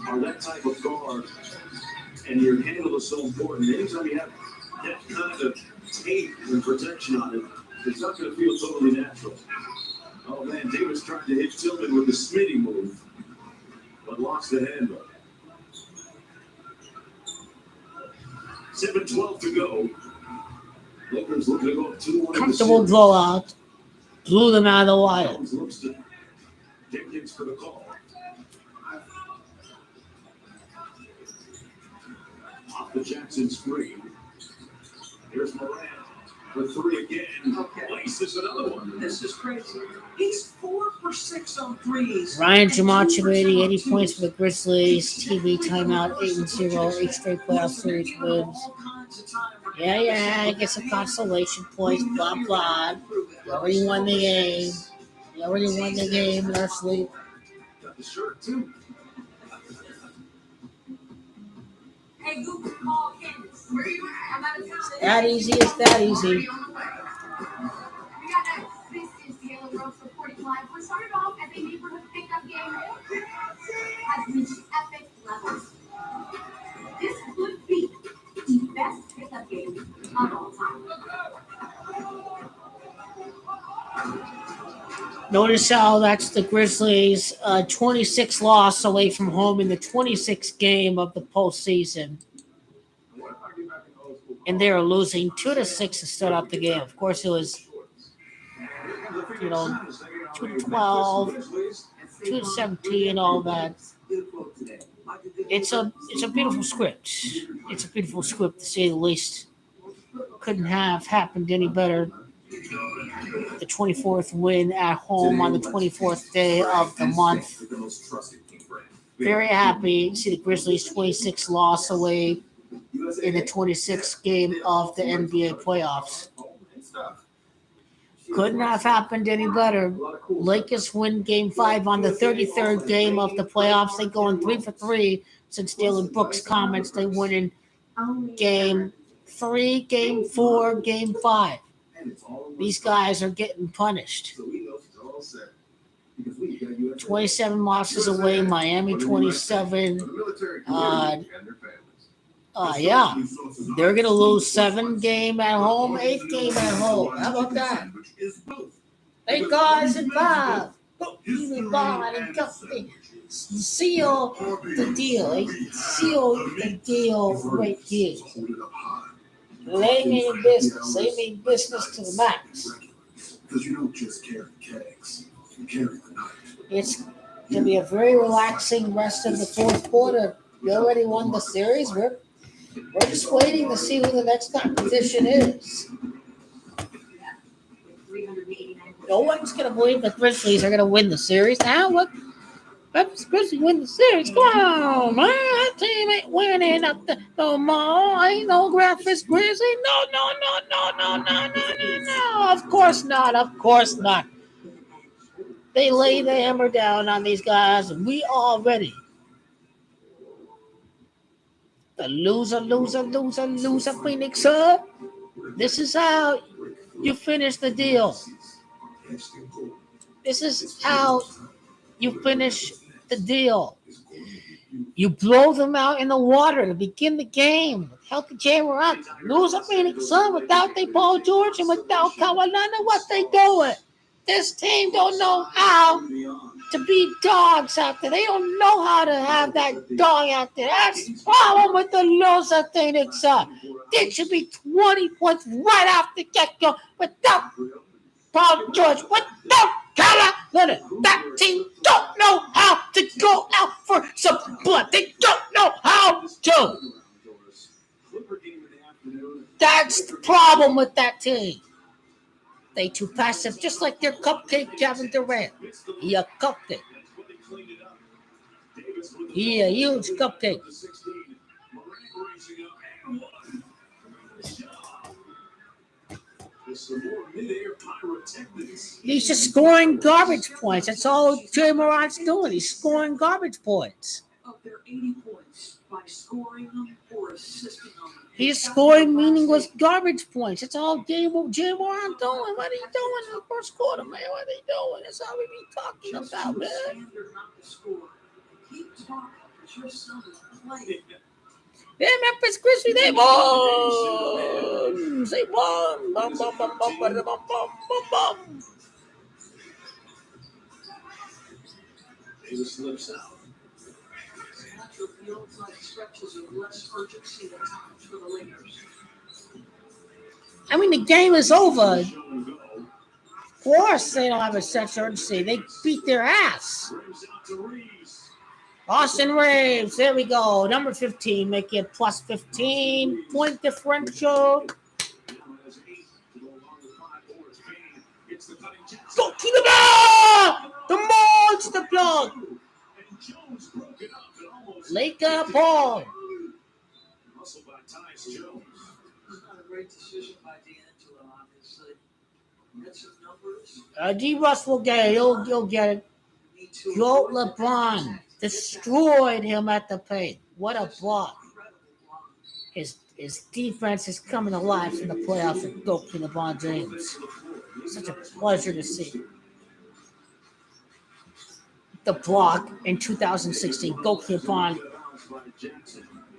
are that type of guard and your handle is so important, anytime you have that kind of tape and protection on it, it's not going to feel totally natural. Oh man, Davis trying to hit Tillman with the Smitty move, but lost the handle. 7:12 to go. Lakers looking to go up 2-1. Comfortable blowout. Blew them out of the wire. Jones looks to Jenkins for the call. Off the Jackson screen. Here's Morant for 3 again. Okay. Places another one. This is crazy. He's 4 for 6 on threes. Ryan Jamachovic, 80 points for the Grizzlies. TV timeout, 8-0, 8 straight playoff series wins. Yeah, get some consolation points, blah, blah. You already won the game. You already won the game in our sleep. Got the shirt, too. Hey, Google, call Candace. Where you at? I'm out of town. That easy is that easy. We got that. This is the Yellow Rose for 45. We started off as a neighborhood pickup game. Has reached epic levels. This could be the best pickup game of all time. Notice how that's the Grizzlies' 26 loss away from home in the 26th game of the postseason. And they are losing 2-6 to start out the game. Of course, it was, 2-12, 2-17, all that. It's a beautiful script. It's a beautiful script, to say the least. Couldn't have happened any better. The 24th win at home on the 24th day of the month. Very happy to see the Grizzlies' 26 loss away in the 26th game of the NBA playoffs. Couldn't have happened any better. Lakers win Game 5 on the 33rd game of the playoffs. They go in 3 for 3 since Dillon Brooks comments. They win in Game 3, Game 4, Game 5. These guys are getting punished. 27 losses away, Miami 27. Yeah, they're going to lose 7 game at home, 8 game at home. How about that? 8 guys involved. Everybody seal the deal. Seal the deal right here. They mean business. They mean business to the max. Because you don't just carry kegs, you carry the knife. It's going to be a very relaxing rest of the fourth quarter. We already won the series. We're just waiting to see who the next competition is. No one's going to believe the Grizzlies are going to win the series. Now, what? Grizzlies win the series. Come on, man. That team ain't winning up the no more. Ain't no graphics Grizzly. No. Of course not. Of course not. They lay the hammer down on these guys, and we all ready. The loser, Phoenix Sun. This is how you finish the deal. This is how you finish the deal. You blow them out in the water to begin the game. Healthy Jamorant. Lose a Phoenix Sun without they Paul George and without Kawhi Leonard. What they doing? This team don't know how to be dogs out there. They don't know how to have that dog out there. That's the problem with the loser Phoenix Sun. They should be 20 points right off the get-go without Paul George, without Kawhi Leonard. That team don't know how to go out for some blood. They don't know how to. That's the problem with that team. They too passive, just like their cupcake Kevin Durant. He a cupcake. He a huge cupcake. He's just scoring garbage points. That's all Jay Morant's doing. He's scoring garbage points. Up there 80 points by scoring them or assisting them. He's scoring meaningless garbage points. That's all Jay Morant doing. What are you doing in the first quarter, man? What are you doing? That's all we be talking about, man. Keep talking, because your son is playing. Yeah, Memphis Grizzlies, they won. They won. Bum, bum, bum, bum, bum, bum, bum, bum. Davis slips out. Natural feels like stretches of less urgency at times for the Lakers. I mean, the game is over. Of course, they don't have a sense of urgency. They beat their ass. Austin Reeves, there we go. Number 15, make it plus 15. Point differential. Go to the ball! The monster plug! Laker ball. Muscle by Tyus Jones. It's not a great decision by D'Angelo, obviously. Get some numbers. D. Russ will get it. He'll get it. Joe LeBron destroyed him at the paint. What a block. His defense is coming alive in the playoffs with Dope and LeBron James. Such a pleasure to see. The block in 2016. Goki LeBron,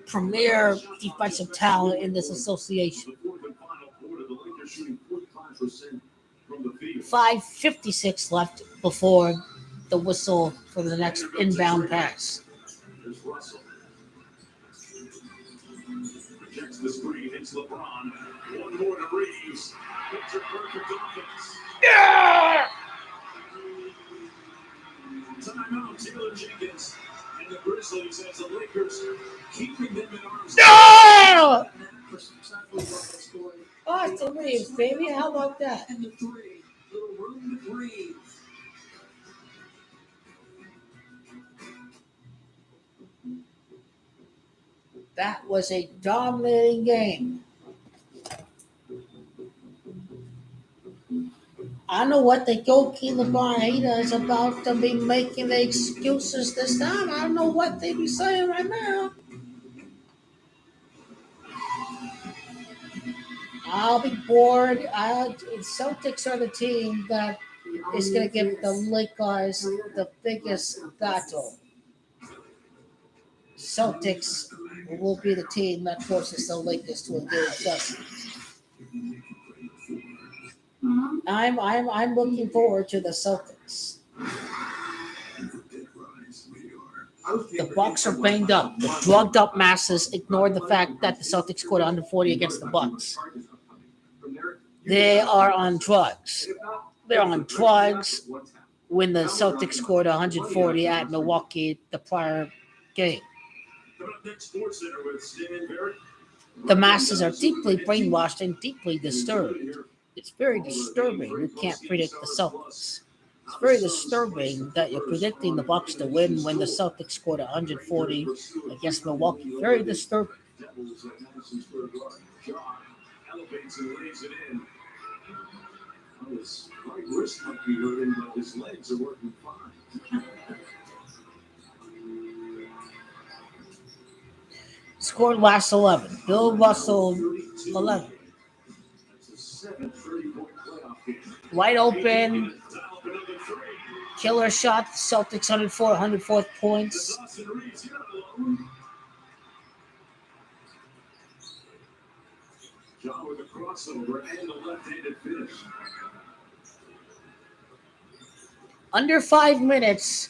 premier defensive talent in this association. 5:56 left before the whistle for the next inbound pass. There's Russell. Rejects the screen. It's LeBron. One more to Reeves. Picture perfect offense. Yeah! Timeout, Taylor Jenkins. And the Grizzlies as the Lakers keeping them in arms. No! Austin Reeves, baby. How about that? And the three. Little room to breathe. That was a dominating game. I don't know what the Goki LeBron hater is about to be making the excuses this time. I don't know what they be saying right now. I'll be bored. Celtics are the team that is going to give the Lakers the biggest battle. Celtics will be the team that forces the Lakers to a game 7. I'm looking forward to the Celtics. The Bucks are banged up. The drugged up masses ignore the fact that the Celtics scored 140 against the Bucks. They are on drugs. They're on drugs when the Celtics scored 140 at Milwaukee the prior game. The masses are deeply brainwashed and deeply disturbed. It's very disturbing. You can't predict the Celtics. It's very disturbing that you're predicting the Bucks to win when the Celtics scored 140 against Milwaukee. Very disturbing. Elevates and lays it in. His right wrist might be hurting, but his legs are working fine. Scored last 11. Bill Russell, 11. Wide open. Killer shot. Celtics 104 points. alone. John with a crossover and the left-handed finish. Under 5 minutes.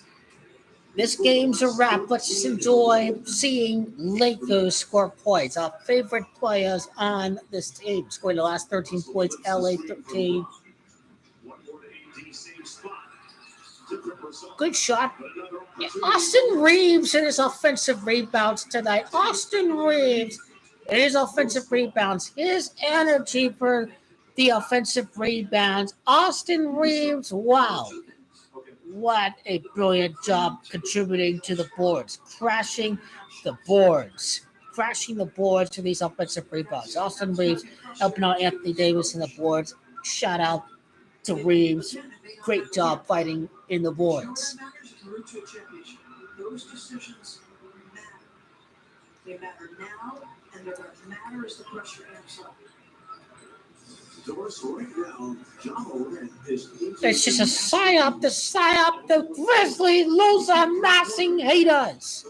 This game's a wrap. Let's just enjoy seeing Lakers score points. Our favorite players on this team scoring the last 13 points. LA 13. Good shot. Austin Reeves and his offensive rebounds tonight. Austin Reeves and his offensive rebounds. His energy for the offensive rebounds. Austin Reeves, wow. What a brilliant job contributing to the boards. Crashing the boards to these offensive rebounds. Austin Reeves helping out Anthony Davis in the boards. Shout out to Reeves. Great job fighting in the boards. Those decisions matter. They matter now, and they're going to matter as the pressure amps up. It's just a psyop to psyop the Grizzly loser massing haters.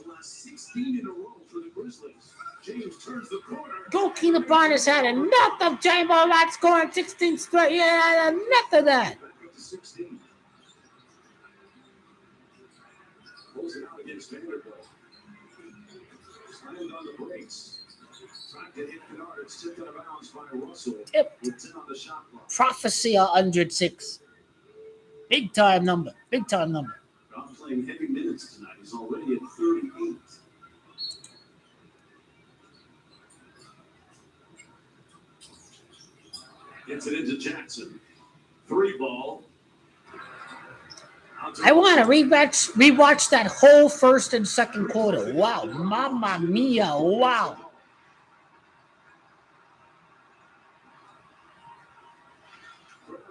Goalkeeper LeBron has had enough of James Not scoring 16 straight. Yeah, enough of that. Closing out against Vanderbilt. Slammed on the brakes. Trying to hit Kennard. It's tipped out of bounds by Russell. Yep. With 10 on the shot clock. Prophecy 106. Big time number. Big time number. Not playing heavy minutes tonight. He's already at 38. Gets it into Jackson. 3 ball. I want to rewatch that whole first and second quarter. Wow. Mamma mia. Wow.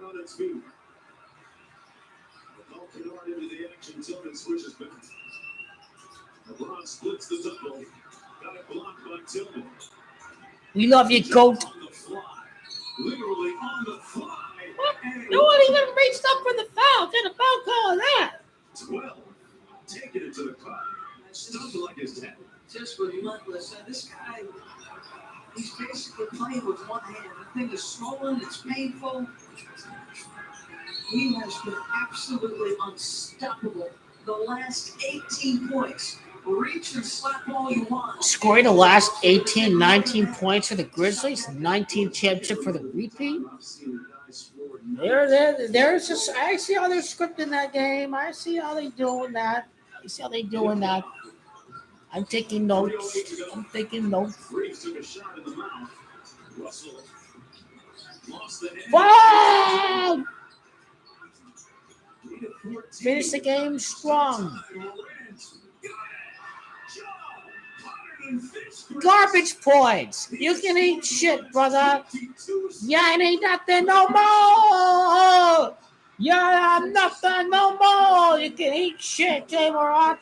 On its feet. Without Kennard into the action, Tillman switches back. LeBron splits the double. Got it blocked by Tillman. We love you, GOAT. On the fly. Literally on the fly. No one even reached up for the foul. Get a foul call on that. 12. Taking it to the cup. Stunned like his head. Just relentless. And this guy, he's basically playing with one hand. The thing is swollen. It's painful. He has been absolutely unstoppable. The last 18 points. Reach and slap all you want. Scoring the last 18, 19 points for the Grizzlies. 19 championship for the repeat. There's just, I see how they're scripting that game. I see how they're doing that. I'm taking notes. Reeves took a shot in the mouth. Russell lost the head. Wow! Finish the game strong. Garbage points. You can eat shit, brother. Yeah, it ain't nothing no more. Yeah, nothing no more. You can eat shit, J-Rock.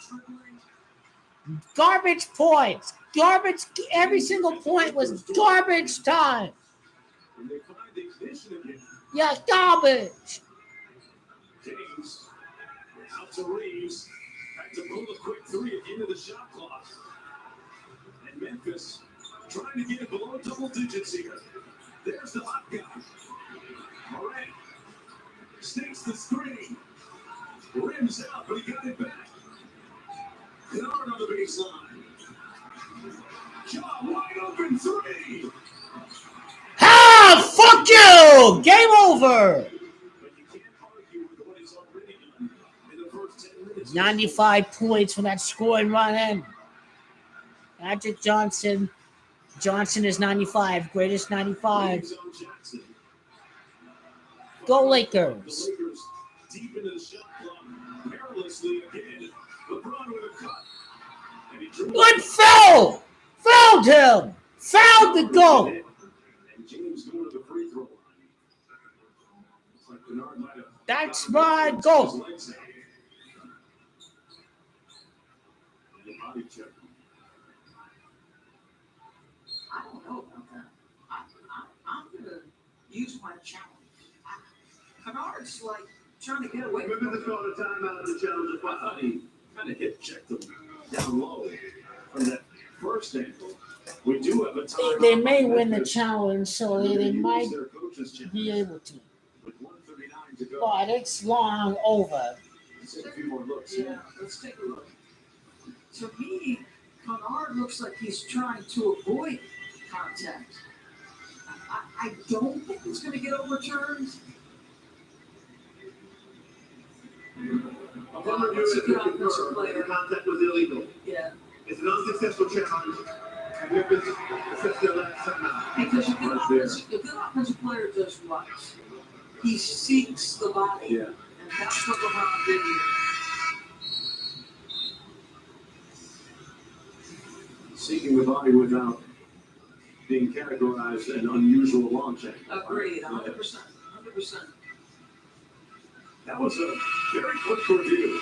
Garbage points. Garbage. Every single point was garbage time. Yeah, garbage. James out to Reeves. Back to pull a quick 3 at the end of the shot clock. And Memphis trying to get it below double digits here. There's the hot guy. Morant stakes the screen. Rims out, but he got it back. Kennard on the baseline. Shaw wide open 3. Ah, fuck you! Game over. 95 points from that scoring run in. Magic Johnson. Johnson is 95. Greatest 95. Go Lakers. Deep into the shot clock. Perilously again. LeBron with a cut. Good foul! Fouled him! Fouled the goal! And James going to the free throw line. Looks like Kennard might have. That's my goal. Body check. I don't know about that. I'm going to use my challenge. Kennard's like trying to get away from Remember the call the timeout of the challenge. I thought he kind of hip checked him down low. from that first angle. We do have a timeout. They may win the challenge, so they might be able to. With 1:39 to go. But it's long over. Let's take a few more looks. Yeah, let's take a look. To me, Kennard looks like he's trying to avoid contact. I don't think it's going to get overturned. Upon review, it's a offensive player. The contact was illegal. Yeah. It's an unsuccessful challenge. And Memphis accepts their last timeout. Because if a good offensive player does what? He seeks the body. Yeah. And that's what LeBron did here. Seeking the body without being categorized an unusual long chain. Agreed, 100%. 100%. That was a very quick review.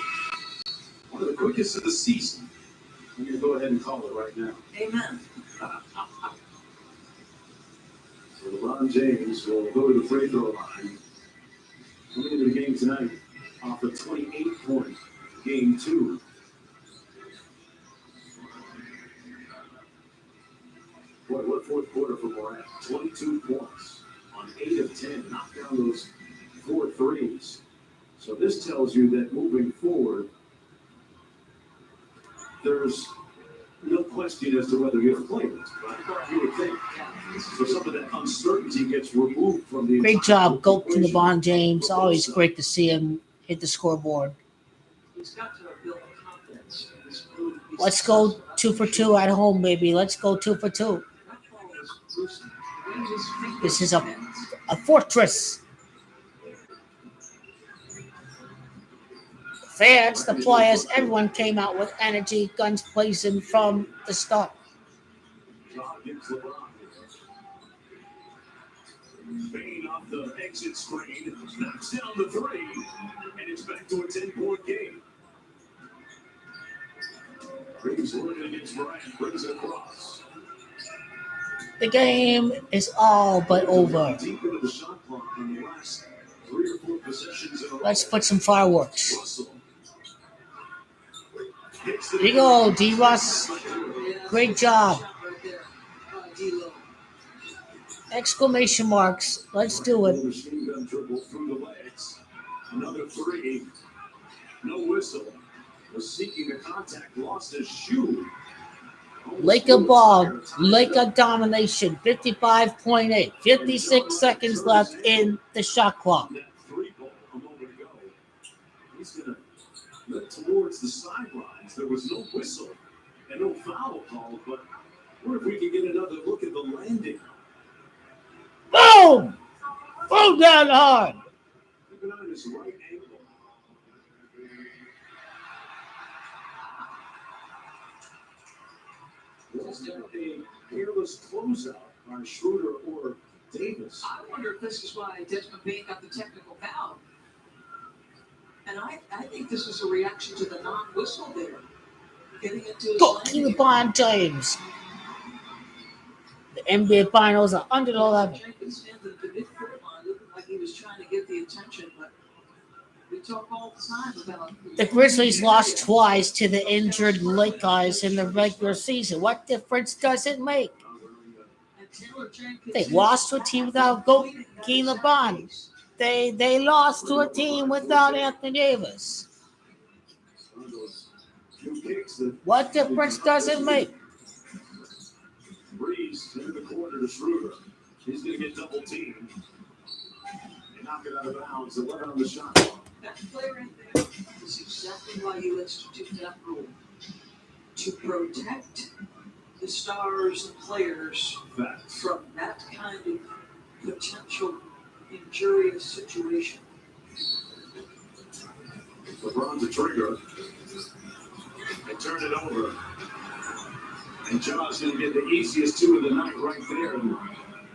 One of the quickest of the season. I'm going to go ahead and call it right now. Amen. So LeBron James will go to the free throw line. Coming into the game tonight off a 28-point game 2. What fourth quarter for Morant? 22 points on 8 of 10. Knocked down those 4 threes. So this tells you that moving forward, there's no question as to whether you have played this, right? You would think. So some of that uncertainty gets removed from the. Great job, go to LeBron James. Always great to see him hit the scoreboard. He's got to build confidence. Let's go 2 for 2 at home, baby. Let's go 2 for 2. This is a fortress. Fans, the players, everyone came out with energy, guns blazing from the start. Bane off the exit screen, knocks down the 3, and it's back to a 10-point game. Reeves working against Bryant, brings it across. The game is all but over. Deep into the shot clock on the last 3 or 4 possessions in a row. Let's put some fireworks. Here you go, D-Russ. Great job. Exclamation marks. Let's do it. Machine gun dribble through the legs. Another 3. No whistle. Was seeking the contact. Lost his shoe. Laker ball. Laker domination. 55.8. 56 seconds left in the shot clock. That 3 ball a moment ago. He's going to look towards the sidelines. There was no whistle and no foul call, but what if we can get another look at the landing? Boom! Boom down hard. Keep an eye on his right ankle. Was there a careless closeout by Schroeder or Davis? I wonder if this is why Desmond Bane got the technical foul. And I think this is a reaction to the non-whistle there. Getting into his Go landing. to LeBron James. The NBA Finals are under the 11. Jenkins standing at the midcourt line looking like he was trying to get the attention, but we talk all the time about The Grizzlies lost twice to the injured Lakers in the regular season. What difference does it make? and Taylor Jenkins. They lost to a team without King LeBron. They lost to a team without Anthony Davis. What difference does it make? Breeze into the corner to Schroeder. He's going to get double teamed. And knock it out of bounds. 11 on the shot clock. That play right there is exactly why you institute that rule. To protect the stars and players from that kind of potential injurious situation. LeBron's a trigger. They turn it over. And John's going to get the easiest 2 of the night right there. And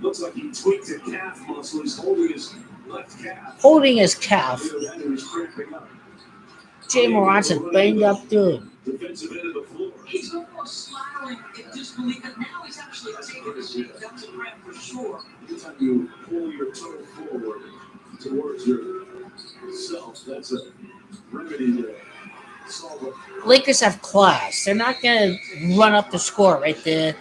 looks like he tweaked a calf muscle. He's holding his left calf. Holding his calf. He's cramping up. Jay Morant's a banged up dude. Defensive end of the floor. He's almost smiling in disbelief, and now he's actually taking a seat. That's a cramp for sure. Anytime you pull your toe forward towards yourself, that's a remedy there. Lakers have class. They're not going to run up the score right there.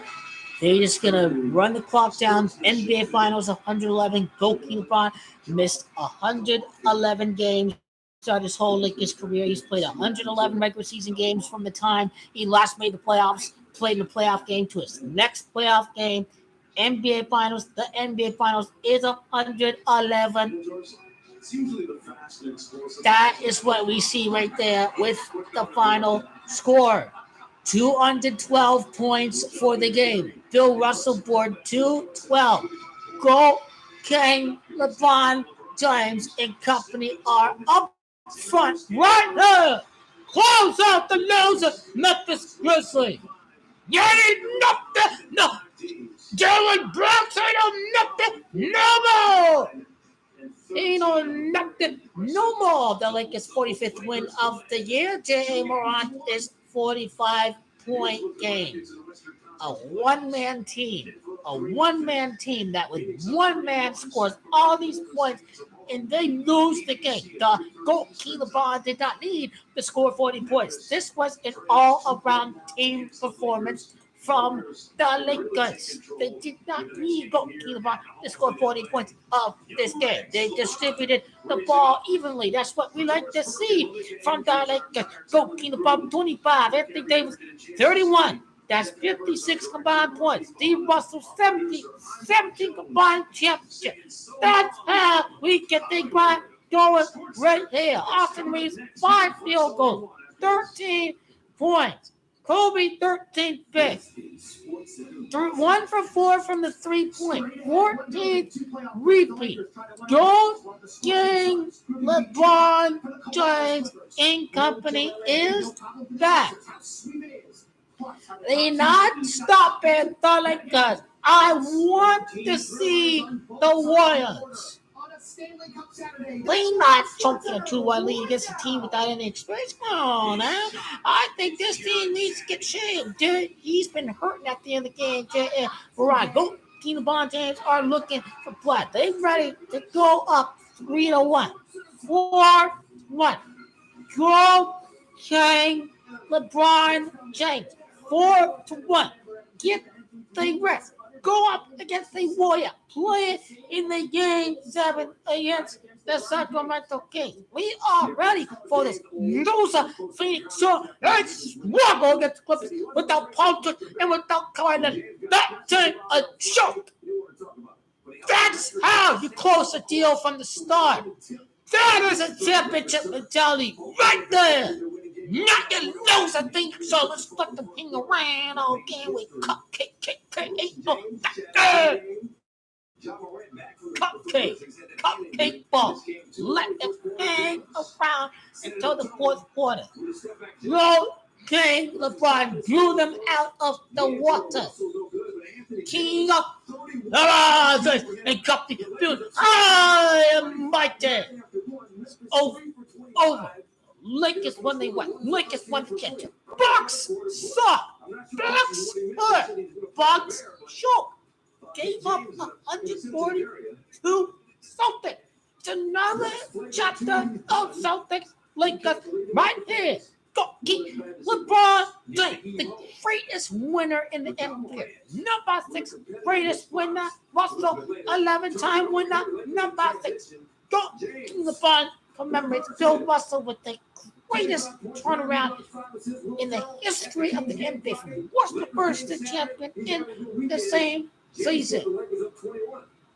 They're just going to run the clock down. NBA Finals 111. Goalkeeper LeBron missed 111 games throughout his whole Lakers career. He's played 111 regular season games from the time he last made the playoffs, played in the playoff game to his next playoff game. NBA Finals, the NBA Finals is 111. That is what we see right there with the final score. 212 points for the game. Bill Russell board 212. Go King, LeBron James, and company are up front right there. Close out the loser, Memphis Grizzlies. You ain't nothing, no. Dillon Brooks ain't on nothing no more. Ain't on nothing no more. The Lakers' 45th win of the year. J.A. Morant is 45-point game. A one-man team. A one-man team that with one man scores all these points and they lose the game. The goalkeeper LeBron did not need to score 40 points. This was an all-around team performance from the Lakers. They did not need goalkeeper LeBron to score 40 points of this game. They distributed the ball evenly. That's what we like to see from the Lakers. Goalkeeper LeBron 25. Anthony Davis 31. That's 56 combined points. Steve Russell 17 combined championships. That's how we get the grind going right here. Austin Reeves 5 field goals, 13 points. Kobe 13 picks. 1 for 4 from the 3-point. 14 repeat. Gold King LeBron James and company is back. They not stopping the Lakers. I want to see the Warriors. They not choking a 2-1 lead against a team without any experience. Come on now. I think this team needs to get shaved. Dude, he's been hurting at the end of the game. Right, go. King LeBron James are looking for blood. They ready to go up 3-1. 4-1. Go King LeBron James. 4-1. Get the rest. Go up against the Warrior. Play it in the game 7 against the Sacramento Kings. We are ready for this. Loser Phoenix Sun. Let's struggle against the Clippers without Paulson and without Kawhi. That team a joke. That's how you close a deal from the start. That is a championship mentality right there. Not your nose, I think so. Let's let them hang around all game with cupcake. Cupcake ball. Let them hang around until the fourth quarter. Roll King LeBron blew them out of the water. King up. And cupcake. I am mighty. Over. Lakers won, they won. Lakers won the championship. Bucks suck. Bucks hurt. Bucks choke. Gave up 140 to Celtics. It's another chapter of Celtics Lakers right here. Go keep LeBron James, the greatest winner in the NBA. Number 6 greatest winner. Russell, 11-time winner. Number 6. Go keep LeBron commemorates Bill Russell with the greatest turnaround in the history of the NBA, from worst to first to champion in the same season.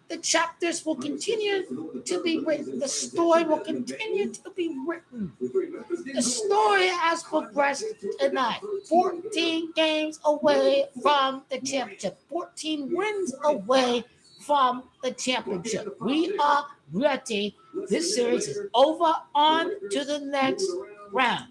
The chapters will continue to be written. The story will continue to be written. The story has progressed tonight. 14 games away from the championship. 14 wins away from the championship. We are ready. This series is over. On to the next round.